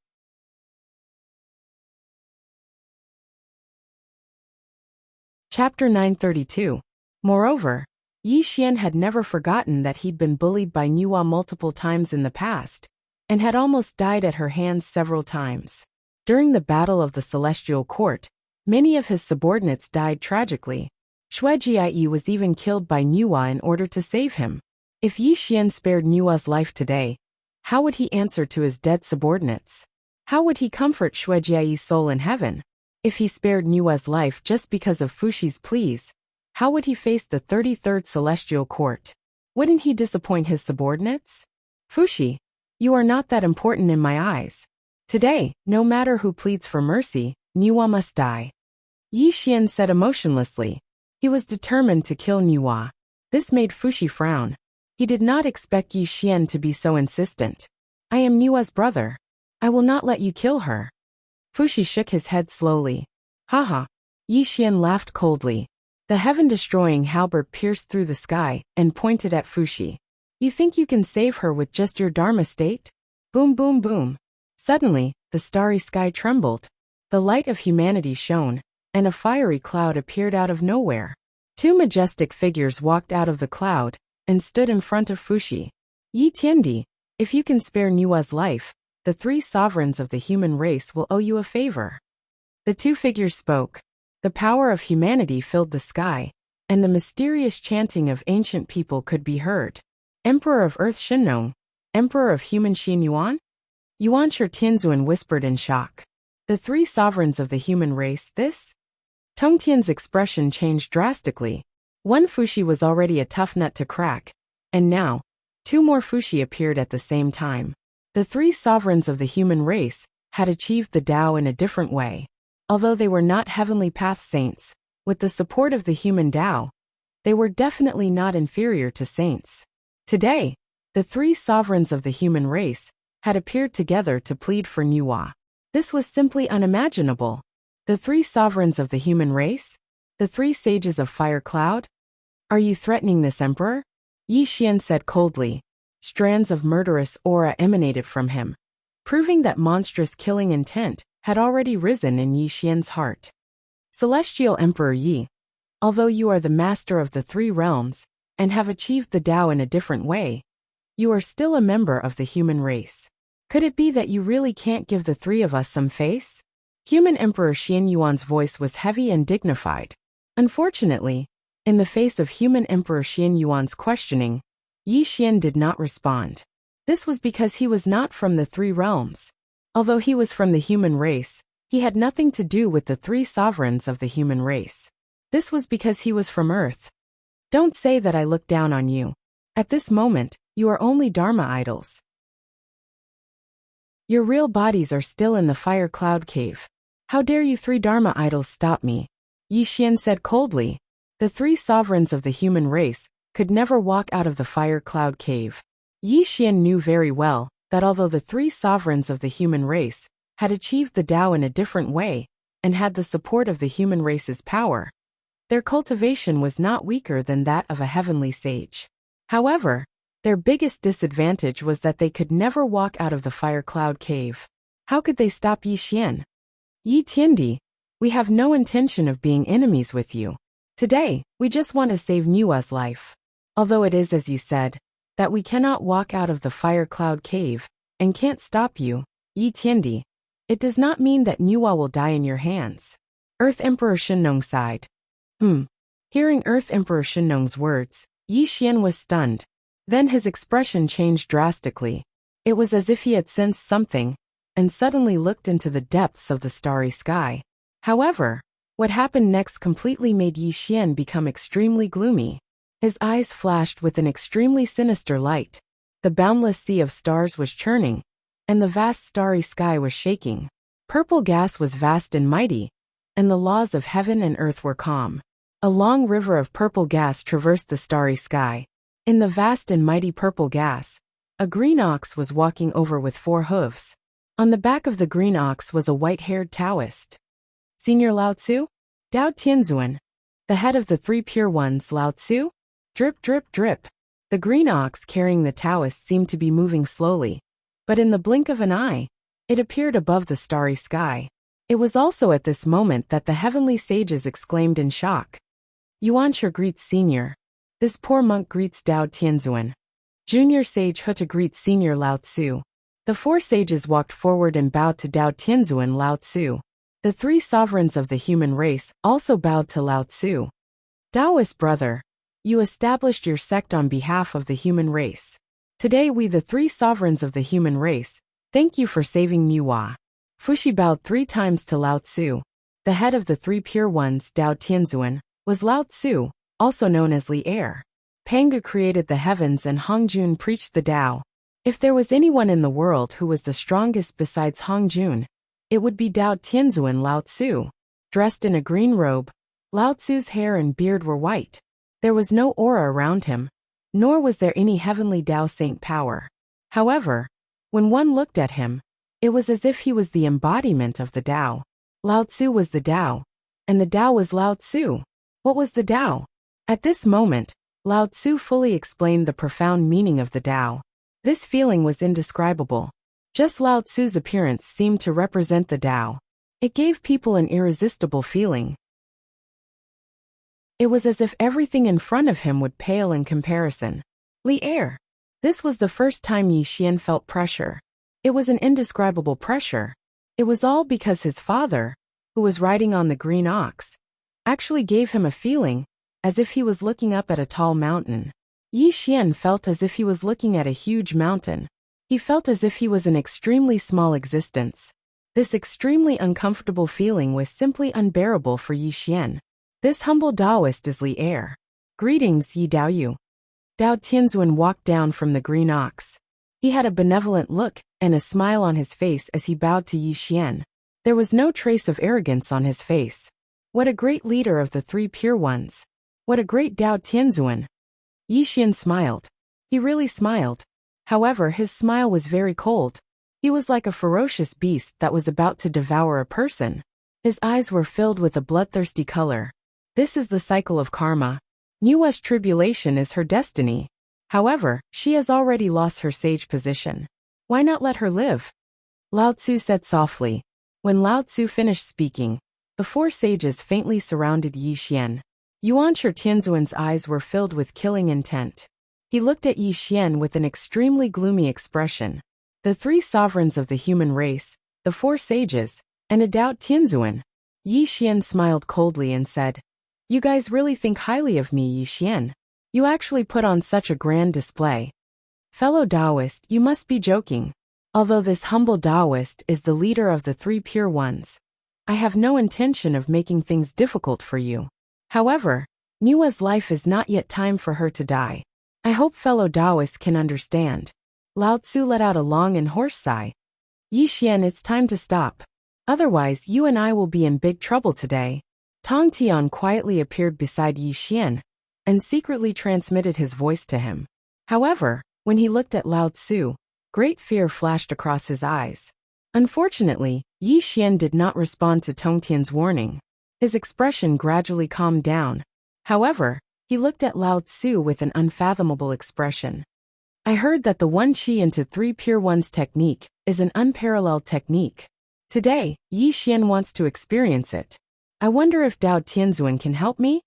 Chapter 932. Moreover, Yi Xian had never forgotten that he'd been bullied by Niwa multiple times in the past, and had almost died at her hands several times. During the Battle of the Celestial Court, many of his subordinates died tragically. Shuijie was even killed by Niwa in order to save him. If Yi Xian spared Niwa's life today, how would he answer to his dead subordinates? How would he comfort Shuijie's soul in heaven? If he spared Niwa's life just because of Fuxi's pleas, how would he face the 33rd Celestial Court? Wouldn't he disappoint his subordinates? Fuxi, you are not that important in my eyes. Today, no matter who pleads for mercy, Niwa must die. Yi Xian said emotionlessly. He was determined to kill Niwa. This made Fuxi frown. He did not expect Yi Xian to be so insistent. I am Niwa's brother. I will not let you kill her. Fuxi shook his head slowly. Haha. Yi Xian laughed coldly. The heaven-destroying halberd pierced through the sky and pointed at Fuxi. You think you can save her with just your Dharma state? Boom, boom, boom. Suddenly, the starry sky trembled. The light of humanity shone, and a fiery cloud appeared out of nowhere. Two majestic figures walked out of the cloud and stood in front of Fuxi. Yi Tiandi, If you can spare Nua's life, the 3 sovereigns of the human race will owe you a favor. The 2 figures spoke. The power of humanity filled the sky, and the mysterious chanting of ancient people could be heard. Emperor of Earth Shinong, Emperor of Human Xin Yuan? Yuan Shi Tianzuan whispered in shock. The 3 sovereigns of the human race, this? Tongtian's expression changed drastically. One Fushi was already a tough nut to crack, and now, 2 more Fushi appeared at the same time. The 3 sovereigns of the human race had achieved the Tao in a different way. Although they were not heavenly path saints, with the support of the human Tao, they were definitely not inferior to saints. Today, the 3 sovereigns of the human race had appeared together to plead for Nuwa. This was simply unimaginable. The 3 sovereigns of the human race? The 3 sages of Fire Cloud? Are you threatening this emperor? Yi Xian said coldly. Strands of murderous aura emanated from him, proving that monstrous killing intent had already risen in Yi Xian's heart. Celestial Emperor Yi, although you are the master of the 3 realms and have achieved the Tao in a different way, you are still a member of the human race. Could it be that you really can't give the 3 of us some face? Human Emperor Xian Yuan's voice was heavy and dignified. Unfortunately, in the face of Human Emperor Xian Yuan's questioning, Yi Xian did not respond. This was because he was not from the 3 realms. Although he was from the human race, he had nothing to do with the 3 sovereigns of the human race. This was because he was from Earth. Don't say that I look down on you. At this moment, you are only Dharma idols. Your real bodies are still in the Fire Cloud Cave. How dare you 3 Dharma idols stop me? Yi Xian said coldly. The 3 sovereigns of the human race could never walk out of the Fire Cloud Cave. Yi Xian knew very well that although the 3 sovereigns of the human race had achieved the Tao in a different way and had the support of the human race's power, their cultivation was not weaker than that of a heavenly sage. However, their biggest disadvantage was that they could never walk out of the Fire Cloud Cave. How could they stop Yi Xian? Yi Tiandi, we have no intention of being enemies with you. Today, we just want to save Nua's life. Although it is as you said, that we cannot walk out of the Fire Cloud Cave and can't stop you, Yi Tiandi, it does not mean that Nua will die in your hands. Earth Emperor Shinong sighed. Hearing Earth Emperor Shinong's words, Yi Xian was stunned. Then his expression changed drastically. It was as if he had sensed something and suddenly looked into the depths of the starry sky. However, what happened next completely made Yi Xian become extremely gloomy. His eyes flashed with an extremely sinister light. The boundless sea of stars was churning, and the vast starry sky was shaking. Purple gas was vast and mighty, and the laws of heaven and earth were calm. A long river of purple gas traversed the starry sky. In the vast and mighty purple gas, a green ox was walking over with 4 hooves. On the back of the green ox was a white-haired Taoist. Senior Lao Tzu? Dao Tianzuan. The head of the 3 pure ones, Lao Tzu? Drip, drip, drip. The green ox carrying the Taoist seemed to be moving slowly, but in the blink of an eye, it appeared above the starry sky. It was also at this moment that the heavenly sages exclaimed in shock. Yuan Shi greets Senior. This poor monk greets Dao Tianzuan. Junior Sage Huta greets Senior Lao Tzu. The 4 sages walked forward and bowed to Dao Tianzuan Lao Tzu. The 3 sovereigns of the human race also bowed to Lao Tzu. Taoist brother, you established your sect on behalf of the human race. Today we the 3 sovereigns of the human race, thank you for saving Nuwa. Fushi bowed 3 times to Lao Tzu. The head of the 3 pure ones, Dao Tianzuan, was Lao Tzu, also known as Li Er. Pangu created the heavens and Hongjun preached the Tao. If there was anyone in the world who was the strongest besides Hongjun, it would be Dao Tianzuan Lao Tzu. Dressed in a green robe, Lao Tzu's hair and beard were white. There was no aura around him, nor was there any heavenly Tao saint power. However, when one looked at him, it was as if he was the embodiment of the Tao. Lao Tzu was the Tao, and the Tao was Lao Tzu. What was the Tao? At this moment, Lao Tzu fully explained the profound meaning of the Tao. This feeling was indescribable. Just Lao Tzu's appearance seemed to represent the Tao. It gave people an irresistible feeling. It was as if everything in front of him would pale in comparison. Li Er. This was the first time Yi Xian felt pressure. It was an indescribable pressure. It was all because his father, who was riding on the green ox, actually gave him a feeling as if he was looking up at a tall mountain. Yi Xian felt as if he was looking at a huge mountain. He felt as if he was an extremely small existence. This extremely uncomfortable feeling was simply unbearable for Yi Xian. This humble Taoist is Li Air. Greetings, Yi Daoyu. Dao Tianzuan walked down from the green ox. He had a benevolent look and a smile on his face as he bowed to Yi Xian. There was no trace of arrogance on his face. What a great leader of the three pure ones. What a great Dao Tianzuan. Yi Xian smiled. He really smiled. However, his smile was very cold. He was like a ferocious beast that was about to devour a person. His eyes were filled with a bloodthirsty color. This is the cycle of karma. Nua's tribulation is her destiny. However, she has already lost her sage position. Why not let her live? Lao Tzu said softly. When Lao Tzu finished speaking, the four sages faintly surrounded Yi Xian. Yuanshi Tianzuan's eyes were filled with killing intent. He looked at Yi Xian with an extremely gloomy expression. The three sovereigns of the human race, the four sages, and a Dao Tianzuan. Yi Xian smiled coldly and said, "You guys really think highly of me, Yi Xian. You actually put on such a grand display. Fellow Taoist, you must be joking. Although this humble Taoist is the leader of the three pure ones, I have no intention of making things difficult for you. However, Nua's life is not yet time for her to die. I hope fellow Taoists can understand." Lao Tzu let out a long and hoarse sigh. "Yi Xian, it's time to stop. Otherwise, you and I will be in big trouble today." Tong Tian quietly appeared beside Yi Xian and secretly transmitted his voice to him. However, when he looked at Lao Tzu, great fear flashed across his eyes. Unfortunately, Yi Xian did not respond to Tong Tian's warning. His expression gradually calmed down. However, he looked at Lao Tzu with an unfathomable expression. "I heard that the one Qi into three pure ones technique is an unparalleled technique. Today, Yi Xian wants to experience it. I wonder if Dao Tianzuan can help me?"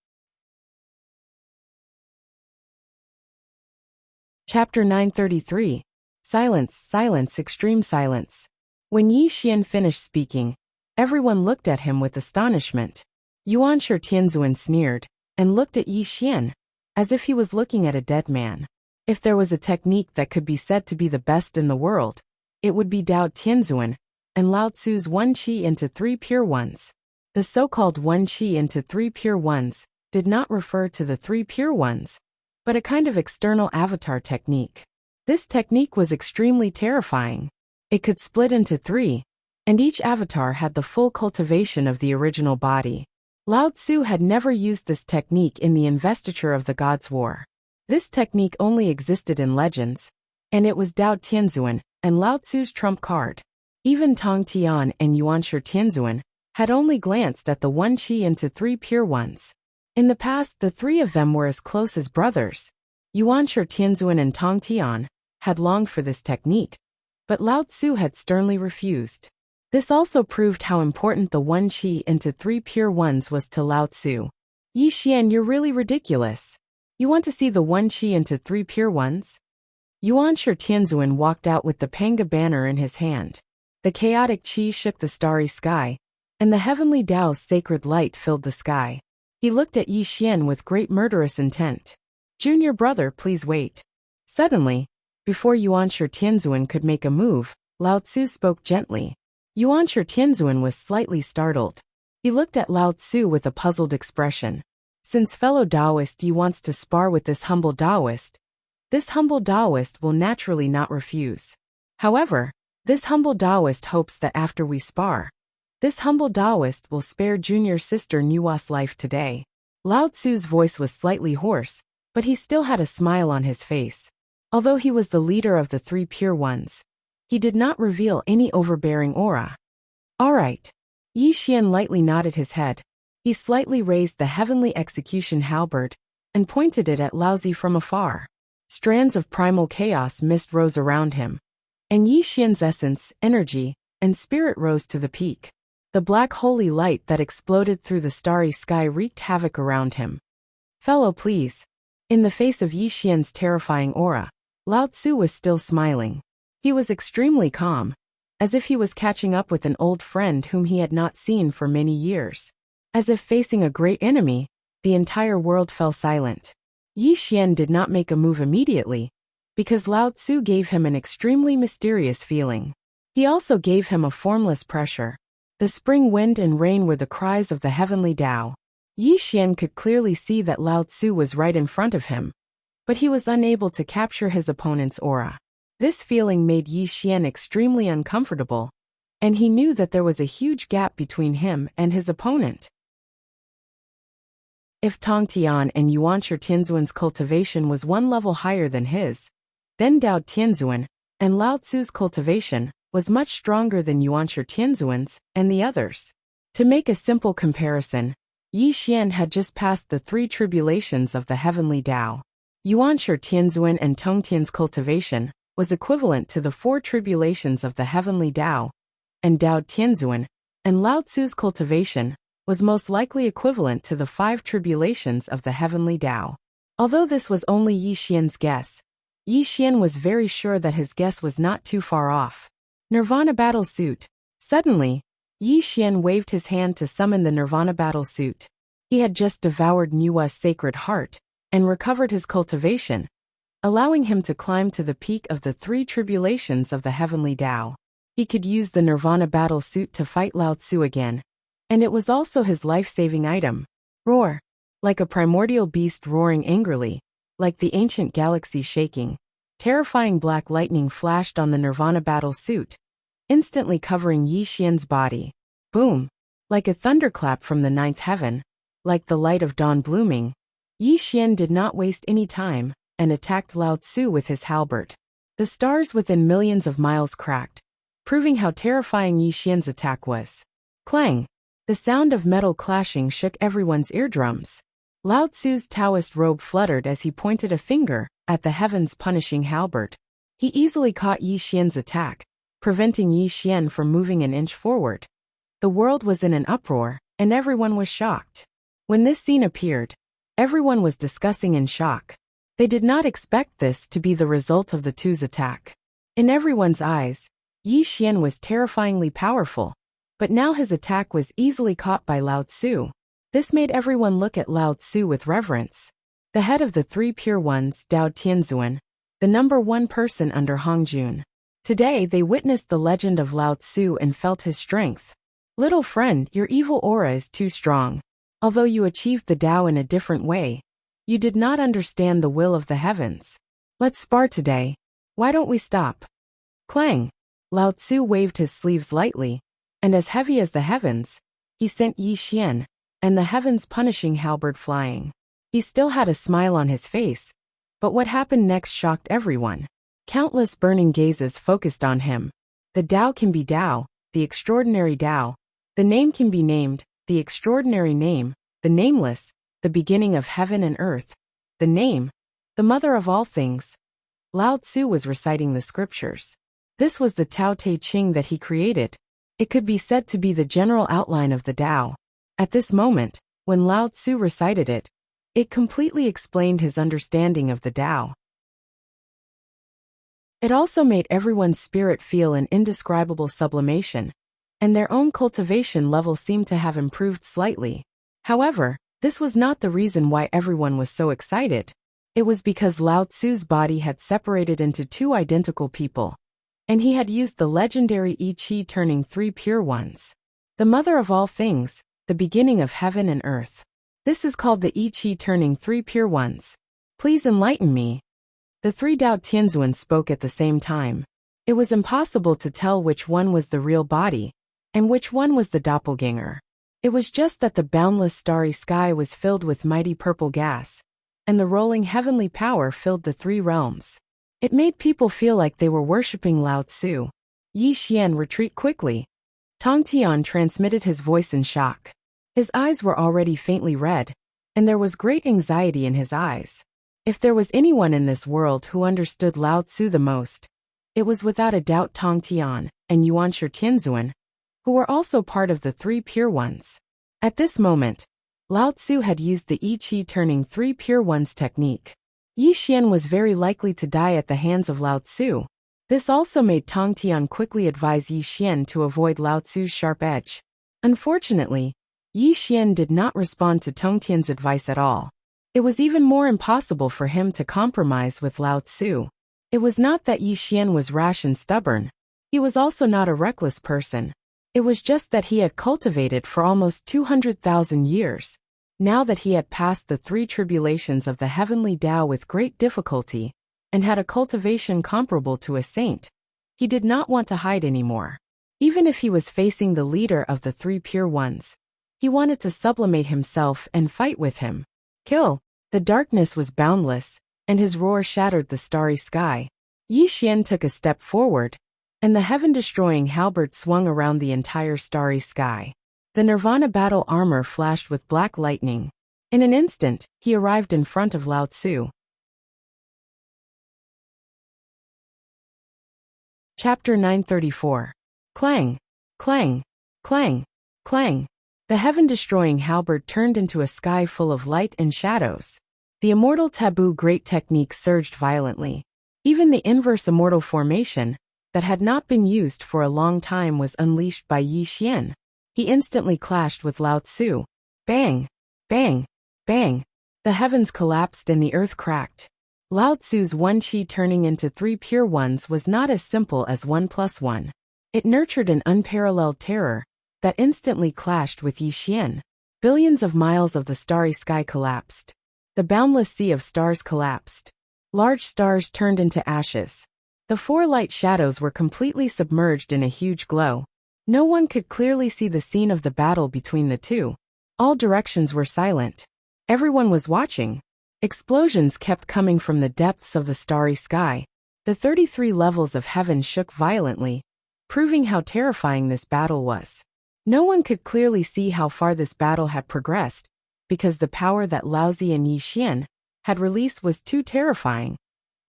Chapter 933. Silence, silence, extreme silence. When Yi Xian finished speaking, everyone looked at him with astonishment. Yuanshi Tianzuan sneered and looked at Yi Xian as if he was looking at a dead man. If there was a technique that could be said to be the best in the world, it would be Dao Tianzuan and Lao Tzu's one Qi into three pure ones. The so-called one Qi into three pure ones did not refer to the three pure ones, but a kind of external avatar technique. This technique was extremely terrifying. It could split into three, and each avatar had the full cultivation of the original body. Lao Tzu had never used this technique in the investiture of the Gods' War. This technique only existed in legends, and it was Dao Tianzuan and Lao Tzu's trump card. Even Tong Tian and Yuanshi Tianzuan had only glanced at the one Qi into three pure ones. In the past, the three of them were as close as brothers. Yuanshi Tianzuan and Tong Tian had longed for this technique, but Lao Tzu had sternly refused. This also proved how important the one Qi into three pure ones was to Lao Tzu. "Yi Xian, you're really ridiculous. You want to see the one Qi into three pure ones?" Yuanshi Tianzuan walked out with the Panga banner in his hand. The chaotic Qi shook the starry sky, and the heavenly Tao's sacred light filled the sky. He looked at Yi Xian with great murderous intent. "Junior brother, please wait." Suddenly, before Yuanshi Tianzuan could make a move, Lao Tzu spoke gently. Yuanshi Tianzuan was slightly startled. He looked at Lao Tzu with a puzzled expression. Since fellow Taoist Yi wants to spar with this humble Taoist, this humble Taoist will naturally not refuse. However, this humble Taoist hopes that after we spar, this humble Taoist will spare junior sister Nua's life today. Lao Tzu's voice was slightly hoarse, but he still had a smile on his face. Although he was the leader of the three pure ones, he did not reveal any overbearing aura. "All right." Yi Xian lightly nodded his head. He slightly raised the heavenly execution halberd and pointed it at Laozi from afar. Strands of primal chaos mist rose around him, and Yi Xian's essence, energy, and spirit rose to the peak. The black holy light that exploded through the starry sky wreaked havoc around him. "Fellow, please." In the face of Yi Xian's terrifying aura, Lao Tzu was still smiling. He was extremely calm, as if he was catching up with an old friend whom he had not seen for many years. As if facing a great enemy, the entire world fell silent. Yi Xian did not make a move immediately, because Lao Tzu gave him an extremely mysterious feeling. He also gave him a formless pressure. The spring wind and rain were the cries of the heavenly Tao. Yi Xian could clearly see that Lao Tzu was right in front of him, but he was unable to capture his opponent's aura. This feeling made Yi Xian extremely uncomfortable, and he knew that there was a huge gap between him and his opponent. If Tong Tian and Yuanshi Tianzuan's cultivation was one level higher than his, then Dao Tianzuan and Lao Tzu's cultivation was much stronger than Yuanshi Tianzuan's and the others. To make a simple comparison, Yi Xian had just passed the 3 tribulations of the heavenly Tao. Yuanshi Tianzuan and Tong Tian's cultivation was equivalent to the 4 tribulations of the heavenly Tao, and Dao Tianzuan and Lao Tzu's cultivation was most likely equivalent to the 5 tribulations of the heavenly Tao. Although this was only Yi Xian's guess, Yi Xian was very sure that his guess was not too far off. Nirvana Battle Suit. Suddenly, Yi Xian waved his hand to summon the Nirvana Battle Suit. He had just devoured Nuwa's sacred heart and recovered his cultivation, allowing him to climb to the peak of the 3 tribulations of the heavenly Tao. He could use the Nirvana Battle Suit to fight Lao Tzu again, and it was also his life-saving item. Roar. Like a primordial beast roaring angrily, like the ancient galaxy shaking, terrifying black lightning flashed on the Nirvana Battle Suit, instantly covering Yi Xian's body. Boom. Like a thunderclap from the 9th heaven, like the light of dawn blooming, Yi Xian did not waste any time and attacked Lao Tzu with his halberd. The stars within millions of miles cracked, proving how terrifying Yi Xian's attack was. Clang! The sound of metal clashing shook everyone's eardrums. Lao Tzu's Taoist robe fluttered as he pointed a finger at the heavens punishing halberd. He easily caught Yi Xian's attack, preventing Yi Xian from moving an inch forward. The world was in an uproar, and everyone was shocked. When this scene appeared, everyone was discussing in shock. They did not expect this to be the result of the two's attack. In everyone's eyes, Yi Xian was terrifyingly powerful, but now his attack was easily caught by Lao Tzu. This made everyone look at Lao Tzu with reverence. The head of the 3 pure ones, Dao Tianzuan, the number 1 person under Hongjun. Today they witnessed the legend of Lao Tzu and felt his strength. Little friend, your evil aura is too strong. Although you achieved the Tao in a different way, you did not understand the will of the heavens. Let's spar today. Why don't we stop? Clang! Lao Tzu waved his sleeves lightly, and as heavy as the heavens, he sent Yi Xian and the heavens punishing halberd flying. He still had a smile on his face, but what happened next shocked everyone. Countless burning gazes focused on him. The Tao can be Tao, the extraordinary Tao. The name can be named, the extraordinary name, the nameless, the beginning of heaven and earth. The name, the mother of all things. Lao Tzu was reciting the scriptures. This was the Tao Te Ching that he created. It could be said to be the general outline of the Tao. At this moment, when Lao Tzu recited it, it completely explained his understanding of the Tao. It also made everyone's spirit feel an indescribable sublimation, and their own cultivation level seemed to have improved slightly. However, this was not the reason why everyone was so excited. It was because Lao Tzu's body had separated into 2 identical people, and he had used the legendary I Chi turning 3 pure ones. The mother of all things, the beginning of heaven and earth. This is called the I Chi turning 3 pure ones. Please enlighten me. The 3 Dao Tianzuan spoke at the same time. It was impossible to tell which one was the real body, and which one was the doppelganger. It was just that the boundless starry sky was filled with mighty purple gas, and the rolling heavenly power filled the 3 realms. It made people feel like they were worshipping Lao Tzu. Yi Xian, retreat quickly. Tong Tian transmitted his voice in shock. His eyes were already faintly red, and there was great anxiety in his eyes. If there was anyone in this world who understood Lao Tzu the most, it was without a doubt Tong Tian and Yuanshi Tianzuan, who were also part of the 3 pure ones. At this moment, Lao Tzu had used the I Chi turning 3 pure ones technique. Yi Xian was very likely to die at the hands of Lao Tzu. This also made Tong Tian quickly advise Yi Xian to avoid Lao Tzu's sharp edge. Unfortunately, Yi Xian did not respond to Tong Tian's advice at all. It was even more impossible for him to compromise with Lao Tzu. It was not that Yi Xian was rash and stubborn. He was also not a reckless person. It was just that he had cultivated for almost 200,000 years. Now that he had passed the 3 tribulations of the heavenly Tao with great difficulty, and had a cultivation comparable to a saint, he did not want to hide anymore. Even if he was facing the leader of the 3 pure ones, he wanted to sublimate himself and fight with him. Kill. The darkness was boundless, and his roar shattered the starry sky. Yi Xian took a step forward, and the heaven-destroying halberd swung around the entire starry sky. The Nirvana battle armor flashed with black lightning. In an instant, he arrived in front of Lao Tzu. Chapter 934. Clang, clang, clang, clang. The heaven-destroying halberd turned into a sky full of light and shadows. The immortal taboo great technique surged violently. Even the inverse immortal formation, that had not been used for a long time, was unleashed by Yi Xian. He instantly clashed with Lao Tzu. Bang! Bang! Bang! The heavens collapsed and the earth cracked. Lao Tzu's 1 qi turning into 3 pure ones was not as simple as 1 + 1. It nurtured an unparalleled terror that instantly clashed with Yi Xian. Billions of miles of the starry sky collapsed. The boundless sea of stars collapsed. Large stars turned into ashes. The 4 light shadows were completely submerged in a huge glow. No one could clearly see the scene of the battle between the two. All directions were silent. Everyone was watching. Explosions kept coming from the depths of the starry sky. The 33 levels of heaven shook violently, proving how terrifying this battle was. No one could clearly see how far this battle had progressed, because the power that Lao Tzu and Yi Xian had released was too terrifying,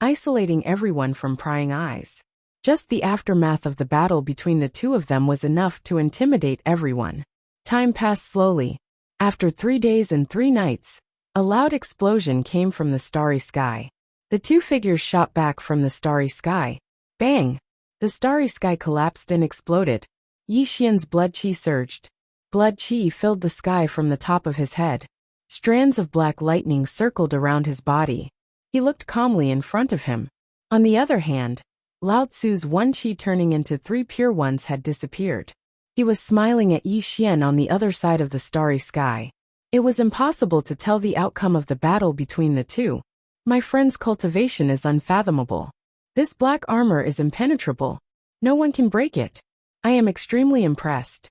isolating everyone from prying eyes. Just the aftermath of the battle between the two of them was enough to intimidate everyone. Time passed slowly. After 3 days and 3 nights, a loud explosion came from the starry sky. The 2 figures shot back from the starry sky. Bang! The starry sky collapsed and exploded. Yi Xian's blood qi surged. Blood qi filled the sky from the top of his head. Strands of black lightning circled around his body. He looked calmly in front of him. On the other hand, Lao Tzu's 1 qi turning into 3 pure ones had disappeared. He was smiling at Yi Xian on the other side of the starry sky. It was impossible to tell the outcome of the battle between the two. My friend's cultivation is unfathomable. This black armor is impenetrable. No one can break it. I am extremely impressed.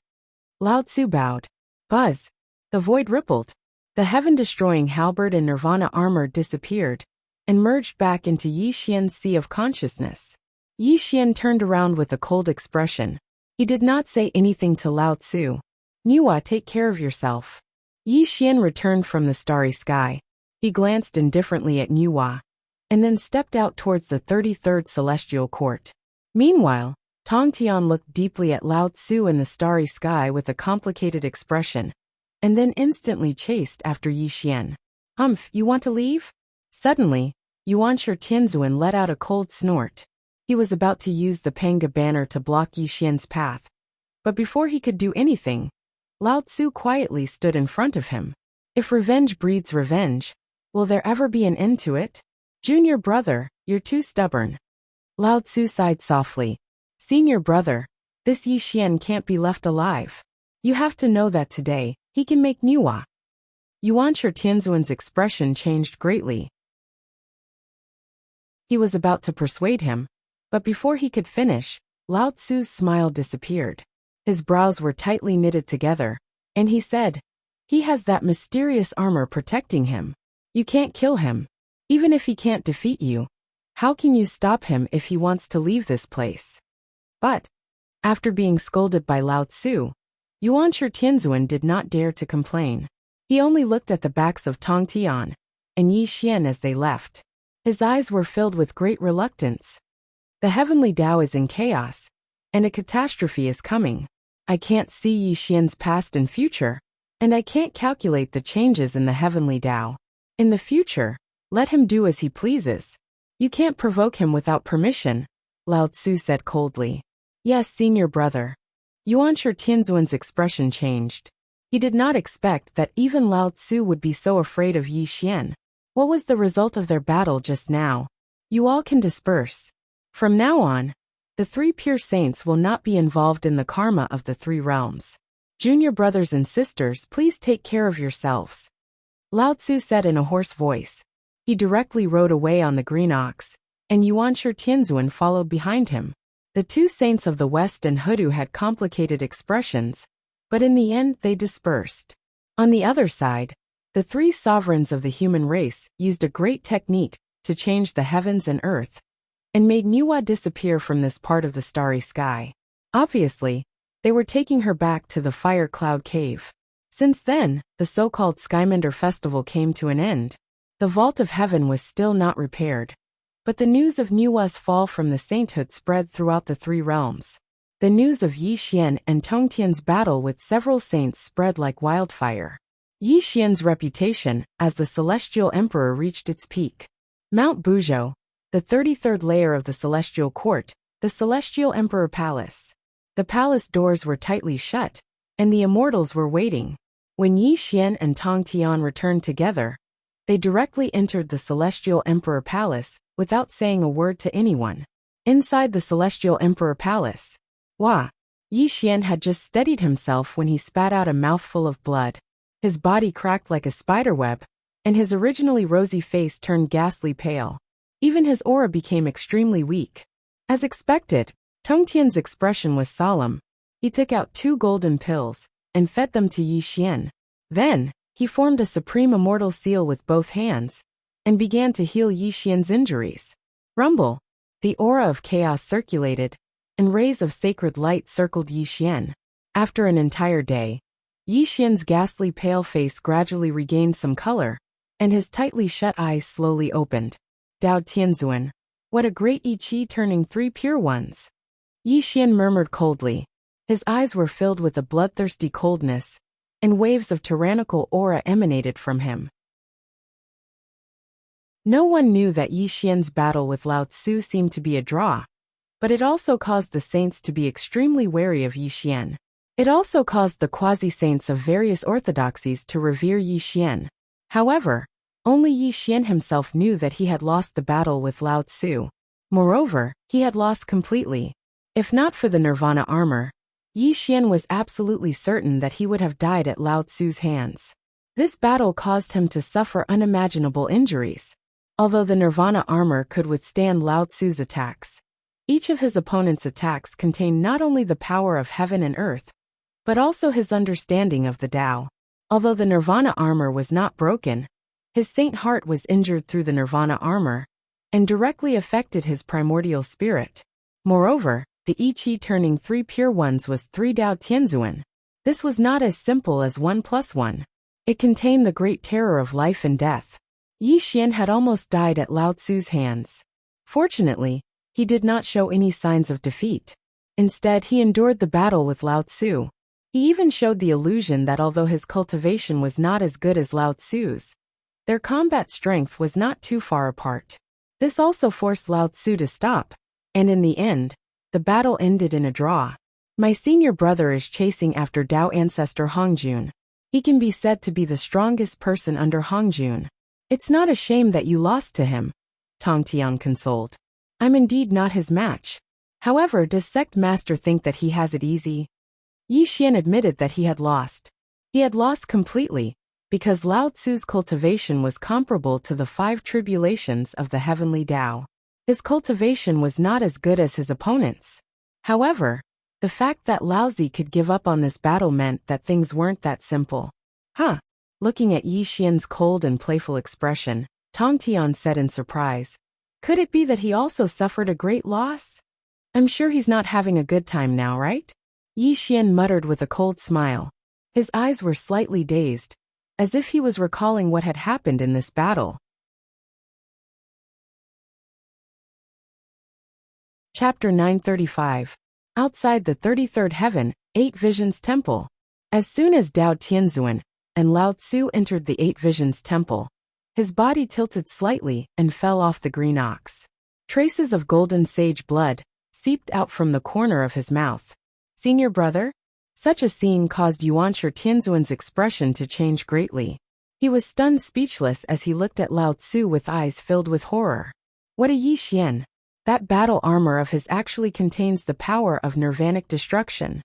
Lao Tzu bowed. Buzz. The void rippled. The heaven-destroying halberd and nirvana armor disappeared, and merged back into Yi Xian's sea of consciousness. Yi Xian turned around with a cold expression. He did not say anything to Lao Tzu. Niwa, take care of yourself. Yi Xian returned from the starry sky. He glanced indifferently at Niwa, and then stepped out towards the 33rd celestial court. Meanwhile, Tong Tian looked deeply at Lao Tzu in the starry sky with a complicated expression, and then instantly chased after Yi Xian. You want to leave? Suddenly, Yuanshi Tianzuan let out a cold snort. He was about to use the Panga banner to block Yi Xian's path. But before he could do anything, Lao Tzu quietly stood in front of him. If revenge breeds revenge, will there ever be an end to it? Junior brother, you're too stubborn. Lao Tzu sighed softly. Senior brother, this Yi Xian can't be left alive. You have to know that today, he can make Niwa. Yuanshi Tianzuan's expression changed greatly. He was about to persuade him, but before he could finish, Lao Tzu's smile disappeared. His brows were tightly knitted together, and he said, he has that mysterious armor protecting him. You can't kill him. Even if he can't defeat you, how can you stop him if he wants to leave this place? But, after being scolded by Lao Tzu, Yuanshi Tianzuan did not dare to complain. He only looked at the backs of Tong Tian and Yi Xian as they left. His eyes were filled with great reluctance. The heavenly Tao is in chaos, and a catastrophe is coming. I can't see Yi Xian's past and future, and I can't calculate the changes in the heavenly Tao. In the future, Let him do as he pleases. You can't provoke him without permission, Lao Tzu said coldly. Yes, senior brother. Yuanshi Tianzuan's expression changed. He did not expect that even Lao Tzu would be so afraid of Yi Xian. What was the result of their battle just now? You all can disperse. From now on, the 3 pure saints will not be involved in the karma of the 3 realms. Junior brothers and sisters, please take care of yourselves. Lao Tzu said in a hoarse voice. He directly rode away on the green ox, and Yuanshi Tianzuan followed behind him. The 2 saints of the West and Hudu had complicated expressions, but in the end they dispersed. On the other side, the 3 sovereigns of the human race used a great technique to change the heavens and earth, and made Nuwa disappear from this part of the starry sky. Obviously, they were taking her back to the fire cloud cave. Since then, the so-called Skymender festival came to an end. The vault of heaven was still not repaired. But the news of Nuwa's fall from the sainthood spread throughout the 3 realms. The news of Yi Xian and Tongtian's battle with several saints spread like wildfire. Yi Xian's reputation as the celestial emperor reached its peak. Mount Buzhou, the 33rd layer of the celestial court, the celestial emperor palace. The palace doors were tightly shut, and the immortals were waiting. When Yi Xian and Tongtian returned together, they directly entered the celestial emperor palace without saying a word to anyone. Inside the celestial emperor palace, Yi Xian had just steadied himself when he spat out a mouthful of blood. His body cracked like a spiderweb, and his originally rosy face turned ghastly pale. Even his aura became extremely weak. As expected, Tongtian's expression was solemn. He took out 2 golden pills and fed them to Yi Xian. Then, he formed a supreme immortal seal with both hands and began to heal Yi Xian's injuries. Rumble. The aura of chaos circulated, and rays of sacred light circled Yi Xian. After an entire day, Yi Xian's ghastly pale face gradually regained some color, and his tightly shut eyes slowly opened. Dao Tianzuan. What a great I Chi turning 3 pure ones. Yi Xian murmured coldly. His eyes were filled with a bloodthirsty coldness, and waves of tyrannical aura emanated from him. No one knew that Yi Xian's battle with Lao Tzu seemed to be a draw, but it also caused the saints to be extremely wary of Yi Xian. It also caused the quasi-saints of various orthodoxies to revere Yi Xian. However, only Yi Xian himself knew that he had lost the battle with Lao Tzu. Moreover, he had lost completely. If not for the Nirvana armor, Yi Xian was absolutely certain that he would have died at Lao Tzu's hands. This battle caused him to suffer unimaginable injuries. Although the Nirvana armor could withstand Lao Tzu's attacks, each of his opponent's attacks contained not only the power of heaven and earth, but also his understanding of the Tao. Although the Nirvana armor was not broken, his saint heart was injured through the Nirvana armor, and directly affected his primordial spirit. Moreover, the I Chi turning 3 pure ones was 3 Dao Tianzuan. This was not as simple as 1 + 1. It contained the great terror of life and death. Yi Xian had almost died at Lao Tzu's hands. Fortunately, he did not show any signs of defeat. Instead, he endured the battle with Lao Tzu. He even showed the illusion that although his cultivation was not as good as Lao Tzu's, their combat strength was not too far apart. This also forced Lao Tzu to stop, and in the end, the battle ended in a draw. My senior brother is chasing after Dao ancestor Hongjun. He can be said to be the strongest person under Hongjun. It's not a shame that you lost to him, Tongtian consoled. I'm indeed not his match. However, does Sect Master think that he has it easy? Yi Xian admitted that he had lost. He had lost completely, because Lao Tzu's cultivation was comparable to the 5 tribulations of the heavenly Tao. His cultivation was not as good as his opponent's. However, the fact that Lao Tzu could give up on this battle meant that things weren't that simple. Looking at Yi Xian's cold and playful expression, Tongtian said in surprise. Could it be that he also suffered a great loss? I'm sure he's not having a good time now, right? Yi Xian muttered with a cold smile. His eyes were slightly dazed, as if he was recalling what had happened in this battle. Chapter 935. Outside the 33rd heaven, 8 Visions Temple. As soon as Dao Tianzuan and Lao Tzu entered the 8 Visions Temple, His body tilted slightly and fell off the green ox. Traces of golden sage blood seeped out from the corner of his mouth. Senior brother? Such a scene caused Yuanshi Tianzuan's expression to change greatly. He was stunned speechless as he looked at Lao Tzu with eyes filled with horror. What a Yi Xian! That battle armor of his actually contains the power of nirvanic destruction.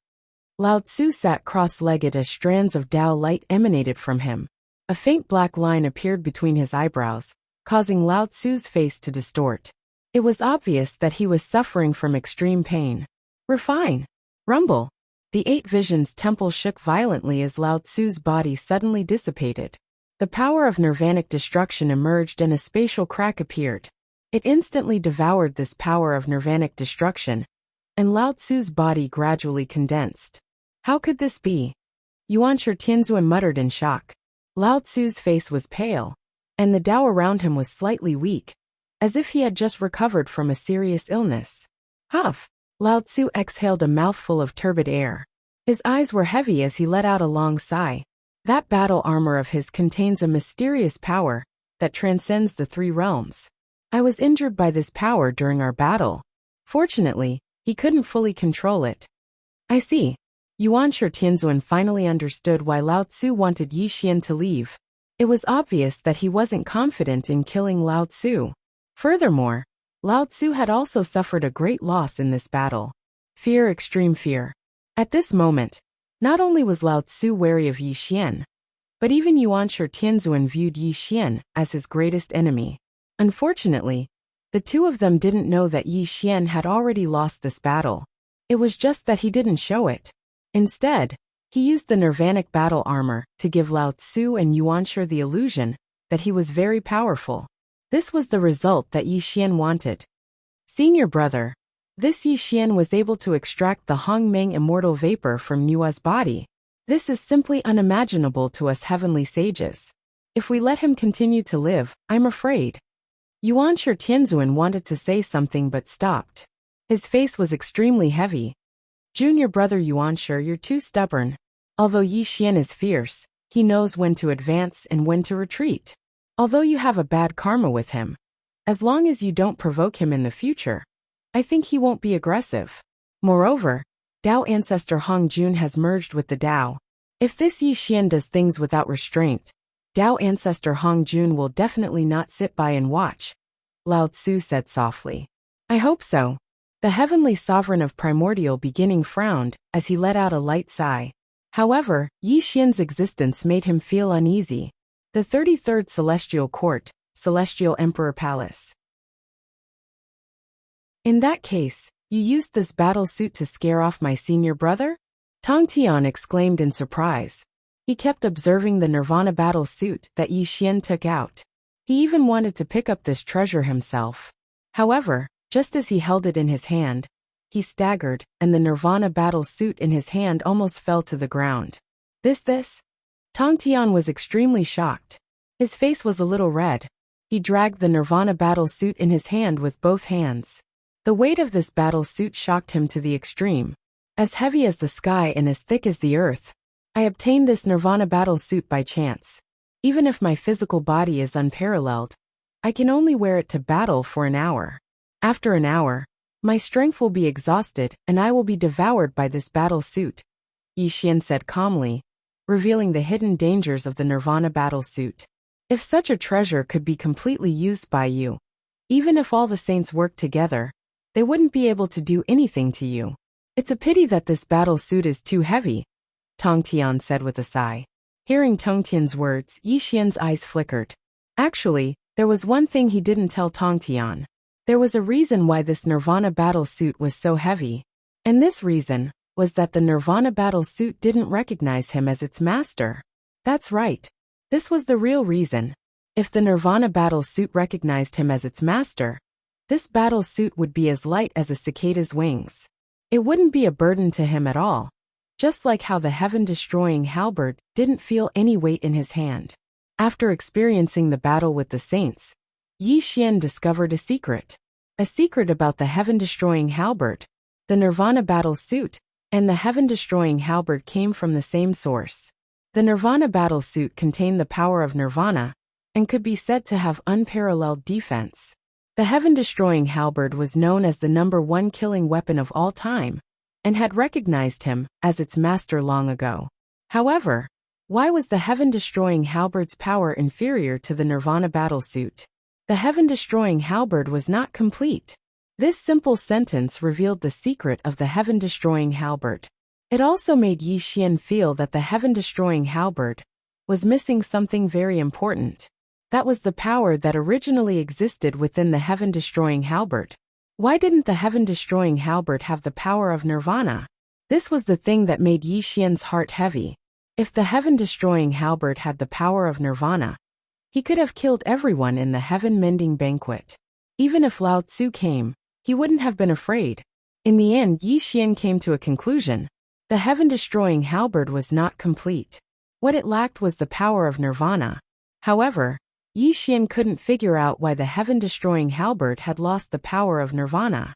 Lao Tzu sat cross-legged as strands of Tao light emanated from him. A faint black line appeared between his eyebrows, causing Lao Tzu's face to distort. It was obvious that he was suffering from extreme pain. Refine! Rumble! The Eight Visions temple shook violently as Lao Tzu's body suddenly dissipated. The power of nirvanic destruction emerged and a spatial crack appeared. It instantly devoured this power of nirvanic destruction, and Lao Tzu's body gradually condensed. How could this be? Yuanshi Tianzuan muttered in shock. Lao Tzu's face was pale, and the Tao around him was slightly weak, as if he had just recovered from a serious illness. Huff! Lao Tzu exhaled a mouthful of turbid air. His eyes were heavy as he let out a long sigh. That battle armor of his contains a mysterious power that transcends the three realms. I was injured by this power during our battle. Fortunately, he couldn't fully control it. I see. Yuanshi Tianzuan finally understood why Lao Tzu wanted Yi Xian to leave. It was obvious that he wasn't confident in killing Lao Tzu. Furthermore, Lao Tzu had also suffered a great loss in this battle. Fear, extreme fear. At this moment, not only was Lao Tzu wary of Yi Xian, but even Yuanshi Tianzuan viewed Yi Xian as his greatest enemy. Unfortunately, the two of them didn't know that Yi Xian had already lost this battle. It was just that he didn't show it. Instead, he used the nirvanic battle armor to give Lao Tzu and Yuanshi the illusion that he was very powerful. This was the result that Yi Xian wanted. Senior brother, this Yi Xian was able to extract the Hongmeng immortal vapor from Nua's body. This is simply unimaginable to us heavenly sages. If we let him continue to live, I'm afraid. Yuanshi Tianzuan wanted to say something but stopped. His face was extremely heavy. Junior brother Yuanshi, you're too stubborn. Although Yi Xian is fierce, he knows when to advance and when to retreat. Although you have a bad karma with him, as long as you don't provoke him in the future, I think he won't be aggressive. Moreover, Tao ancestor Hong Jun has merged with the Tao. If this Yi Xian does things without restraint, Tao ancestor Hong Jun will definitely not sit by and watch, Lao Tzu said softly. I hope so. The heavenly sovereign of primordial beginning frowned as he let out a light sigh. However, Yi Xian's existence made him feel uneasy. The 33rd Celestial Court, Celestial Emperor Palace. In that case, you used this battle suit to scare off my senior brother? Tong Tian exclaimed in surprise. He kept observing the Nirvana battle suit that Yi Xian took out. He even wanted to pick up this treasure himself. However, just as he held it in his hand, he staggered, and the Nirvana battle suit in his hand almost fell to the ground. This? Tong Tian was extremely shocked. His face was a little red. He dragged the Nirvana battle suit in his hand with both hands. The weight of this battle suit shocked him to the extreme. As heavy as the sky and as thick as the earth. I obtained this Nirvana battle suit by chance. Even if my physical body is unparalleled, I can only wear it to battle for an hour. After an hour, my strength will be exhausted and I will be devoured by this battle suit, Yi Xian said calmly, revealing the hidden dangers of the Nirvana battle suit. If such a treasure could be completely used by you, even if all the saints worked together, they wouldn't be able to do anything to you. It's a pity that this battle suit is too heavy, Tong Tian said with a sigh. Hearing Tong Tian's words, Yi Xian's eyes flickered. Actually, there was one thing he didn't tell Tong Tian. There was a reason why this Nirvana battle suit was so heavy. And this reason was that the Nirvana battle suit didn't recognize him as its master. That's right. This was the real reason. If the Nirvana battle suit recognized him as its master, this battle suit would be as light as a cicada's wings. It wouldn't be a burden to him at all. Just like how the heaven-destroying halberd didn't feel any weight in his hand. After experiencing the battle with the saints, Yi Xian discovered a secret about the heaven-destroying halberd. The Nirvana battle suit and the heaven-destroying halberd came from the same source. The Nirvana battle suit contained the power of Nirvana and could be said to have unparalleled defense. The heaven-destroying halberd was known as the #1 killing weapon of all time, and had recognized him as its master long ago. However, why was the heaven-destroying halberd's power inferior to the Nirvana battlesuit? The heaven-destroying halberd was not complete. This simple sentence revealed the secret of the heaven-destroying halberd. It also made Yi Xian feel that the heaven-destroying halberd was missing something very important. That was the power that originally existed within the heaven-destroying halberd. Why didn't the heaven-destroying halberd have the power of Nirvana? This was the thing that made Yi Xian's heart heavy. If the heaven-destroying halberd had the power of Nirvana, he could have killed everyone in the heaven-mending banquet. Even if Lao Tzu came, he wouldn't have been afraid. In the end, Yi Xian came to a conclusion. The heaven-destroying halberd was not complete. What it lacked was the power of Nirvana. However, Yi Xian couldn't figure out why the heaven-destroying halberd had lost the power of Nirvana.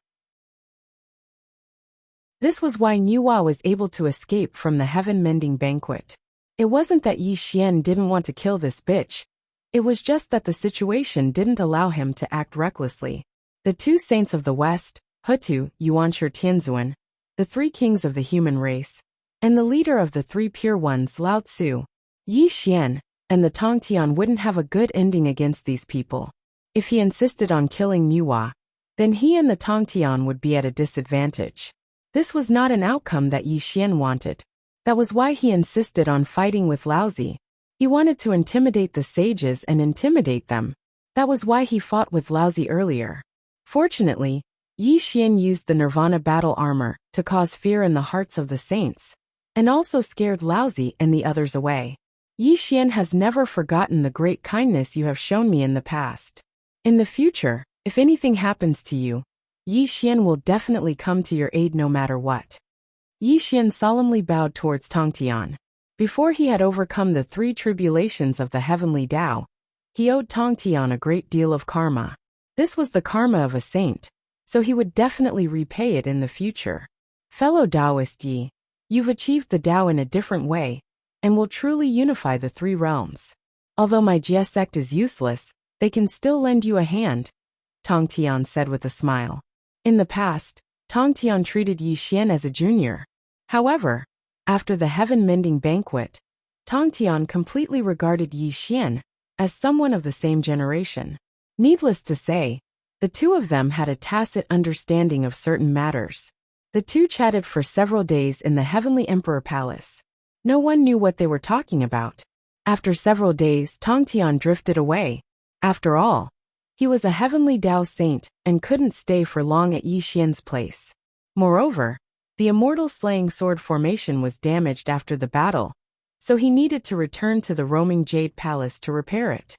This was why Nuwa was able to escape from the heaven-mending banquet. It wasn't that Yi Xian didn't want to kill this bitch. It was just that the situation didn't allow him to act recklessly. The two saints of the West, Hutu, Yuanshi Tianzuan, the three kings of the human race, and the leader of the three pure ones, Lao Tzu, Yi Xian, and the Tongtian wouldn't have a good ending against these people. If he insisted on killing Nuwa, then he and the Tongtian would be at a disadvantage. This was not an outcome that Yi Xian wanted. That was why he insisted on fighting with Laozi. He wanted to intimidate the sages and intimidate them. That was why he fought with Laozi earlier. Fortunately, Yi Xian used the Nirvana battle armor to cause fear in the hearts of the saints, and also scared Laozi and the others away. Yi Xian has never forgotten the great kindness you have shown me in the past. In the future, if anything happens to you, Yi Xian will definitely come to your aid no matter what. Yi Xian solemnly bowed towards Tongtian. Before he had overcome the three tribulations of the heavenly Tao, he owed Tongtian a great deal of karma. This was the karma of a saint, so he would definitely repay it in the future. Fellow Taoist Yi, you've achieved the Tao in a different way, and will truly unify the three realms. Although my Jie sect is useless, they can still lend you a hand, Tongtian said with a smile. In the past, Tongtian treated Yi Xian as a junior. However, after the heaven-mending banquet, Tongtian completely regarded Yi Xian as someone of the same generation. Needless to say, the two of them had a tacit understanding of certain matters. The two chatted for several days in the Heavenly Emperor Palace. No one knew what they were talking about. After several days, Tongtian drifted away. After all, he was a heavenly Tao saint and couldn't stay for long at Yi Xian's place. Moreover, the Immortal slaying sword formation was damaged after the battle, so he needed to return to the roaming Jade Palace to repair it.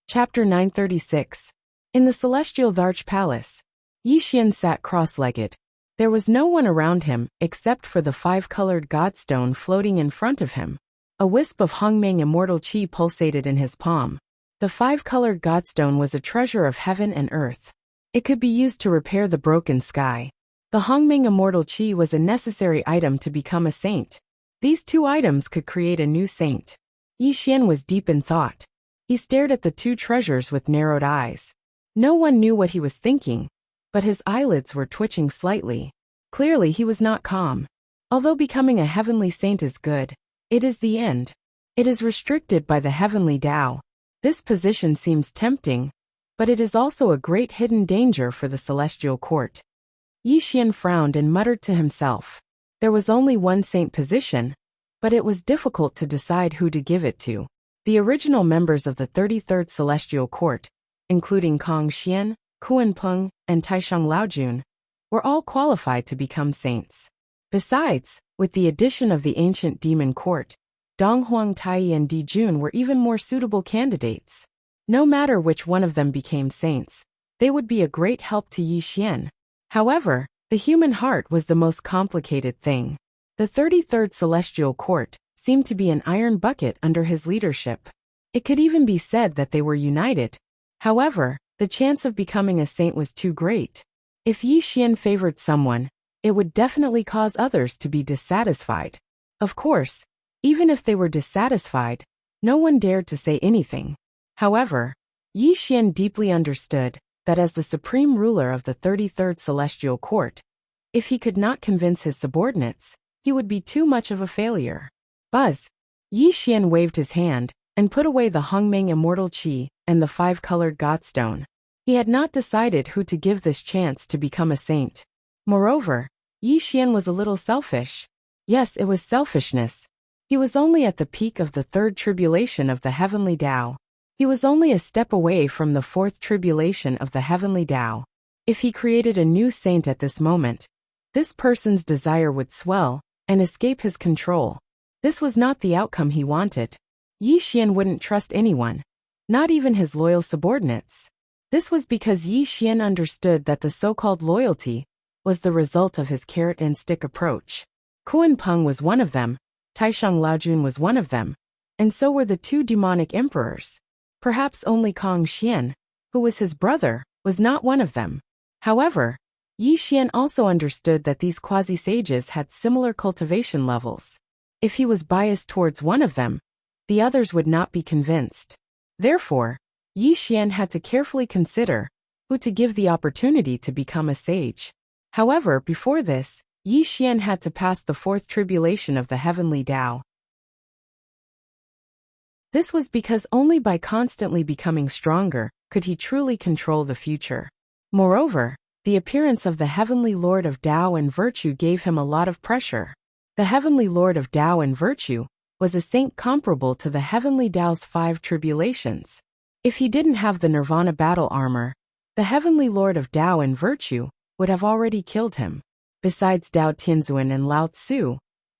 Chapter 936. In the Celestial Dharch Palace, Yi Xian sat cross-legged. There was no one around him except for the five-colored godstone floating in front of him. A wisp of Hongmeng immortal qi pulsated in his palm. The five-colored godstone was a treasure of heaven and earth. It could be used to repair the broken sky. The Hongmeng immortal qi was a necessary item to become a saint. These two items could create a new saint. Yi Xian was deep in thought. He stared at the two treasures with narrowed eyes. No one knew what he was thinking, but his eyelids were twitching slightly. Clearly he was not calm. Although becoming a heavenly saint is good, it is the end. It is restricted by the heavenly Tao. This position seems tempting, but it is also a great hidden danger for the celestial court. Yi Xian frowned and muttered to himself. There was only one saint position, but it was difficult to decide who to give it to. The original members of the 33rd Celestial Court, including Kong Xian, Kuan Peng, and Taishang Laojun, were all qualified to become saints. Besides, with the addition of the ancient demon court, Dong Huang Tai and Di Jun were even more suitable candidates. No matter which one of them became saints, they would be a great help to Yi Xian. However, the human heart was the most complicated thing. The 33rd Celestial Court seemed to be an iron bucket under his leadership. It could even be said that they were united. However, the chance of becoming a saint was too great. If Yi Xian favored someone, it would definitely cause others to be dissatisfied. Of course, Even if they were dissatisfied, no one dared to say anything. However, Yi Xian deeply understood that as the supreme ruler of the 33rd Celestial Court, if he could not convince his subordinates, he would be too much of a failure. Buzz! Yi Xian waved his hand and put away the Hongmeng Immortal Qi and the 5-colored Godstone. He had not decided who to give this chance to become a saint. Moreover, Yi Xian was a little selfish. Yes, it was selfishness. He was only at the peak of the 3rd tribulation of the heavenly Tao. He was only a step away from the 4th tribulation of the heavenly Tao. If he created a new saint at this moment, this person's desire would swell and escape his control. This was not the outcome he wanted. Yi Xian wouldn't trust anyone, not even his loyal subordinates. This was because Yi Xian understood that the so-called loyalty was the result of his carrot-and-stick approach. Kuan Peng was one of them, Taishang Laojun was one of them, and so were the 2 demonic emperors. Perhaps only Kong Xian, who was his brother, was not one of them. However, Yi Xian also understood that these quasi-sages had similar cultivation levels. If he was biased towards one of them, the others would not be convinced. Therefore, Yi Xian had to carefully consider who to give the opportunity to become a sage. However, before this, Yi Xian had to pass the 4th tribulation of the heavenly Tao. This was because only by constantly becoming stronger could he truly control the future. Moreover, the appearance of the heavenly Lord of Tao and Virtue gave him a lot of pressure. The heavenly Lord of Tao and Virtue was a saint comparable to the heavenly Tao's 5 tribulations. If he didn't have the Nirvana battle armor, the heavenly Lord of Tao and Virtue would have already killed him. Besides Tao Tianzuan and Lao Tzu,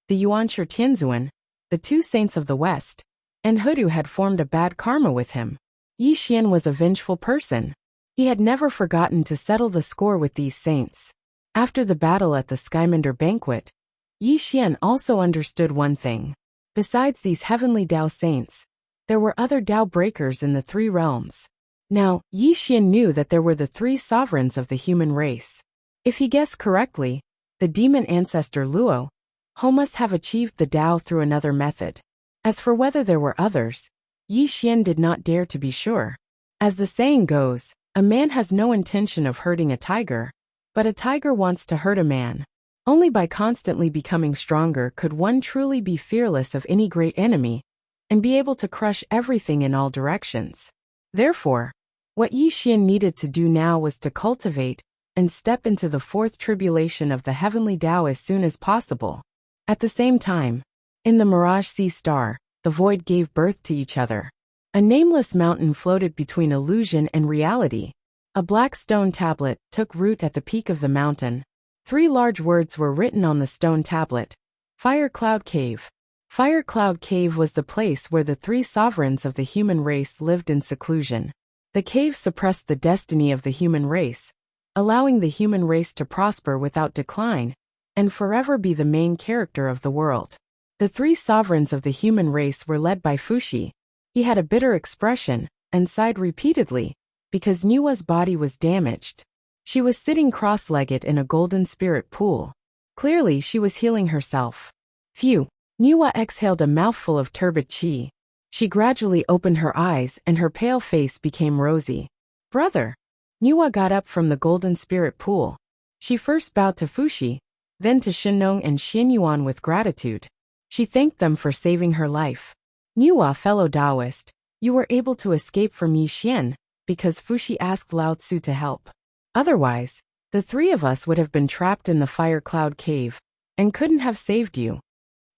the Yuanshi Tianzuan, the 2 saints of the West, and Hoodoo had formed a bad karma with him. Yi Xian was a vengeful person. He had never forgotten to settle the score with these saints. After the battle at the Skyminder banquet, Yi Xian also understood one thing. Besides these heavenly Tao saints, there were other Tao breakers in the 3 realms. Now, Yi Xian knew that there were the 3 sovereigns of the human race. If he guessed correctly, the demon ancestor Luo Ho must have achieved the Tao through another method. As for whether there were others, Yi Xian did not dare to be sure. As the saying goes, a man has no intention of hurting a tiger, but a tiger wants to hurt a man. Only by constantly becoming stronger could one truly be fearless of any great enemy and be able to crush everything in all directions. Therefore, what Yi Xian needed to do now was to cultivate and step into the 4th tribulation of the heavenly Tao as soon as possible. At the same time, in the Mirage Sea Star, the void gave birth to each other. A nameless mountain floated between illusion and reality. A black stone tablet took root at the peak of the mountain. 3 large words were written on the stone tablet. Fire Cloud Cave. Fire Cloud Cave was the place where the 3 sovereigns of the human race lived in seclusion. The cave suppressed the destiny of the human race, allowing the human race to prosper without decline and forever be the main character of the world. The 3 sovereigns of the human race were led by Fuxi. He had a bitter expression and sighed repeatedly because Nua's body was damaged. She was sitting cross-legged in a golden spirit pool. Clearly, she was healing herself. Phew! Nua exhaled a mouthful of turbid qi. She gradually opened her eyes and her pale face became rosy. Brother! Nua got up from the golden spirit pool. She first bowed to Fuxi, then to Shinong and Xianyuan with gratitude. She thanked them for saving her life. Nua, fellow Taoist, you were able to escape from Yi Xian because Fuxi asked Lao Tzu to help. Otherwise, the 3 of us would have been trapped in the Fire Cloud Cave and couldn't have saved you.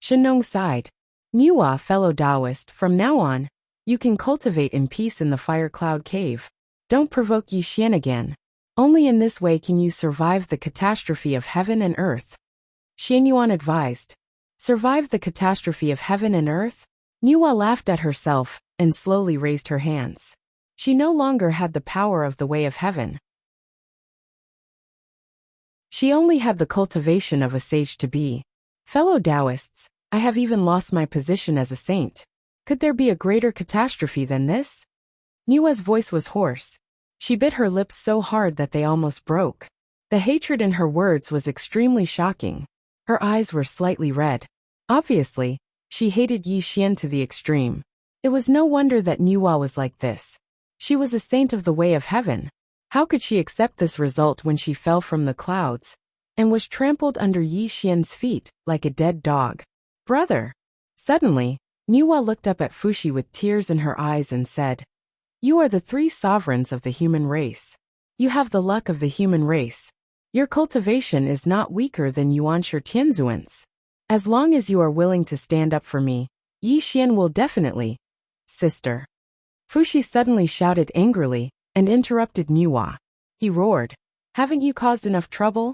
Shinong sighed. Nua, fellow Taoist, from now on, you can cultivate in peace in the Fire Cloud Cave. Don't provoke Yi Xian again. Only in this way can you survive the catastrophe of heaven and earth. Xianyuan advised. Survive the catastrophe of heaven and earth? Nua laughed at herself and slowly raised her hands. She no longer had the power of the way of heaven. She only had the cultivation of a sage to be. Fellow Taoists, I have even lost my position as a saint. Could there be a greater catastrophe than this? Nua's voice was hoarse. She bit her lips so hard that they almost broke. The hatred in her words was extremely shocking. Her eyes were slightly red. Obviously, She hated Yi Xian to the extreme. It was no wonder that Nuwa was like this. She was a saint of the way of heaven. How could she accept this result when she fell from the clouds and was trampled under Yi Xian's feet like a dead dog? Brother! Suddenly, Nuwa looked up at Fuxi with tears in her eyes and said, "You are the three sovereigns of the human race. You have the luck of the human race. Your cultivation is not weaker than Yuanshi Tianzuan's. As long as you are willing to stand up for me, Yi Xian will definitely—" "Sister!" Fuxi suddenly shouted angrily and interrupted Nuwa. He roared, "Haven't you caused enough trouble?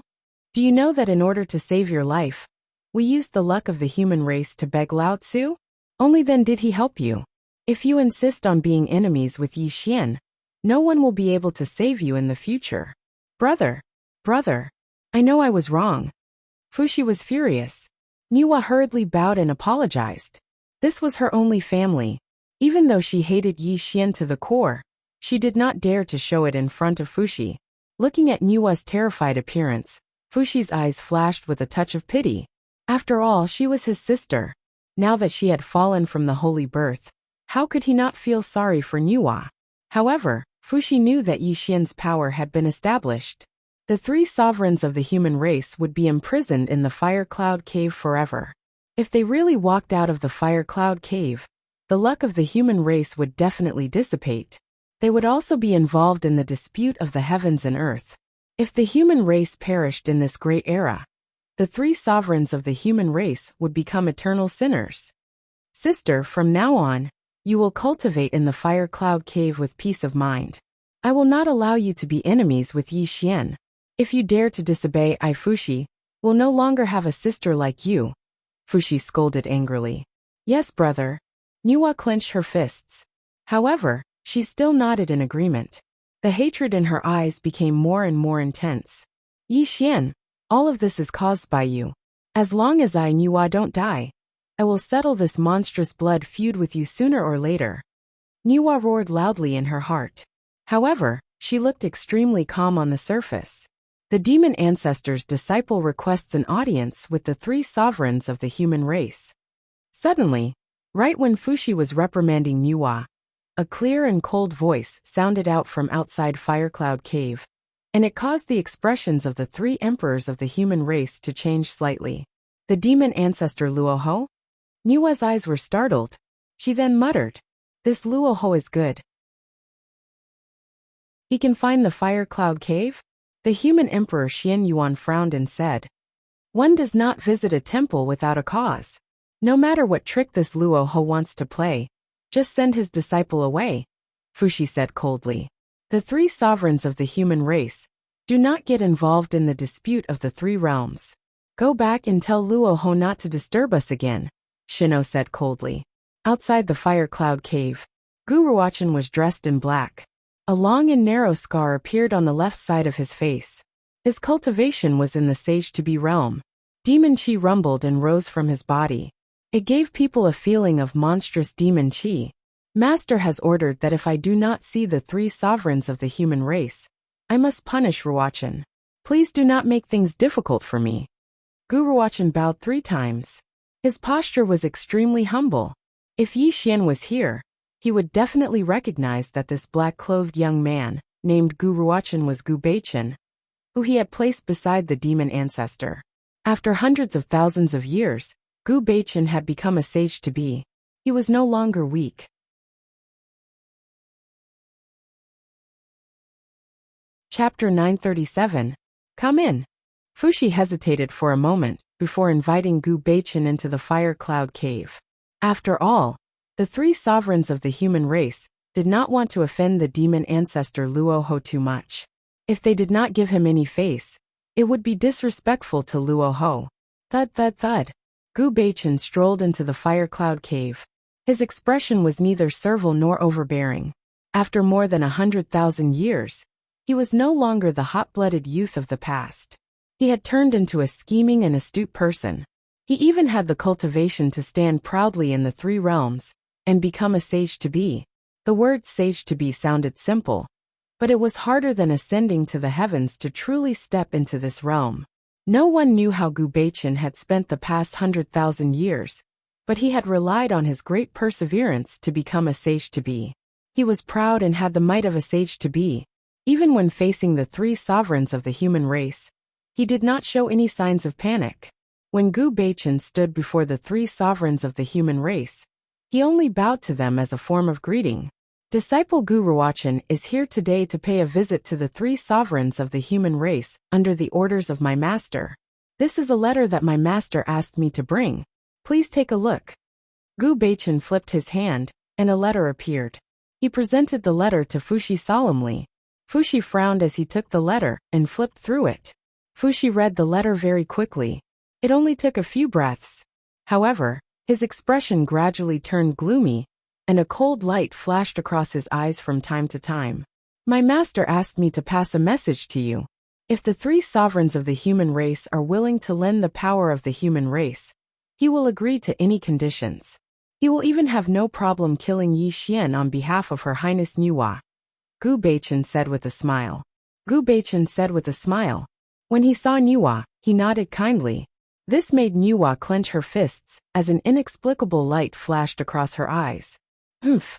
Do you know that in order to save your life, we used the luck of the human race to beg Lao Tzu? Only then did he help you. If you insist on being enemies with Yi Xian, no one will be able to save you in the future. Brother! Brother! I know I was wrong." Fuxi was furious. Nuwa hurriedly bowed and apologized. This was her only family. Even though she hated Yi Xian to the core, she did not dare to show it in front of Fuxi. Looking at Nuwa's terrified appearance, Fuxi's eyes flashed with a touch of pity. After all, she was his sister. Now that she had fallen from the holy birth, how could he not feel sorry for Nuwa? However, Fuxi knew that Yi Xian's power had been established. The three sovereigns of the human race would be imprisoned in the fire cloud cave forever. If they really walked out of the fire cloud cave, the luck of the human race would definitely dissipate. They would also be involved in the dispute of the heavens and earth. If the human race perished in this great era, the three sovereigns of the human race would become eternal sinners. Sister, from now on, you will cultivate in the fire cloud cave with peace of mind. I will not allow you to be enemies with Yi Xian. If you dare to disobey, I, Fuxi, will no longer have a sister like you." Fuxi scolded angrily. "Yes, brother." Nuwa clenched her fists. However, she still nodded in agreement. The hatred in her eyes became more and more intense. "Yi Xian, all of this is caused by you. As long as I, Nuwa, don't die, I will settle this monstrous blood feud with you sooner or later." Nuwa roared loudly in her heart. However, she looked extremely calm on the surface. The demon ancestor's disciple requests an audience with the three sovereigns of the human race. Suddenly, right when Fuxi was reprimanding Nuwa, a clear and cold voice sounded out from outside Firecloud Cave, and it caused the expressions of the three emperors of the human race to change slightly. "The demon ancestor Luoho?" Nuwa's eyes were startled. She then muttered, "This Luoho is good. He can find the Fire Cloud Cave?" The human emperor Xian Yuan frowned and said, "One does not visit a temple without a cause. No matter what trick this Luoho wants to play, just send his disciple away," Fuxi said coldly. "The three sovereigns of the human race do not get involved in the dispute of the three realms. Go back and tell Luoho not to disturb us again," Shino said coldly. Outside the Fire Cloud Cave, Gu Ruochen was dressed in black. A long and narrow scar appeared on the left side of his face. His cultivation was in the Sage-to-Be realm. Demon Qi rumbled and rose from his body. It gave people a feeling of monstrous demon Qi. "Master has ordered that if I do not see the three sovereigns of the human race, I must punish Ruochen. Please do not make things difficult for me." Gu Ruochen bowed 3 times. His posture was extremely humble. If Yi Xian was here, he would definitely recognize that this black-clothed young man, named Gu Ruochen, was Gu Beichen, who he had placed beside the demon ancestor. After hundreds of thousands of years, Gu Beichen had become a sage-to-be. He was no longer weak. Chapter 937. Come in. Fuxi hesitated for a moment before inviting Gu Beichen into the Fire Cloud Cave. After all, the three sovereigns of the human race did not want to offend the demon ancestor Luoho too much. If they did not give him any face, it would be disrespectful to Luoho. Thud thud thud. Gu Beichen strolled into the Fire Cloud Cave. His expression was neither servile nor overbearing. After more than 100,000 years, he was no longer the hot-blooded youth of the past. He had turned into a scheming and astute person. He even had the cultivation to stand proudly in the three realms and become a sage-to-be. The word sage-to-be sounded simple, but it was harder than ascending to the heavens to truly step into this realm. No one knew how Gu Beichen had spent the past 100,000 years, but he had relied on his great perseverance to become a sage-to-be. He was proud and had the might of a sage-to-be. Even when facing the three sovereigns of the human race, he did not show any signs of panic. When Gu Baichen stood before the three sovereigns of the human race, he only bowed to them as a form of greeting. Disciple Gu Ruochen is here today to pay a visit to the three sovereigns of the human race under the orders of my master. This is a letter that my master asked me to bring. Please take a look. Gu Baichen flipped his hand, and a letter appeared. He presented the letter to Fuxi solemnly. Fuxi frowned as he took the letter and flipped through it. Fuxi read the letter very quickly. It only took a few breaths. However, his expression gradually turned gloomy, and a cold light flashed across his eyes from time to time. My master asked me to pass a message to you. If the three sovereigns of the human race are willing to lend the power of the human race, he will agree to any conditions. He will even have no problem killing Yi Xian on behalf of Her Highness Nuwa. Gu Baichen said with a smile. Gu Baichen said with a smile. When he saw Nuwa, he nodded kindly. This made Nuwa clench her fists, as an inexplicable light flashed across her eyes. Humph.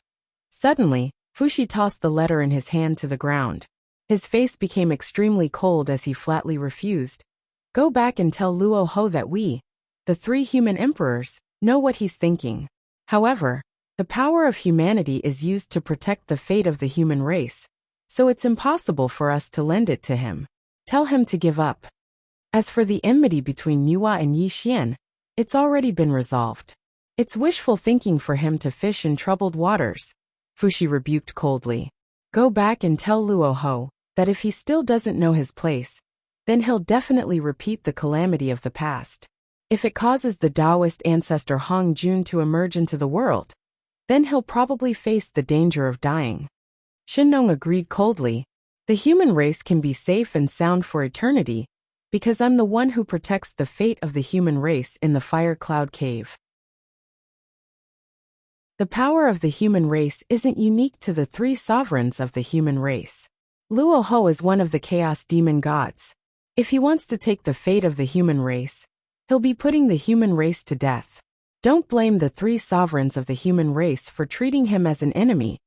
Suddenly, Fuxi tossed the letter in his hand to the ground. His face became extremely cold as he flatly refused. Go back and tell Luo Ho that we, the three human emperors, know what he's thinking. However, the power of humanity is used to protect the fate of the human race, so it's impossible for us to lend it to him. Tell him to give up. As for the enmity between Nuwa and Yi Xian, it's already been resolved. It's wishful thinking for him to fish in troubled waters, Fuxi rebuked coldly. Go back and tell Luo Ho that if he still doesn't know his place, then he'll definitely repeat the calamity of the past. If it causes the Taoist ancestor Hong Jun to emerge into the world, then he'll probably face the danger of dying. Shinnong agreed coldly. The human race can be safe and sound for eternity, because I'm the one who protects the fate of the human race in the Fire Cloud Cave. The power of the human race isn't unique to the three sovereigns of the human race. Luo Ho is one of the chaos demon gods. If he wants to take the fate of the human race, he'll be putting the human race to death. Don't blame the three sovereigns of the human race for treating him as an enemy,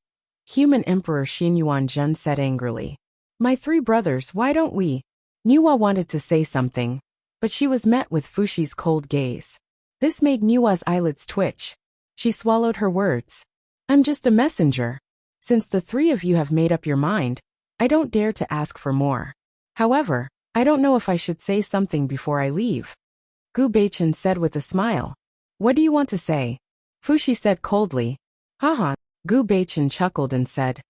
Human Emperor Xin Yuanzhen said angrily. My three brothers, why don't we? Nuwa wanted to say something, but she was met with Fuxi's cold gaze. This made Nuwa's eyelids twitch. She swallowed her words. I'm just a messenger. Since the three of you have made up your mind, I don't dare to ask for more. However, I don't know if I should say something before I leave. Gu Baichen said with a smile. What do you want to say? Fuxi said coldly. Haha. Gu Baichen chuckled and said,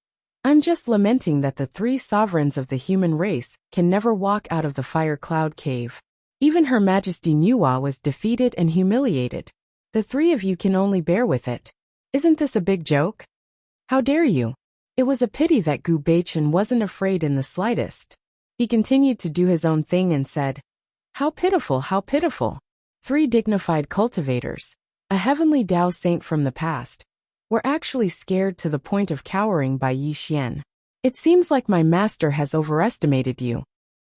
I'm just lamenting that the three sovereigns of the human race can never walk out of the Fire Cloud Cave. Even Her Majesty Nuwa was defeated and humiliated. The three of you can only bear with it. Isn't this a big joke? How dare you? It was a pity that Gu Baichen wasn't afraid in the slightest. He continued to do his own thing and said, How pitiful, how pitiful. Three dignified cultivators, a heavenly Tao saint from the past, were actually scared to the point of cowering by Yi Xian. It seems like my master has overestimated you.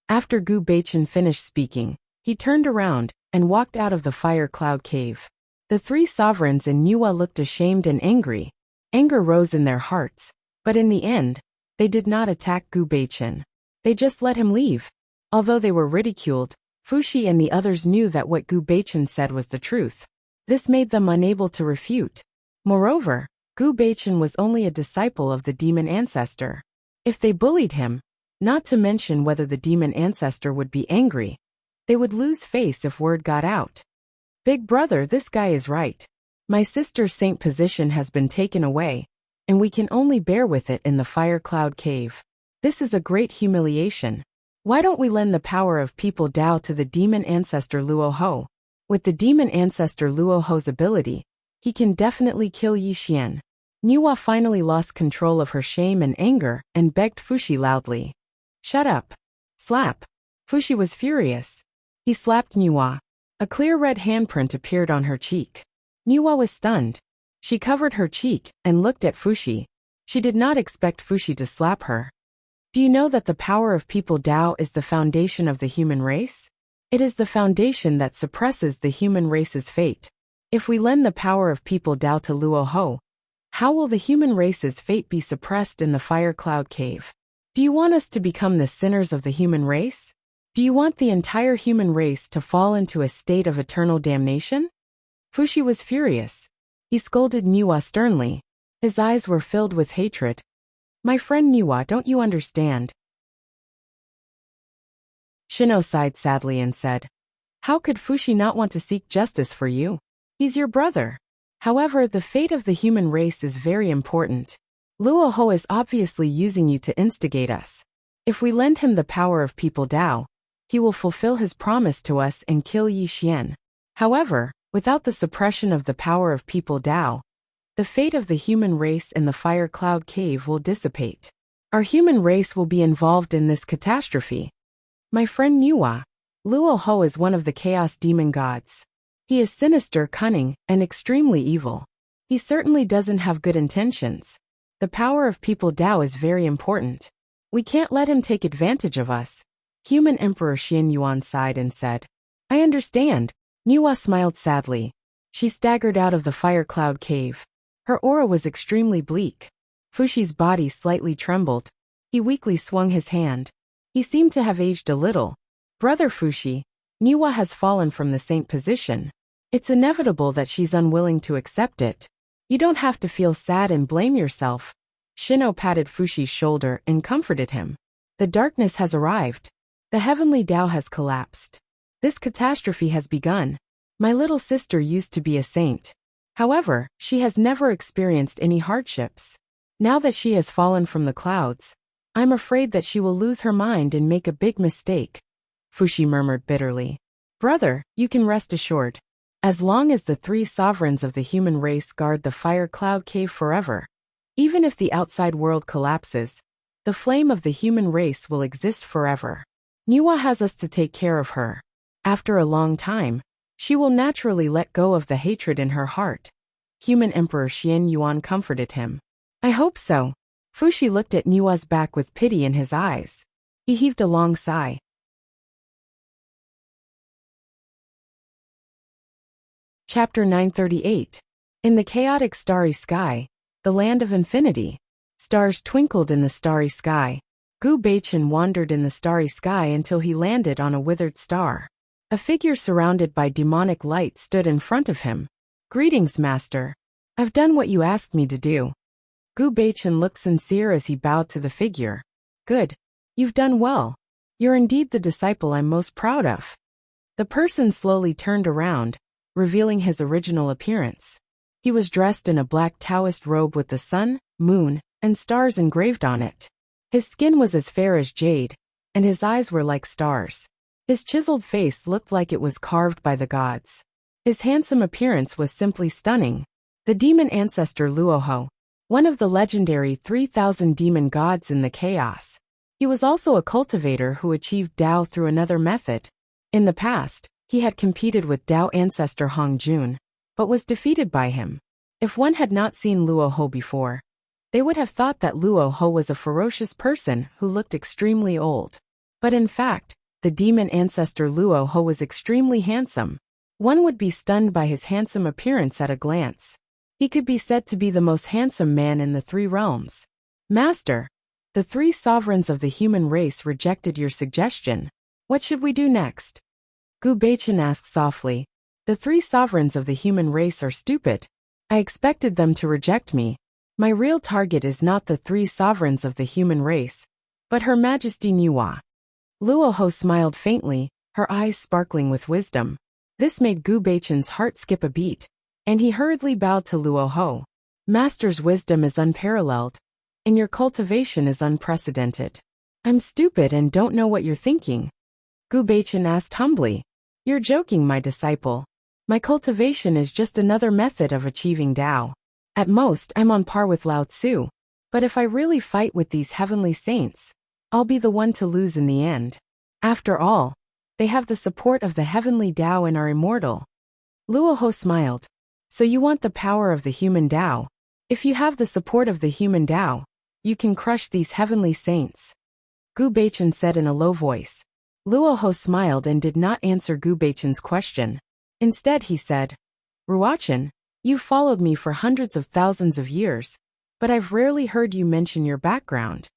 After Gu Baichen finished speaking, he turned around and walked out of the Fire Cloud Cave. The three sovereigns and Nuwa looked ashamed and angry. Anger rose in their hearts, but in the end, they did not attack Gu Baichen. They just let him leave. Although they were ridiculed, Fuxi and the others knew that what Gu Baichen said was the truth. This made them unable to refute. Moreover, Gu Baichen was only a disciple of the demon ancestor. If they bullied him, not to mention whether the demon ancestor would be angry, they would lose face if word got out. Big brother, this guy is right. My sister's saint position has been taken away, and we can only bear with it in the Fire Cloud Cave. This is a great humiliation. Why don't we lend the power of people Tao to the demon ancestor Luo Ho? With the demon ancestor Luo Ho's ability, he can definitely kill Yi Xian. Nuwa finally lost control of her shame and anger and begged Fuxi loudly. Shut up. Slap. Fuxi was furious. He slapped Nuwa. A clear red handprint appeared on her cheek. Nuwa was stunned. She covered her cheek and looked at Fuxi. She did not expect Fuxi to slap her. Do you know that the power of people Tao is the foundation of the human race? It is the foundation that suppresses the human race's fate. If we lend the power of people Dao to Luo Ho, how will the human race's fate be suppressed in the fire cloud cave? Do you want us to become the sinners of the human race? Do you want the entire human race to fall into a state of eternal damnation? Fuxi was furious. He scolded Niwa sternly. His eyes were filled with hatred. My friend Niwa, don't you understand? Shino sighed sadly and said, how could Fuxi not want to seek justice for you? He's your brother. However, the fate of the human race is very important. Luo Ho is obviously using you to instigate us. If we lend him the power of people Dao, he will fulfill his promise to us and kill Yi Xian. However, without the suppression of the power of people Dao, the fate of the human race in the fire cloud cave will dissipate. Our human race will be involved in this catastrophe. My friend Niwa, Luo Ho is one of the chaos demon gods. He is sinister, cunning, and extremely evil. He certainly doesn't have good intentions. The power of people Dao is very important. We can't let him take advantage of us. Human Emperor Xian Yuan sighed and said, I understand. Niwa smiled sadly. She staggered out of the fire cloud cave. Her aura was extremely bleak. Fuxi's body slightly trembled. He weakly swung his hand. He seemed to have aged a little. Brother Fuxi, Niwa has fallen from the saint position. It's inevitable that she's unwilling to accept it. You don't have to feel sad and blame yourself. Shino patted Fuxi's shoulder and comforted him. The darkness has arrived. The heavenly Tao has collapsed. This catastrophe has begun. My little sister used to be a saint. However, she has never experienced any hardships. Now that she has fallen from the clouds, I'm afraid that she will lose her mind and make a big mistake. Fuxi murmured bitterly. Brother, you can rest assured. As long as the three sovereigns of the human race guard the fire cloud cave forever, even if the outside world collapses, the flame of the human race will exist forever. Niwa has us to take care of her. After a long time, she will naturally let go of the hatred in her heart. Human Emperor Xian Yuan comforted him. I hope so. Fuxi looked at Niwa's back with pity in his eyes. He heaved a long sigh. Chapter 938. In the chaotic starry sky, the land of infinity. Stars twinkled in the starry sky. Gu Beichen wandered in the starry sky until he landed on a withered star. A figure surrounded by demonic light stood in front of him. Greetings, master. I've done what you asked me to do. Gu Beichen looked sincere as he bowed to the figure. Good. You've done well. You're indeed the disciple I'm most proud of. The person slowly turned around, revealing his original appearance. He was dressed in a black Taoist robe with the sun, moon, and stars engraved on it. His skin was as fair as jade, and his eyes were like stars. His chiseled face looked like it was carved by the gods. His handsome appearance was simply stunning. The demon ancestor Luo Ho, one of the legendary 3,000 demon gods in the chaos. He was also a cultivator who achieved Dao through another method. In the past, he had competed with Dao ancestor Hong Jun, but was defeated by him. If one had not seen Luo Ho before, they would have thought that Luo Ho was a ferocious person who looked extremely old. But in fact, the demon ancestor Luo Ho was extremely handsome. One would be stunned by his handsome appearance at a glance. He could be said to be the most handsome man in the three realms. Master, the three sovereigns of the human race rejected your suggestion. What should we do next? Gu Beichen asked softly. The three sovereigns of the human race are stupid. I expected them to reject me. My real target is not the three sovereigns of the human race, but Her Majesty Niwa. Luo Ho smiled faintly, her eyes sparkling with wisdom. This made Gu Beichen's heart skip a beat, and he hurriedly bowed to Luo Ho. Master's wisdom is unparalleled, and your cultivation is unprecedented. I'm stupid and don't know what you're thinking. Gu Beichen asked humbly. You're joking, my disciple. My cultivation is just another method of achieving Dao. At most, I'm on par with Lao Tzu. But if I really fight with these heavenly saints, I'll be the one to lose in the end. After all, they have the support of the heavenly Dao and are immortal. Luo Ho smiled. So you want the power of the human Dao? If you have the support of the human Dao, you can crush these heavenly saints. Gu Beichen said in a low voice. Luo Ho smiled and did not answer Gu Beichen's question. Instead he said, Ruachan, you've followed me for hundreds of thousands of years, but I've rarely heard you mention your background.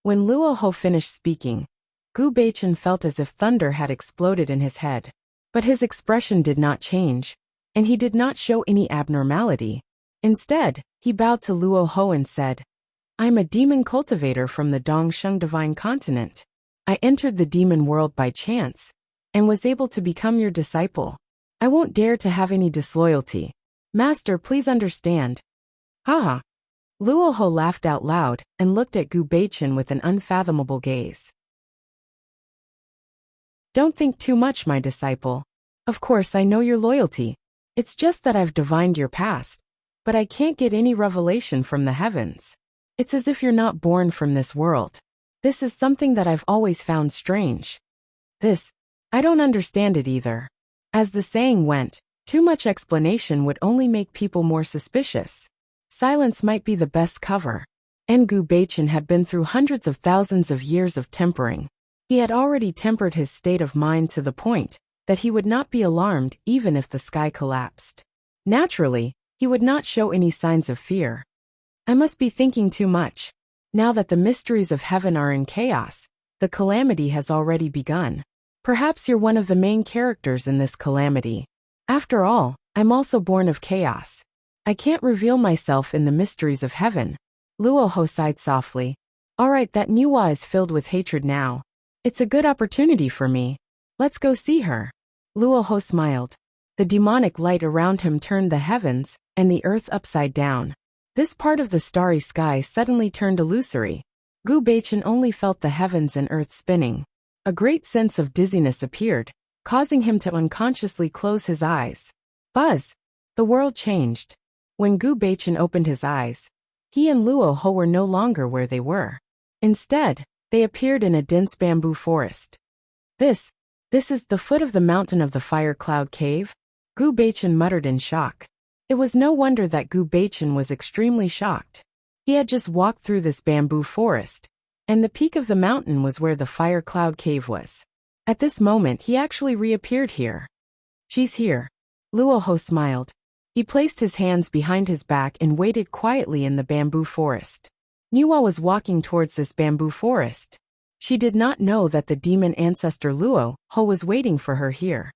When Luo Ho finished speaking, Gu Beichen felt as if thunder had exploded in his head. But his expression did not change, and he did not show any abnormality. Instead, he bowed to Luo Ho and said, I'm a demon cultivator from the Dongsheng Divine Continent. I entered the demon world by chance, and was able to become your disciple. I won't dare to have any disloyalty. Master, please understand. Haha. Luo Ho laughed out loud and looked at Gu Beichen with an unfathomable gaze. Don't think too much, my disciple. Of course I know your loyalty. It's just that I've divined your past, but I can't get any revelation from the heavens. It's as if you're not born from this world. This is something that I've always found strange. I don't understand it either. As the saying went, too much explanation would only make people more suspicious. Silence might be the best cover. And Gu Beichen had been through hundreds of thousands of years of tempering. He had already tempered his state of mind to the point that he would not be alarmed even if the sky collapsed. Naturally, he would not show any signs of fear. I must be thinking too much. Now that the mysteries of heaven are in chaos, the calamity has already begun. Perhaps you're one of the main characters in this calamity. After all, I'm also born of chaos. I can't reveal myself in the mysteries of heaven. Luo Ho sighed softly. Alright, that Nuwa is filled with hatred now. It's a good opportunity for me. Let's go see her. Luo Ho smiled. The demonic light around him turned the heavens and the earth upside down. This part of the starry sky suddenly turned illusory. Gu Beichen only felt the heavens and earth spinning. A great sense of dizziness appeared, causing him to unconsciously close his eyes. Buzz! The world changed. When Gu Beichen opened his eyes, he and Luo Ho were no longer where they were. Instead, they appeared in a dense bamboo forest. This is the foot of the mountain of the fire cloud cave? Gu Beichen muttered in shock. It was no wonder that Gu Beichen was extremely shocked. He had just walked through this bamboo forest, and the peak of the mountain was where the fire cloud cave was. At this moment he actually reappeared here. She's here. Luo Ho smiled. He placed his hands behind his back and waited quietly in the bamboo forest. Nuwa was walking towards this bamboo forest. She did not know that the demon ancestor Luo Ho was waiting for her here.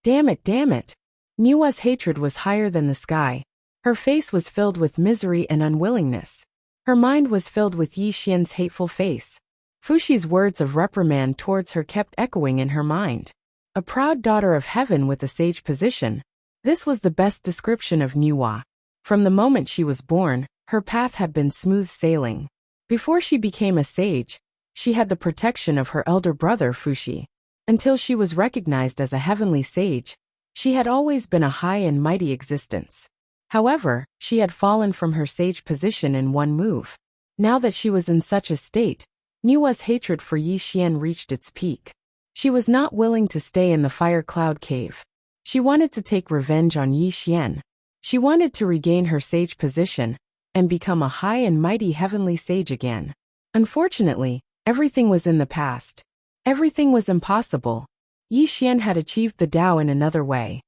Damn it. Nuwa's hatred was higher than the sky. Her face was filled with misery and unwillingness. Her mind was filled with Yi Xian's hateful face. Fushi's words of reprimand towards her kept echoing in her mind. A proud daughter of heaven with a sage position. This was the best description of Nuwa. From the moment she was born, her path had been smooth sailing. Before she became a sage, she had the protection of her elder brother Fushi. Until she was recognized as a heavenly sage, she had always been a high and mighty existence. However, she had fallen from her sage position in one move. Now that she was in such a state, Nuwa's hatred for Yi Xian reached its peak. She was not willing to stay in the fire cloud cave. She wanted to take revenge on Yi Xian. She wanted to regain her sage position and become a high and mighty heavenly sage again. Unfortunately, everything was in the past. Everything was impossible. Yi Xian had achieved the Tao in another way.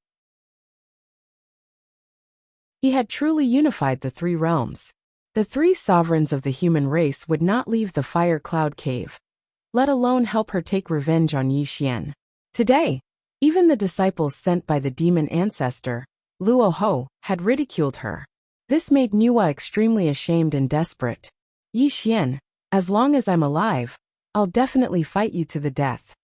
He had truly unified the three realms. The three sovereigns of the human race would not leave the fire cloud cave, let alone help her take revenge on Yi Xian. Today, even the disciples sent by the demon ancestor, Luo Ho, had ridiculed her. This made Nuwa extremely ashamed and desperate. Yi Xian, as long as I'm alive, I'll definitely fight you to the death.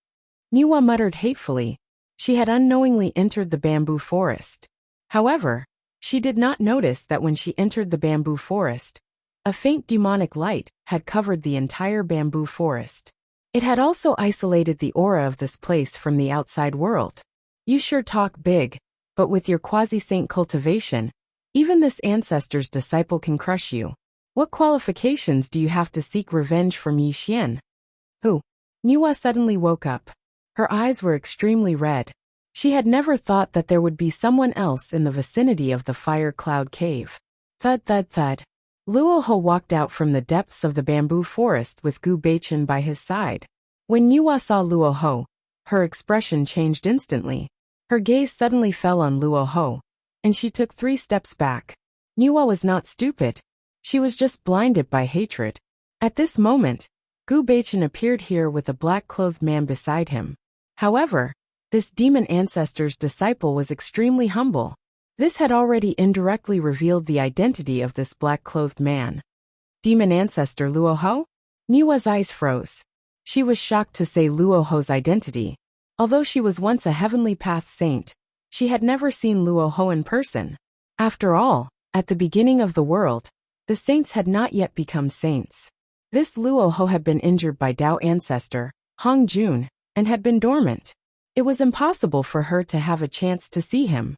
Nuwa muttered hatefully. She had unknowingly entered the bamboo forest. However, she did not notice that when she entered the bamboo forest, a faint demonic light had covered the entire bamboo forest. It had also isolated the aura of this place from the outside world. You sure talk big, but with your quasi-saint cultivation, even this ancestor's disciple can crush you. What qualifications do you have to seek revenge from Yi Xian? Who? Nuwa suddenly woke up. Her eyes were extremely red. She had never thought that there would be someone else in the vicinity of the fire cloud cave. Thud thud thud. Luo Ho walked out from the depths of the bamboo forest with Gu Beichen by his side. When Nuwa saw Luo Ho, her expression changed instantly. Her gaze suddenly fell on Luo Ho, and she took 3 steps back. Nuwa was not stupid. She was just blinded by hatred. At this moment, Gu Beichen appeared here with a black-clothed man beside him. However, this demon ancestor's disciple was extremely humble. This had already indirectly revealed the identity of this black-clothed man. Demon ancestor Luo Ho? Nuwa's eyes froze. She was shocked to say Luo Ho's identity. Although she was once a heavenly path saint, she had never seen Luo Ho in person. After all, at the beginning of the world, the saints had not yet become saints. This Luo Ho had been injured by Dao ancestor, Hong Jun, and had been dormant. It was impossible for her to have a chance to see him.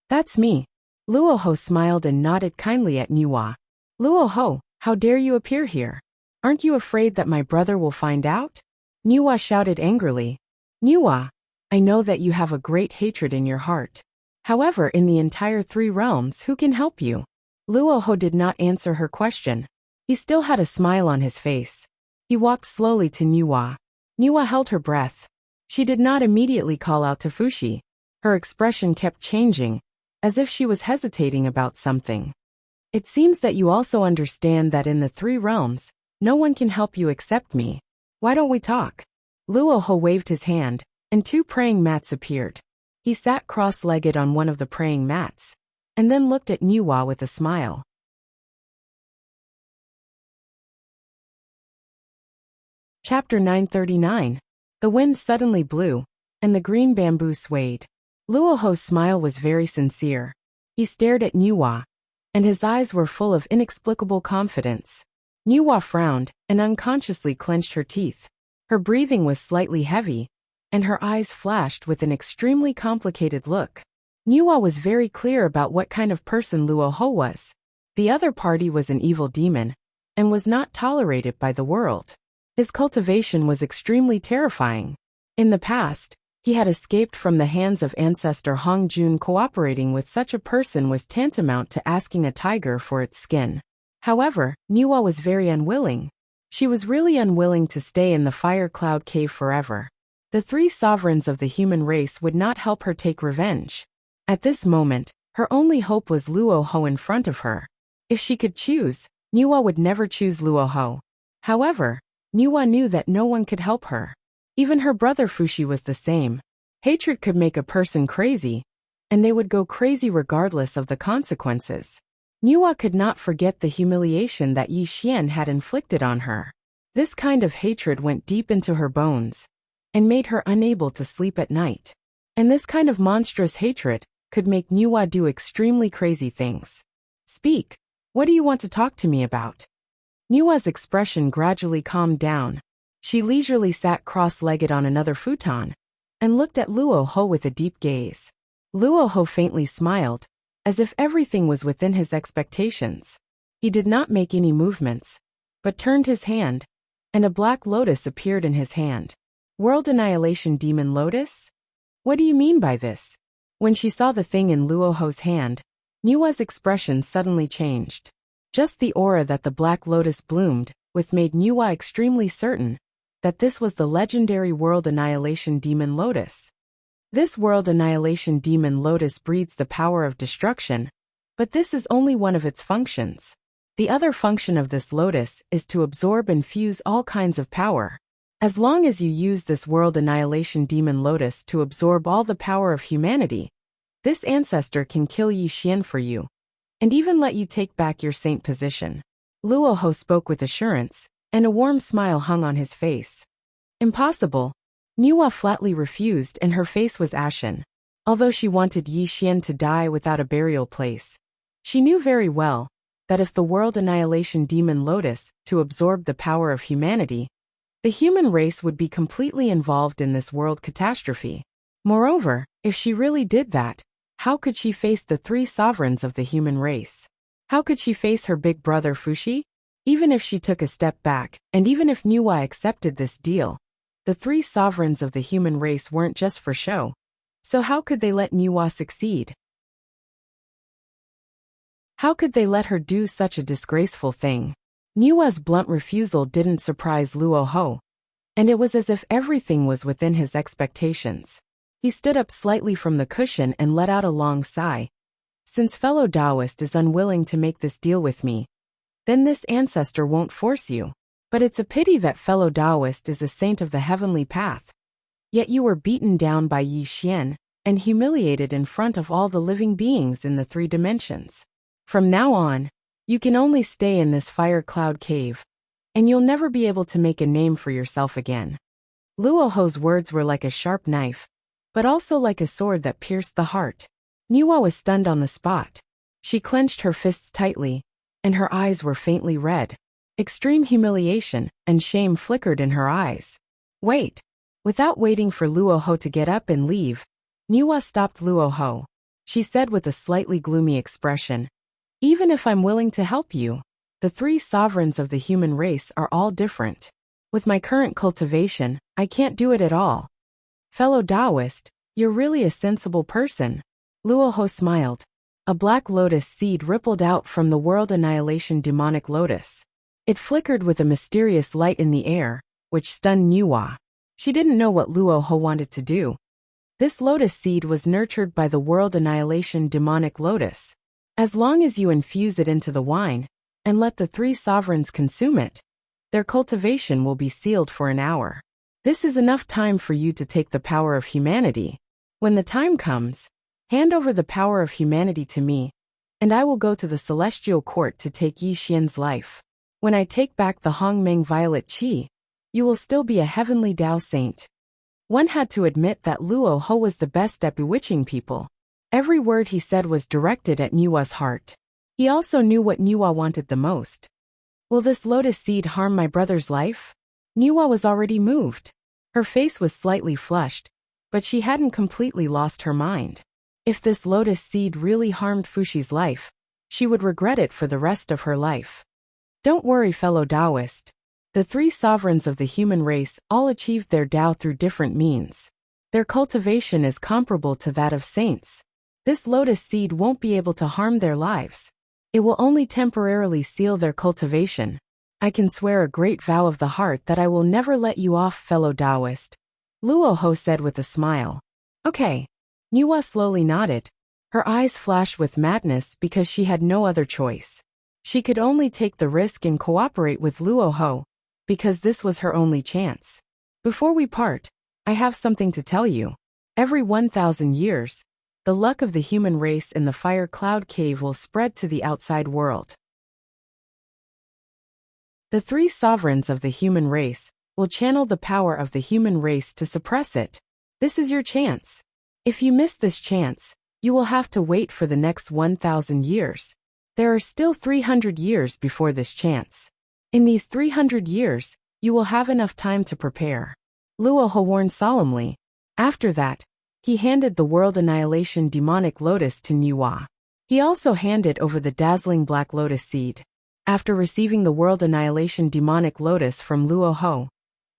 That's me. Luo Ho smiled and nodded kindly at Nuwa. Luo Ho, how dare you appear here? Aren't you afraid that my brother will find out? Nuwa shouted angrily. Nuwa, I know that you have a great hatred in your heart. However, in the entire 3 realms, who can help you? Luo Ho did not answer her question. He still had a smile on his face. He walked slowly to Nuwa. Nuwa held her breath. She did not immediately call out to Fushi. Her expression kept changing, as if she was hesitating about something. It seems that you also understand that in the 3 realms, no one can help you except me. Why don't we talk? Luo Ho waved his hand, and 2 praying mats appeared. He sat cross-legged on one of the praying mats, and then looked at Nuwa with a smile. Chapter 939. The wind suddenly blew, and the green bamboo swayed. Luo Ho's smile was very sincere. He stared at Nuwa, and his eyes were full of inexplicable confidence. Nuwa frowned and unconsciously clenched her teeth. Her breathing was slightly heavy, and her eyes flashed with an extremely complicated look. Nuwa was very clear about what kind of person Luo Ho was. The other party was an evil demon, and was not tolerated by the world. His cultivation was extremely terrifying. In the past, he had escaped from the hands of ancestor Hong Jun. Cooperating with such a person was tantamount to asking a tiger for its skin. However, Nuwa was very unwilling. She was really unwilling to stay in the fire cloud cave forever. The 3 sovereigns of the human race would not help her take revenge. At this moment, her only hope was Luo Ho in front of her. If she could choose, Nuwa would never choose Luo Ho. However, Nuwa knew that no one could help her. Even her brother Fushi was the same. Hatred could make a person crazy, and they would go crazy regardless of the consequences. Nuwa could not forget the humiliation that Yi Xian had inflicted on her. This kind of hatred went deep into her bones, and made her unable to sleep at night. And this kind of monstrous hatred could make Nuwa do extremely crazy things. Speak. What do you want to talk to me about? Nuwa's expression gradually calmed down. She leisurely sat cross-legged on another futon, and looked at Luo Ho with a deep gaze. Luo Ho faintly smiled, as if everything was within his expectations. He did not make any movements, but turned his hand, and a black lotus appeared in his hand. World Annihilation Demon Lotus? What do you mean by this? When she saw the thing in Luo Ho's hand, Nuwa's expression suddenly changed. Just the aura that the black lotus bloomed with made Nuwa extremely certain that this was the legendary World Annihilation Demon Lotus. This World Annihilation Demon Lotus breeds the power of destruction, but this is only one of its functions. The other function of this lotus is to absorb and fuse all kinds of power. As long as you use this World Annihilation Demon Lotus to absorb all the power of humanity, this ancestor can kill Yi Xian for you, and even let you take back your saint position. Luo Ho spoke with assurance, and a warm smile hung on his face. Impossible. Nuwa flatly refused, and her face was ashen. Although she wanted Yi Xian to die without a burial place, she knew very well that if the World Annihilation Demon Lotus to absorb the power of humanity, the human race would be completely involved in this world catastrophe. Moreover, if she really did that, how could she face the 3 sovereigns of the human race? How could she face her big brother Fushi? Even if she took a step back, and even if Nuwa accepted this deal, the 3 sovereigns of the human race weren't just for show. So how could they let Nuwa succeed? How could they let her do such a disgraceful thing? Nuwa's blunt refusal didn't surprise Luo Ho, and it was as if everything was within his expectations. He stood up slightly from the cushion and let out a long sigh. Since fellow Taoist is unwilling to make this deal with me, then this ancestor won't force you. But it's a pity that fellow Taoist is a saint of the heavenly path. Yet you were beaten down by Yi Xian and humiliated in front of all the living beings in the 3 dimensions. From now on, you can only stay in this fire cloud cave, and you'll never be able to make a name for yourself again. Luo Ho's words were like a sharp knife, but also like a sword that pierced the heart. Niwa was stunned on the spot. She clenched her fists tightly, and her eyes were faintly red. Extreme humiliation and shame flickered in her eyes. Wait. Without waiting for Luo Ho to get up and leave, Niwa stopped Luo Ho. She said with a slightly gloomy expression, "Even if I'm willing to help you, the 3 sovereigns of the human race are all different. With my current cultivation, I can't do it at all." Fellow Taoist, you're really a sensible person. Luo Ho smiled. A black lotus seed rippled out from the world annihilation demonic lotus. It flickered with a mysterious light in the air, which stunned Niwa. She didn't know what Luo Ho wanted to do. This lotus seed was nurtured by the world annihilation demonic lotus. As long as you infuse it into the wine, and let the 3 sovereigns consume it, their cultivation will be sealed for an hour. This is enough time for you to take the power of humanity. When the time comes, hand over the power of humanity to me, and I will go to the celestial court to take Yi Xian's life. When I take back the Hongmeng violet qi, you will still be a heavenly Tao saint. One had to admit that Luo Ho was the best at bewitching people. Every word he said was directed at Niwa's heart. He also knew what Niwa wanted the most. Will this lotus seed harm my brother's life? Niwa was already moved. Her face was slightly flushed, but she hadn't completely lost her mind. If this lotus seed really harmed Fushi's life, she would regret it for the rest of her life. Don't worry, fellow Taoist. The 3 sovereigns of the human race all achieved their Tao through different means. Their cultivation is comparable to that of saints. This lotus seed won't be able to harm their lives. It will only temporarily seal their cultivation. I can swear a great vow of the heart that I will never let you off, fellow Taoist, Luo Ho said with a smile. Okay. Niwa slowly nodded. Her eyes flashed with madness because she had no other choice. She could only take the risk and cooperate with Luo Ho, because this was her only chance. Before we part, I have something to tell you. Every 1,000 years, the luck of the human race in the fire cloud cave will spread to the outside world. The 3 sovereigns of the human race will channel the power of the human race to suppress it. This is your chance. If you miss this chance, you will have to wait for the next 1,000 years. There are still 300 years before this chance. In these 300 years, you will have enough time to prepare. Luo Ho warned solemnly. After that, he handed the world annihilation demonic lotus to Niwa. He also handed over the dazzling black lotus seed. After receiving the world annihilation demonic lotus from Luo Ho,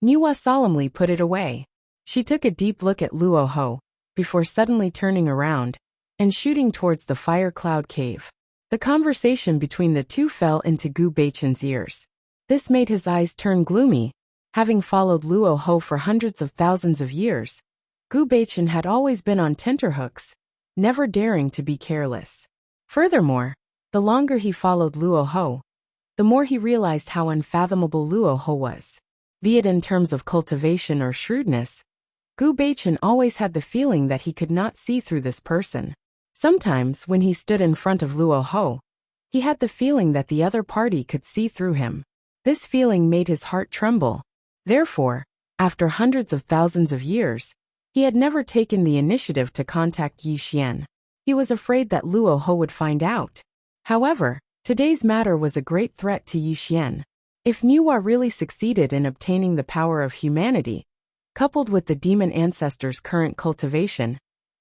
Niwa solemnly put it away. She took a deep look at Luo Ho, before suddenly turning around and shooting towards the fire cloud cave. The conversation between the 2 fell into Gu Beichen's ears. This made his eyes turn gloomy. Having followed Luo Ho for hundreds of thousands of years, Gu Beichen had always been on tenterhooks, never daring to be careless. Furthermore, the longer he followed Luo Ho, the more he realized how unfathomable Luo Ho was. Be it in terms of cultivation or shrewdness, Gu Beichen always had the feeling that he could not see through this person. Sometimes, when he stood in front of Luo Ho, he had the feeling that the other party could see through him. This feeling made his heart tremble. Therefore, after hundreds of thousands of years, he had never taken the initiative to contact Yi Xian. He was afraid that Luo Ho would find out. However, today's matter was a great threat to Yi Xian. If Niwa really succeeded in obtaining the power of humanity, coupled with the demon ancestor's current cultivation,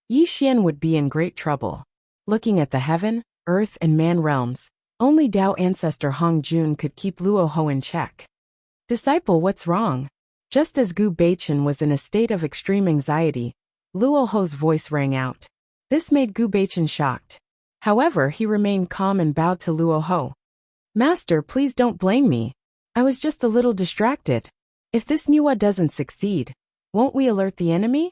Yi Xian would be in great trouble. Looking at the heaven, earth and man realms, only Tao ancestor Hong Jun could keep Luo Ho in check. Disciple, what's wrong? Just as Gu Beichen was in a state of extreme anxiety, Luo Ho's voice rang out. This made Gu Beichen shocked. However, he remained calm and bowed to Luo Ho. Master, please don't blame me. I was just a little distracted. If this Niwa doesn't succeed, won't we alert the enemy?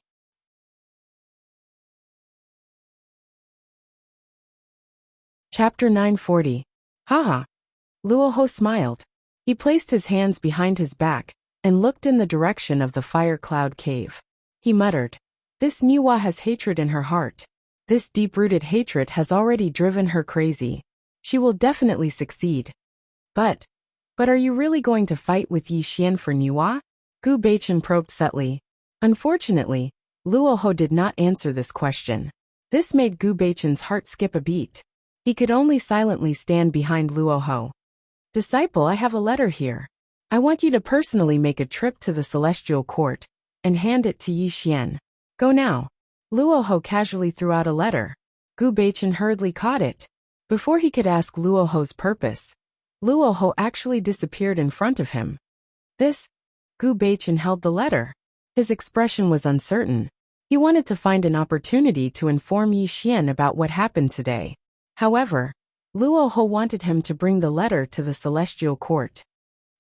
Chapter 940. Haha. Luoho smiled. He placed his hands behind his back and looked in the direction of the fire cloud cave. He muttered, "This Niwa has hatred in her heart. This deep-rooted hatred has already driven her crazy. She will definitely succeed. But are you really going to fight with Yi Xian for Niwa?" Gu Beichen probed subtly. Unfortunately, Luoho did not answer this question. This made Gu Beichen's heart skip a beat. He could only silently stand behind Luoho. "Disciple, I have a letter here. I want you to personally make a trip to the Celestial Court and hand it to Yi Xian. Go now." Luoho casually threw out a letter. Gu Beichen hurriedly caught it. Before he could ask Luoho's purpose, Luoho actually disappeared in front of him. This? Gu Beichen held the letter. His expression was uncertain. He wanted to find an opportunity to inform Yi Xian about what happened today. However, Luoho wanted him to bring the letter to the Celestial Court.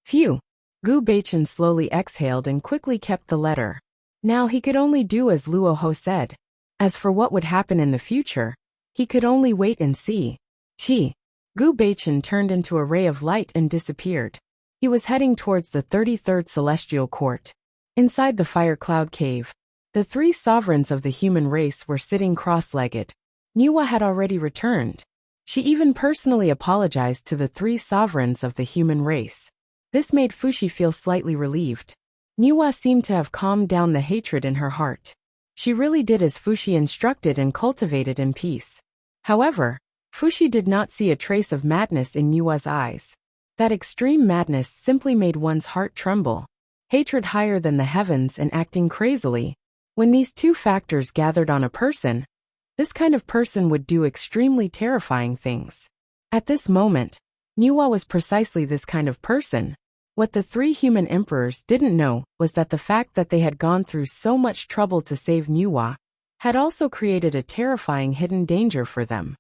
Phew! Gu Beichen slowly exhaled and quickly kept the letter. Now he could only do as Luoho said. As for what would happen in the future, he could only wait and see. Chi! Gu Beichen turned into a ray of light and disappeared. He was heading towards the 33rd Celestial Court. Inside the fire cloud cave, the three sovereigns of the human race were sitting cross-legged. Niwa had already returned. She even personally apologized to the three sovereigns of the human race. This made Fushi feel slightly relieved. Niwa seemed to have calmed down the hatred in her heart. She really did as Fushi instructed and cultivated in peace. However, Fushi did not see a trace of madness in Niwa's eyes. That extreme madness simply made one's heart tremble. Hatred higher than the heavens and acting crazily. When these two factors gathered on a person, this kind of person would do extremely terrifying things. At this moment, Niwa was precisely this kind of person. What the three human emperors didn't know was that the fact that they had gone through so much trouble to save Niwa had also created a terrifying hidden danger for them.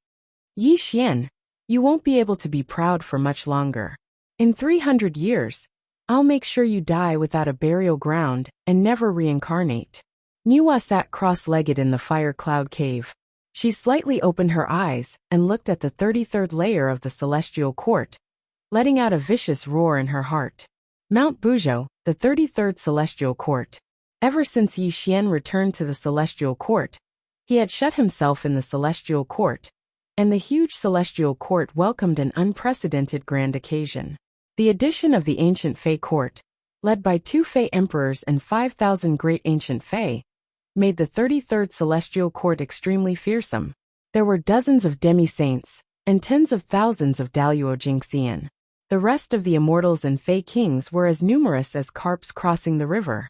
Yi Xian, you won't be able to be proud for much longer. In 300 years, I'll make sure you die without a burial ground and never reincarnate. Niwa sat cross-legged in the fire cloud cave. She slightly opened her eyes and looked at the 33rd layer of the Celestial Court, letting out a vicious roar in her heart. Mount Buzhou, the 33rd Celestial Court. Ever since Yi Xian returned to the Celestial Court, he had shut himself in the Celestial Court, and the huge Celestial Court welcomed an unprecedented grand occasion. The addition of the ancient Fey Court, led by 2 Fey Emperors and 5,000 great ancient Fey, made the 33rd Celestial Court extremely fearsome. There were dozens of demi-saints, and tens of thousands of Daluo Jingxian. The rest of the Immortals and Fey Kings were as numerous as carps crossing the river.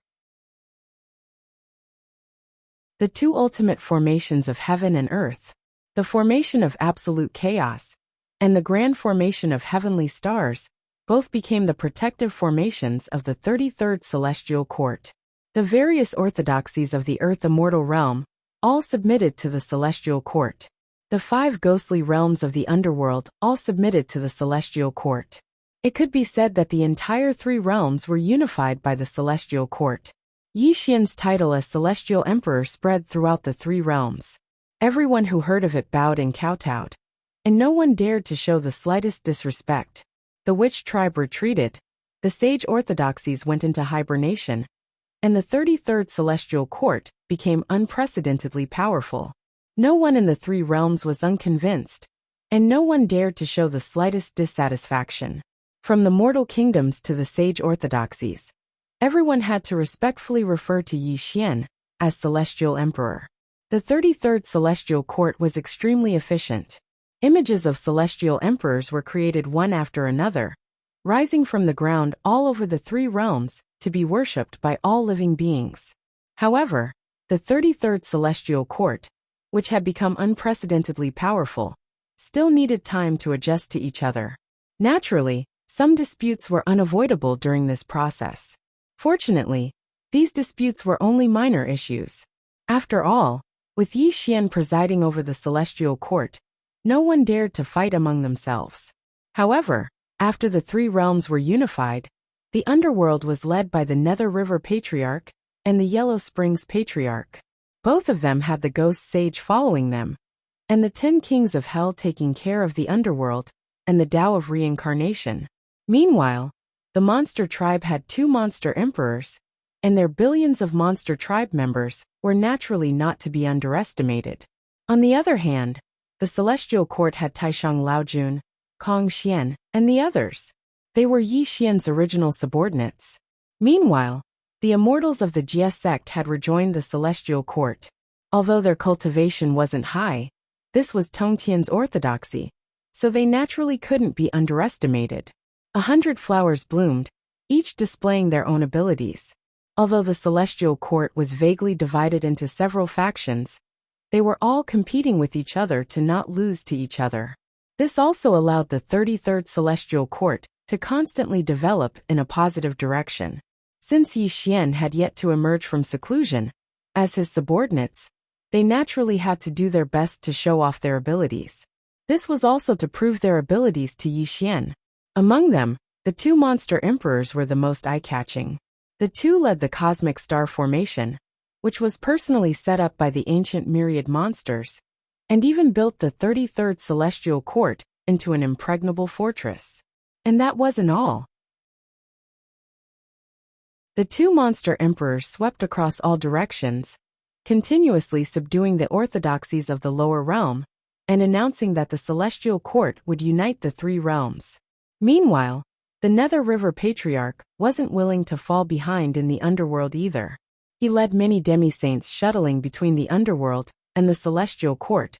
The two ultimate formations of heaven and earth, the formation of absolute chaos, and the grand formation of heavenly stars, both became the protective formations of the 33rd Celestial Court. The various orthodoxies of the Earth Immortal realm all submitted to the Celestial Court. The 5 ghostly realms of the underworld all submitted to the Celestial Court. It could be said that the entire 3 realms were unified by the Celestial Court. Yi Xian's title as Celestial Emperor spread throughout the 3 realms. Everyone who heard of it bowed and kowtowed, and no one dared to show the slightest disrespect. The witch tribe retreated, the sage orthodoxies went into hibernation, and the 33rd Celestial Court became unprecedentedly powerful. No one in the 3 realms was unconvinced, and no one dared to show the slightest dissatisfaction. From the mortal kingdoms to the sage orthodoxies, everyone had to respectfully refer to Yi Xian as Celestial Emperor. The 33rd Celestial Court was extremely efficient. Images of celestial emperors were created one after another, rising from the ground all over the 3 realms to be worshipped by all living beings. However, the 33rd Celestial Court, which had become unprecedentedly powerful, still needed time to adjust to each other. Naturally, some disputes were unavoidable during this process. Fortunately, these disputes were only minor issues. After all, with Yi Xian presiding over the Celestial Court, no one dared to fight among themselves. However, after the 3 realms were unified, the underworld was led by the Nether River Patriarch and the Yellow Springs Patriarch. Both of them had the Ghost Sage following them, and the 10 kings of hell taking care of the underworld, and the Tao of reincarnation. Meanwhile, the monster tribe had 2 monster emperors, and their billions of monster tribe members were naturally not to be underestimated. On the other hand, the celestial court had Taishang Laojun, Kong Xian, and the others. They were Yi Xian's original subordinates. Meanwhile, the immortals of the Jie sect had rejoined the celestial court. Although their cultivation wasn't high, this was Tongtian's orthodoxy, so they naturally couldn't be underestimated. 100 flowers bloomed, each displaying their own abilities. Although the celestial court was vaguely divided into several factions, they were all competing with each other to not lose to each other. This also allowed the 33rd celestial court to constantly develop in a positive direction. Since Yi Xian had yet to emerge from seclusion, as his subordinates, they naturally had to do their best to show off their abilities. This was also to prove their abilities to Yi Xian. Among them, the 2 monster emperors were the most eye-catching. The 2 led the cosmic star formation, which was personally set up by the ancient myriad monsters, and even built the 33rd celestial court into an impregnable fortress. And that wasn't all. The 2 monster emperors swept across all directions, continuously subduing the orthodoxies of the lower realm, and announcing that the celestial court would unite the 3 realms. Meanwhile, the Nether River Patriarch wasn't willing to fall behind in the underworld either. He led many demi-saints shuttling between the underworld and the celestial court,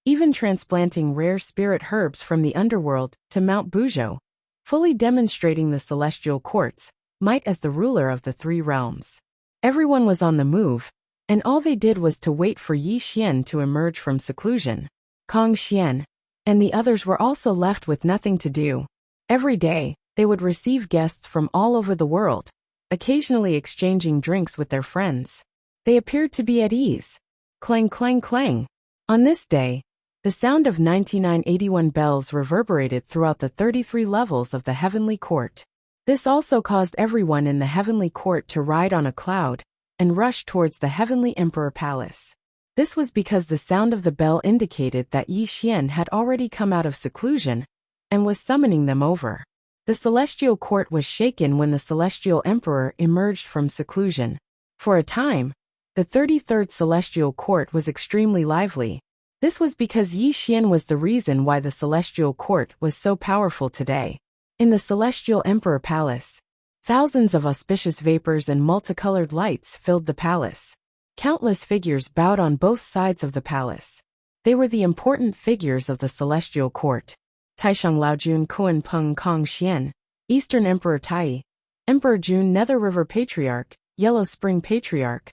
even transplanting rare spirit herbs from the underworld to Mount Buzhou, fully demonstrating the celestial court's might as the ruler of the 3 realms. Everyone was on the move, and all they did was to wait for Yi Xian to emerge from seclusion. Kong Xian and the others were also left with nothing to do. Every day, they would receive guests from all over the world, occasionally exchanging drinks with their friends. They appeared to be at ease. Clang, clang, clang. On this day, the sound of 9981 bells reverberated throughout the 33 levels of the heavenly court. This also caused everyone in the heavenly court to ride on a cloud and rush towards the heavenly emperor palace. This was because the sound of the bell indicated that Yi Xian had already come out of seclusion and was summoning them over. The celestial court was shaken when the celestial emperor emerged from seclusion. For a time, the 33rd celestial court was extremely lively. This was because Yi Xian was the reason why the celestial court was so powerful today. In the celestial emperor palace, thousands of auspicious vapors and multicolored lights filled the palace. Countless figures bowed on both sides of the palace. They were the important figures of the celestial court. Taishang Laojun Kuan Peng Kong Xian, Eastern Emperor Tai, Emperor Jun Nether River Patriarch, Yellow Spring Patriarch.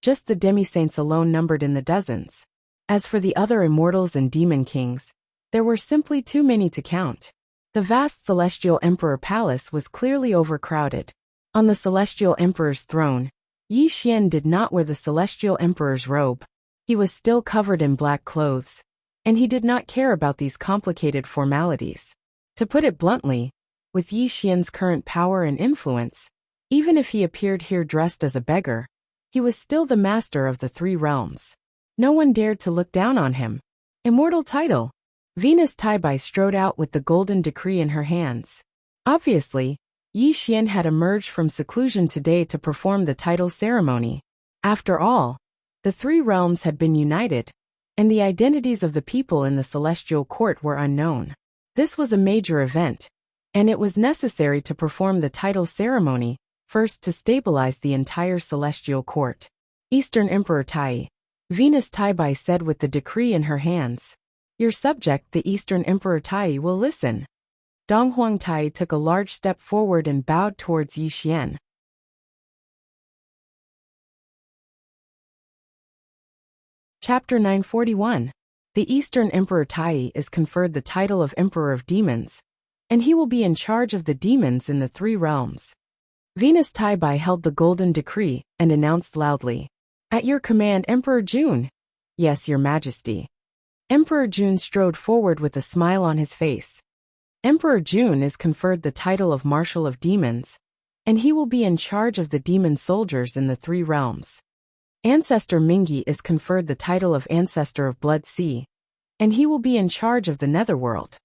Just the demi-saints alone numbered in the dozens. As for the other immortals and demon kings, there were simply too many to count. The vast celestial emperor palace was clearly overcrowded. On the celestial emperor's throne, Yi Xian did not wear the celestial emperor's robe. He was still covered in black clothes, and he did not care about these complicated formalities. To put it bluntly, with Yi Xian's current power and influence, even if he appeared here dressed as a beggar, he was still the master of the 3 realms. No one dared to look down on him. Immortal title. Venus Taibai strode out with the golden decree in her hands. Obviously, Yi Xian had emerged from seclusion today to perform the title ceremony. After all, the 3 realms had been united, and the identities of the people in the celestial court were unknown. This was a major event, and it was necessary to perform the title ceremony first to stabilize the entire celestial court. Eastern Emperor Tai, Venus Taibai said with the decree in her hands. Your subject, the Eastern Emperor Tai, will listen. Donghuang Tai took a large step forward and bowed towards Yi Xian. Chapter 941. The Eastern Emperor Tai is conferred the title of Emperor of Demons, and he will be in charge of the demons in the 3 realms. Venus Taibai held the golden decree and announced loudly, "At your command, Emperor Jun." "Yes, Your Majesty." Emperor Jun strode forward with a smile on his face. Emperor Jun is conferred the title of Marshal of Demons, and he will be in charge of the demon soldiers in the 3 realms. Ancestor Mingi is conferred the title of Ancestor of Blood Sea, and he will be in charge of the netherworld.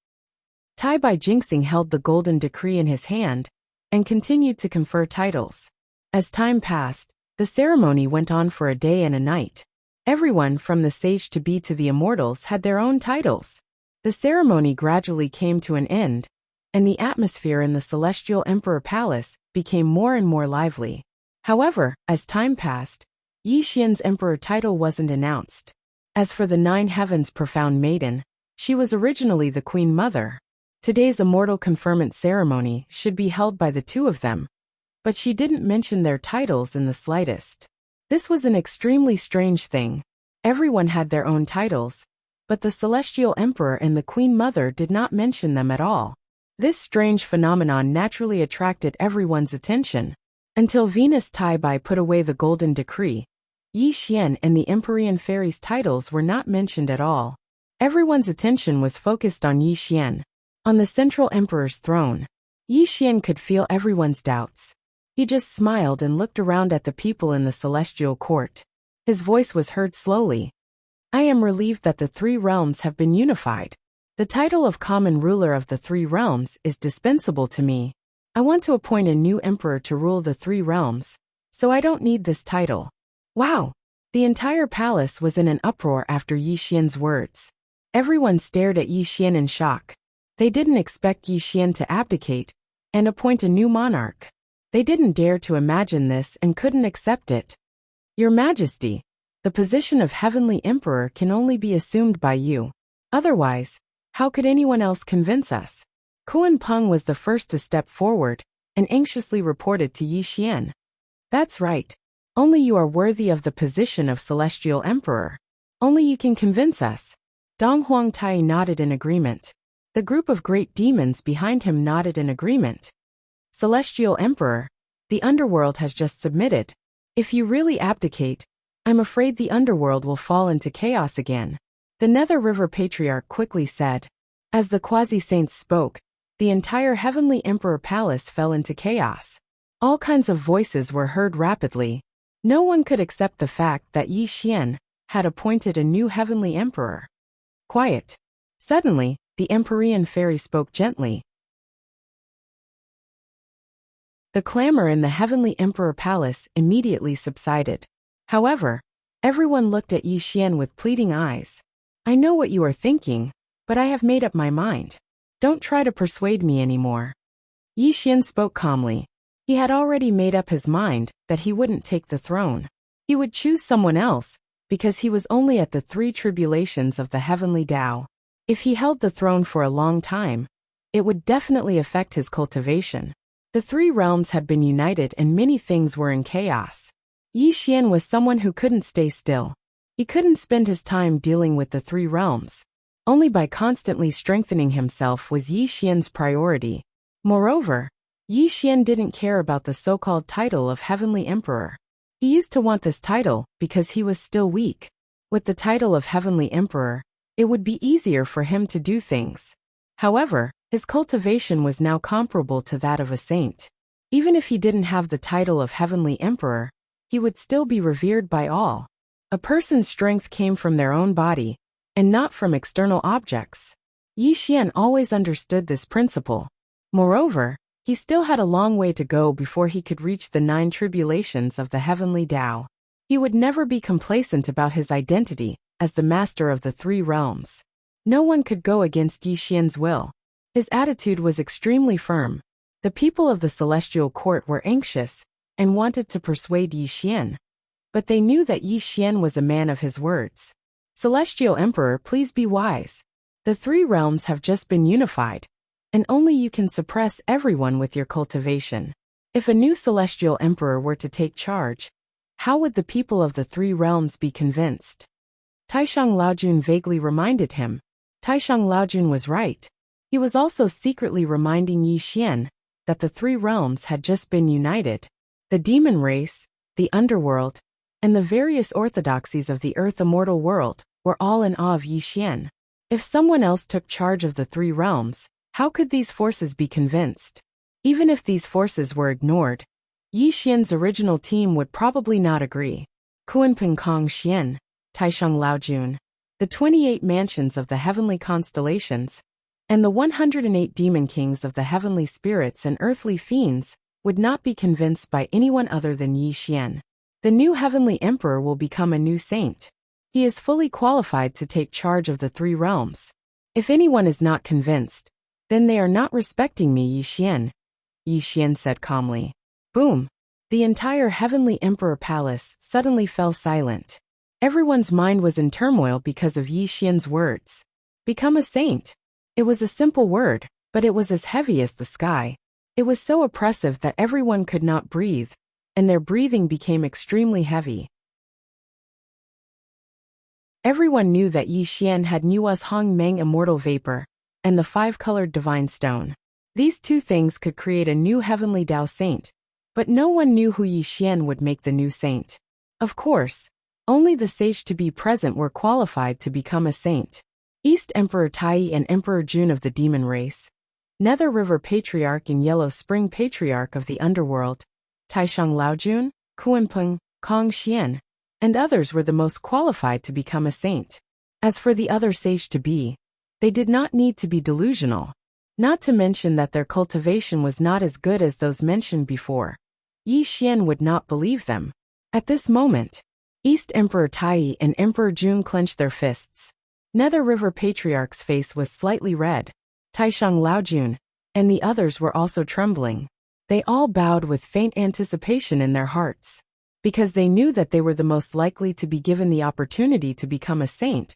Tai Bai Jinxing held the golden decree in his hand and continued to confer titles. As time passed, the ceremony went on for a day and a night. Everyone from the sage to be to the immortals had their own titles. The ceremony gradually came to an end, and the atmosphere in the Celestial Emperor Palace became more and more lively. However, as time passed, Yi Xian's emperor title wasn't announced. As for the 9 Heavens Profound Maiden, she was originally the Queen Mother. Today's immortal conferment ceremony should be held by the 2 of them, but she didn't mention their titles in the slightest. This was an extremely strange thing. Everyone had their own titles, but the Celestial Emperor and the Queen Mother did not mention them at all. This strange phenomenon naturally attracted everyone's attention. Until Venus Tai Bai put away the Golden Decree, Yi Xian and the Empyrean Fairy's titles were not mentioned at all. Everyone's attention was focused on Yi Xian. On the Central Emperor's throne, Yi Xian could feel everyone's doubts. He just smiled and looked around at the people in the celestial court. His voice was heard slowly. I am relieved that the 3 realms have been unified. The title of common ruler of the 3 realms is dispensable to me. I want to appoint a new emperor to rule the 3 realms, so I don't need this title. Wow! The entire palace was in an uproar after Yi Xian's words. Everyone stared at Yi Xian in shock. They didn't expect Yi Xian to abdicate and appoint a new monarch. They didn't dare to imagine this and couldn't accept it. Your Majesty, the position of Heavenly Emperor can only be assumed by you. Otherwise, how could anyone else convince us? Kuan Peng was the first to step forward and anxiously reported to Yi Xian. That's right. Only you are worthy of the position of Celestial Emperor. Only you can convince us. Dong Huangtai nodded in agreement. The group of great demons behind him nodded in agreement. Celestial Emperor, the underworld has just submitted. If you really abdicate, I'm afraid the underworld will fall into chaos again. The Nether River Patriarch quickly said. As the quasi-saints spoke, the entire Heavenly Emperor Palace fell into chaos. All kinds of voices were heard rapidly. No one could accept the fact that Yi Xian had appointed a new Heavenly Emperor. Quiet. Suddenly, the Empyrean Fairy spoke gently. The clamor in the Heavenly Emperor Palace immediately subsided. However, everyone looked at Yi Xian with pleading eyes. I know what you are thinking, but I have made up my mind. Don't try to persuade me anymore. Yi Xian spoke calmly. He had already made up his mind that he wouldn't take the throne. He would choose someone else, because he was only at the 3 tribulations of the heavenly Tao. If he held the throne for a long time, it would definitely affect his cultivation. The 3 realms had been united and many things were in chaos. Yi Xian was someone who couldn't stay still. He couldn't spend his time dealing with the 3 realms. Only by constantly strengthening himself was Yi Xian's priority. Moreover, Yi Xian didn't care about the so-called title of Heavenly Emperor. He used to want this title because he was still weak. With the title of Heavenly Emperor, it would be easier for him to do things. However, his cultivation was now comparable to that of a saint. Even if he didn't have the title of Heavenly Emperor, he would still be revered by all. A person's strength came from their own body, and not from external objects. Yi Xian always understood this principle. Moreover, he still had a long way to go before he could reach the 9 tribulations of the heavenly Tao. He would never be complacent about his identity as the master of the 3 realms. No one could go against Yi Xian's will. His attitude was extremely firm. The people of the celestial court were anxious and wanted to persuade Yi Xian. But they knew that Yi Xian was a man of his words. Celestial Emperor, please be wise. The 3 realms have just been unified, and only you can suppress everyone with your cultivation. If a new Celestial Emperor were to take charge, how would the people of the 3 realms be convinced? Taishang Laojun vaguely reminded him. Taishang Laojun was right. He was also secretly reminding Yi Xian that the 3 realms had just been united. The demon race, the underworld, and the various orthodoxies of the Earth Immortal world were all in awe of Yi Xian. If someone else took charge of the 3 realms, how could these forces be convinced? Even if these forces were ignored, Yi Xian's original team would probably not agree. Kuan Peng Kong Xian, Taishang Laojun. The the 28 mansions of the heavenly constellations, and the 108 demon kings of the heavenly spirits and earthly fiends would not be convinced by anyone other than Yi Xian. The new heavenly emperor will become a new saint. He is fully qualified to take charge of the 3 realms. If anyone is not convinced, then they are not respecting me, Yi Xian, Yi Xian said calmly. Boom! The entire heavenly emperor palace suddenly fell silent. Everyone's mind was in turmoil because of Yi Xian's words. Become a saint. It was a simple word, but it was as heavy as the sky. It was so oppressive that everyone could not breathe, and their breathing became extremely heavy. Everyone knew that Yi Xian had Nua's Hong Meng immortal vapor, and the 5-colored divine stone. These 2 things could create a new heavenly Tao saint, but no one knew who Yi Xian would make the new saint. Of course, only the sage-to-be present were qualified to become a saint. East Emperor Tai and Emperor Jun of the demon race, Nether River Patriarch and Yellow Spring Patriarch of the underworld, Taishang Laojun, Kuanpeng, Kong Xian, and others were the most qualified to become a saint. As for the other sage-to-be, they did not need to be delusional. Not to mention that their cultivation was not as good as those mentioned before. Yi Xian would not believe them. At this moment, East Emperor Tai and Emperor Jun clenched their fists. Nether River Patriarch's face was slightly red. Taishang Laojun and the others were also trembling. They all bowed with faint anticipation in their hearts, because they knew that they were the most likely to be given the opportunity to become a saint,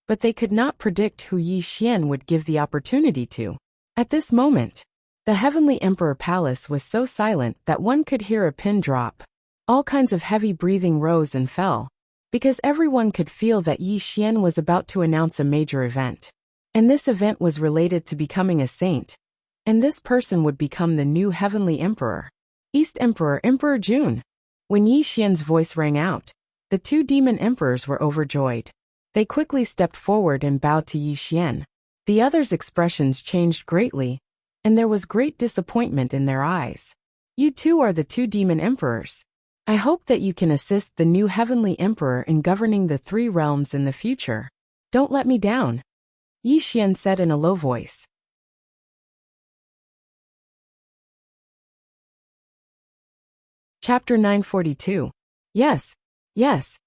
but they could not predict who Yi Xian would give the opportunity to. At this moment, the heavenly emperor palace was so silent that one could hear a pin drop. All kinds of heavy breathing rose and fell, because everyone could feel that Yi Xian was about to announce a major event. And this event was related to becoming a saint, and this person would become the new heavenly emperor. East Emperor Emperor Jun. When Yi Xian's voice rang out, the 2 demon emperors were overjoyed. They quickly stepped forward and bowed to Yi Xian. The others' expressions changed greatly, and there was great disappointment in their eyes. You 2 are the 2 demon emperors. I hope that you can assist the new heavenly emperor in governing the 3 realms in the future. Don't let me down, Yi Xian said in a low voice. Chapter 942. Yes, yes.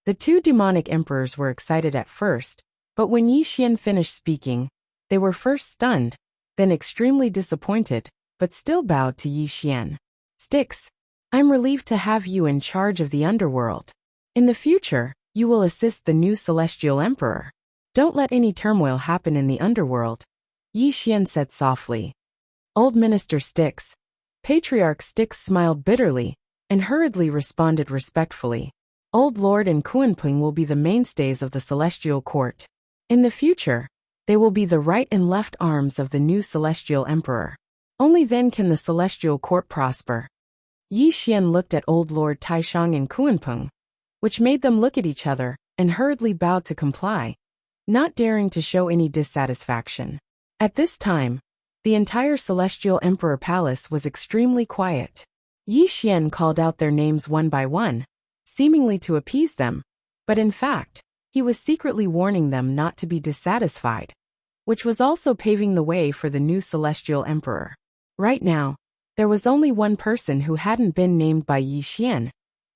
The 2 demonic emperors were excited at first, but when Yi Xian finished speaking, they were first stunned, then extremely disappointed, but still bowed to Yi Xian. Styx, I'm relieved to have you in charge of the underworld. In the future, you will assist the new celestial emperor. Don't let any turmoil happen in the underworld, Yi Xian said softly. Old Minister Styx. Patriarch Styx smiled bitterly, and hurriedly responded respectfully. Old Lord and Kuanpeng will be the mainstays of the celestial court. In the future, they will be the right and left arms of the new celestial emperor. Only then can the celestial court prosper. Yi Xian looked at Old Lord Taishang and Kuanpeng, which made them look at each other, and hurriedly bowed to comply, not daring to show any dissatisfaction. At this time, the entire celestial emperor palace was extremely quiet. Yi Xian called out their names one by one, seemingly to appease them, but in fact, he was secretly warning them not to be dissatisfied, which was also paving the way for the new celestial emperor. Right now, there was only one person who hadn't been named by Yi Xian,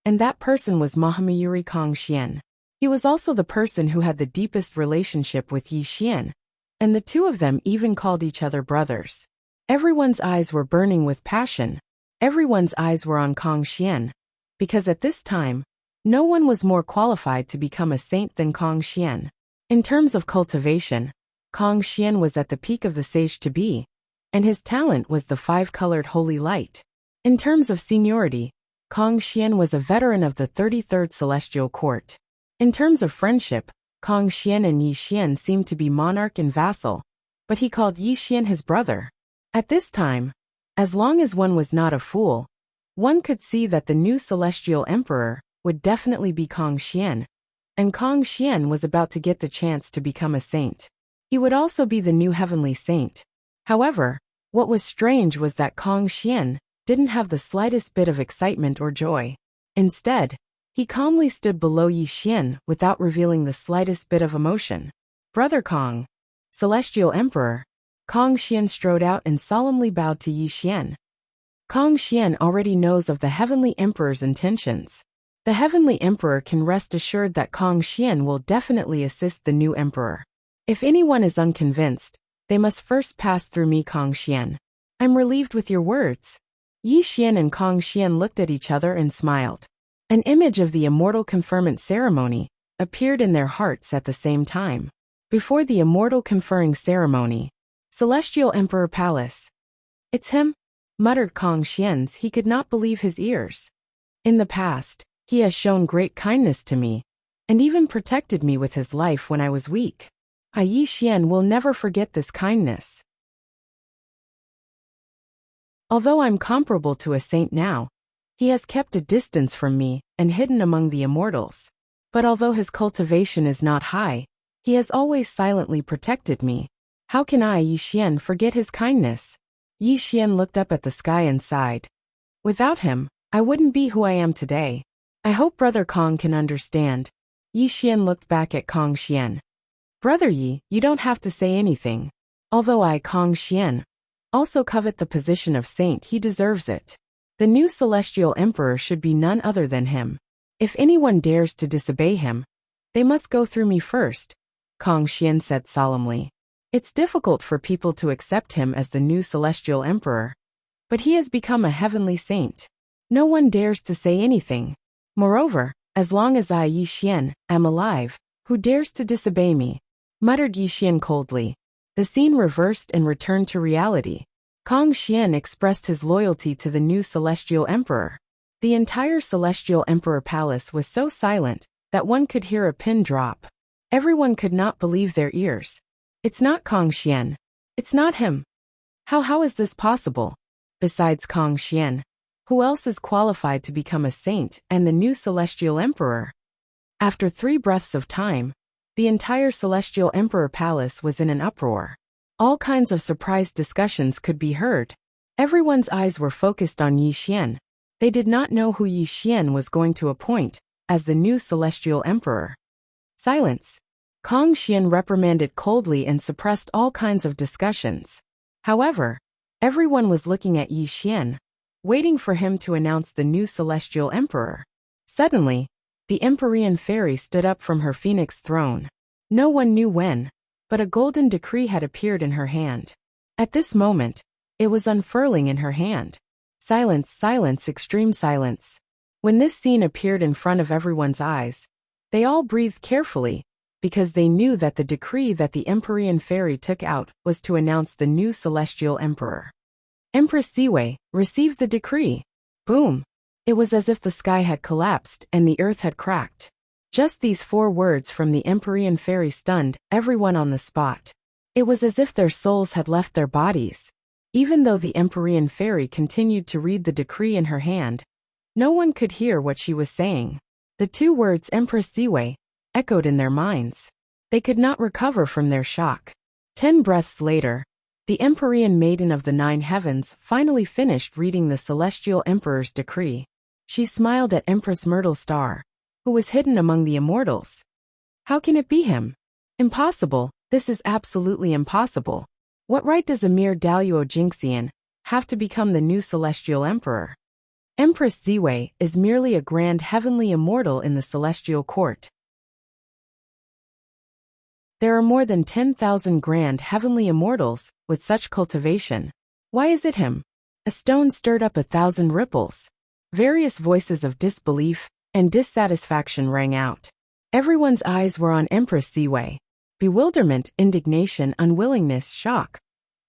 and that person was Mahamayuri Kong Xian. He was also the person who had the deepest relationship with Yi Xian, and the 2 of them even called each other brothers. Everyone's eyes were burning with passion. Everyone's eyes were on Kong Xian, because at this time, no one was more qualified to become a saint than Kong Xian. In terms of cultivation, Kong Xian was at the peak of the sage-to-be, and his talent was the 5-colored holy light. In terms of seniority, Kong Xian was a veteran of the 33rd Celestial Court. In terms of friendship, Kong Xian and Yi Xian seemed to be monarch and vassal, but he called Yi Xian his brother. At this time, as long as one was not a fool, one could see that the new celestial emperor would definitely be Kong Xian, and Kong Xian was about to get the chance to become a saint. He would also be the new heavenly saint. However, what was strange was that Kong Xian didn't have the slightest bit of excitement or joy. Instead, He calmly stood below Yi Xian without revealing the slightest bit of emotion. Brother Kong, Celestial Emperor. Kong Xian strode out and solemnly bowed to Yi Xian. Kong Xian already knows of the Heavenly Emperor's intentions. The Heavenly Emperor can rest assured that Kong Xian will definitely assist the new emperor. If anyone is unconvinced, they must first pass through me, Kong Xian. I'm relieved with your words. Yi Xian and Kong Xian looked at each other and smiled. An image of the Immortal conferment ceremony appeared in their hearts at the same time. Before the Immortal conferring ceremony, Celestial Emperor Palace. It's him, muttered Kong Xian. He could not believe his ears. In the past, he has shown great kindness to me, and even protected me with his life when I was weak. Yi Xian will never forget this kindness. Although I'm comparable to a saint now, he has kept a distance from me and hidden among the immortals. But although his cultivation is not high, he has always silently protected me. How can I, Yi Xian, forget his kindness? Yi Xian looked up at the sky and sighed. Without him, I wouldn't be who I am today. I hope Brother Kong can understand. Yi Xian looked back at Kong Xian. Brother Yi, you don't have to say anything. Although I, Kong Xian, also covet the position of saint, he deserves it. The new Celestial Emperor should be none other than him. If anyone dares to disobey him, they must go through me first, Kong Xian said solemnly. It's difficult for people to accept him as the new Celestial Emperor. But he has become a heavenly saint. No one dares to say anything. Moreover, as long as I, Yi Xian, am alive, who dares to disobey me? Muttered Yi Xian coldly. The scene reversed and returned to reality. Kong Xian expressed his loyalty to the new Celestial Emperor. The entire Celestial Emperor Palace was so silent that one could hear a pin drop. Everyone could not believe their ears. It's not Kong Xian. It's not him. How is this possible? Besides Kong Xian, who else is qualified to become a saint and the new Celestial Emperor? After 3 breaths of time, the entire Celestial Emperor Palace was in an uproar. All kinds of surprised discussions could be heard. Everyone's eyes were focused on Yi Xian. They did not know who Yi Xian was going to appoint as the new Celestial Emperor. Silence. Kong Xian reprimanded coldly and suppressed all kinds of discussions. However, everyone was looking at Yi Xian, waiting for him to announce the new Celestial Emperor. Suddenly, the Empyrean fairy stood up from her phoenix throne. No one knew when, but a golden decree had appeared in her hand. At this moment, it was unfurling in her hand. Silence, silence, extreme silence. When this scene appeared in front of everyone's eyes, they all breathed carefully, because they knew that the decree that the Empyrean fairy took out was to announce the new Celestial Emperor. Empress Siwei received the decree. Boom! It was as if the sky had collapsed and the earth had cracked. Just these 4 words from the Empyrean fairy stunned everyone on the spot. It was as if their souls had left their bodies. Even though the Empyrean fairy continued to read the decree in her hand, no one could hear what she was saying. The 2 words Empress Siwei echoed in their minds. They could not recover from their shock. 10 breaths later, the Empyrean Maiden of the 9 Heavens finally finished reading the Celestial Emperor's decree. She smiled at Empress Myrtle Star, who was hidden among the immortals. How can it be him? Impossible, this is absolutely impossible. What right does a mere Daluo Jinxian have to become the new Celestial Emperor? Empress Ziwei is merely a grand heavenly immortal in the Celestial Court. There are more than 10,000 grand heavenly immortals with such cultivation. Why is it him? A stone stirred up 1,000 ripples. Various voices of disbelief and dissatisfaction rang out. Everyone's eyes were on Empress Ziwei. Bewilderment, indignation, unwillingness, shock.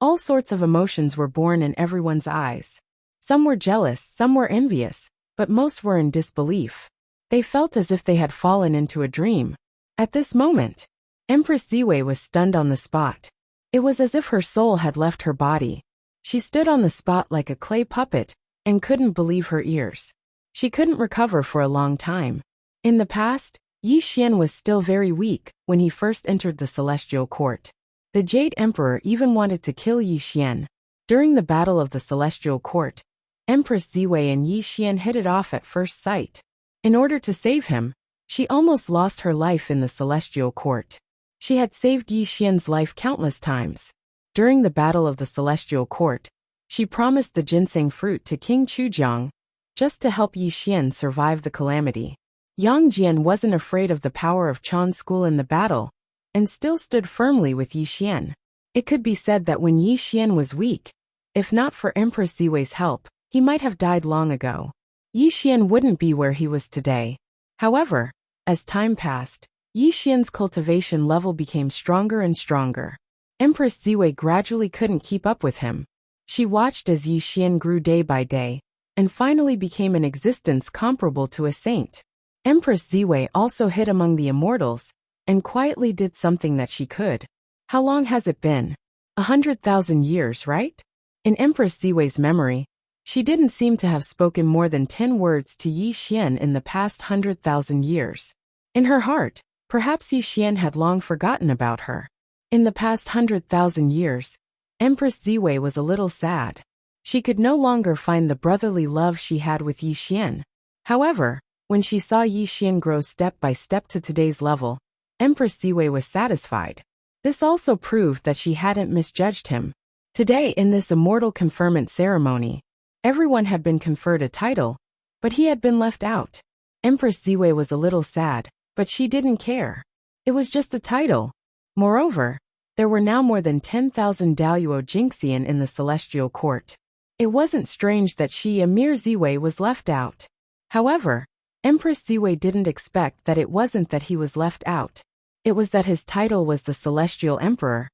All sorts of emotions were born in everyone's eyes. Some were jealous, some were envious, but most were in disbelief. They felt as if they had fallen into a dream. At this moment, Empress Ziwei was stunned on the spot. It was as if her soul had left her body. She stood on the spot like a clay puppet and couldn't believe her ears. She couldn't recover for a long time. In the past, Yi Xian was still very weak when he first entered the Celestial Court. The Jade Emperor even wanted to kill Yi Xian. During the Battle of the Celestial Court, Empress Ziwei and Yi Xian hit it off at first sight. In order to save him, she almost lost her life in the celestial court. She had saved Yi Xian's life countless times. During the battle of the celestial court, she promised the ginseng fruit to King Chujiang, just to help Yi Xian survive the calamity. Yang Jian wasn't afraid of the power of Chan's school in the battle, and still stood firmly with Yi Xian. It could be said that when Yi Xian was weak, if not for Empress Ziwei's help, he might have died long ago. Yi Xian wouldn't be where he was today. However, as time passed, Yi Xian's cultivation level became stronger and stronger. Empress Ziwei gradually couldn't keep up with him. She watched as Yi Xian grew day by day, and finally became an existence comparable to a saint. Empress Ziwei also hid among the immortals, and quietly did something that she could. How long has it been? 100,000 years, right? In Empress Ziwei's memory, she didn't seem to have spoken more than 10 words to Yi Xian in the past 100,000 years. In her heart, perhaps Yi Xian had long forgotten about her. In the past 100,000 years, Empress Ziwei was a little sad. She could no longer find the brotherly love she had with Yi Xian. However, when she saw Yi Xian grow step by step to today's level, Empress Ziwei was satisfied. This also proved that she hadn't misjudged him. Today, in this immortal conferment ceremony, everyone had been conferred a title, but he had been left out. Empress Ziwei was a little sad, but she didn't care. It was just a title. Moreover, there were now more than 10,000 Daluo Jingxian in the celestial court. It wasn't strange that she, a mere Ziwei, was left out. However, Empress Ziwei didn't expect that it wasn't that he was left out. It was that his title was the Celestial Emperor,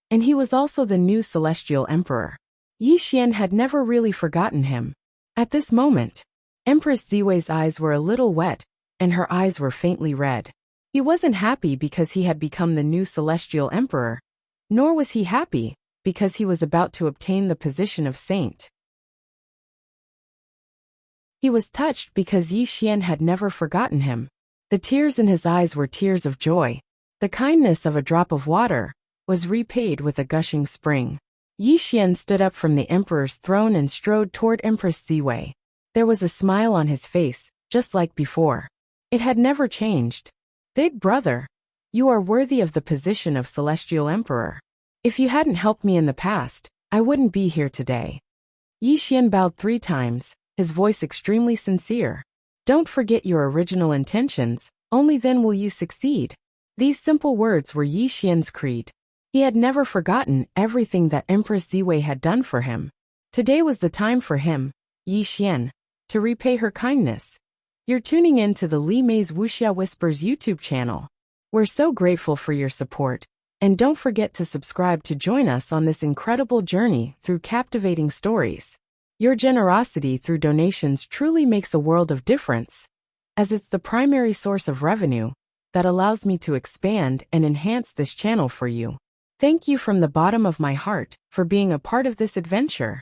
and he was also the new Celestial Emperor. Yi Xian had never really forgotten him. At this moment, Empress Ziwei's eyes were a little wet, and her eyes were faintly red. He wasn't happy because he had become the new Celestial Emperor, nor was he happy because he was about to obtain the position of saint. He was touched because Yi Xian had never forgotten him. The tears in his eyes were tears of joy. The kindness of a drop of water was repaid with a gushing spring. Yi Xian stood up from the emperor's throne and strode toward Empress Ziwei. There was a smile on his face, just like before. It had never changed. Big brother, you are worthy of the position of Celestial Emperor. If you hadn't helped me in the past, I wouldn't be here today. Yi Xian bowed 3 times, his voice extremely sincere. Don't forget your original intentions, only then will you succeed. These simple words were Yi Xian's creed. He had never forgotten everything that Empress Ziwei had done for him. Today was the time for him, Yi Xian, to repay her kindness. You're tuning in to the Li Mei's Wuxia Whispers YouTube channel. We're so grateful for your support, and don't forget to subscribe to join us on this incredible journey through captivating stories. Your generosity through donations truly makes a world of difference, as it's the primary source of revenue that allows me to expand and enhance this channel for you. Thank you from the bottom of my heart for being a part of this adventure.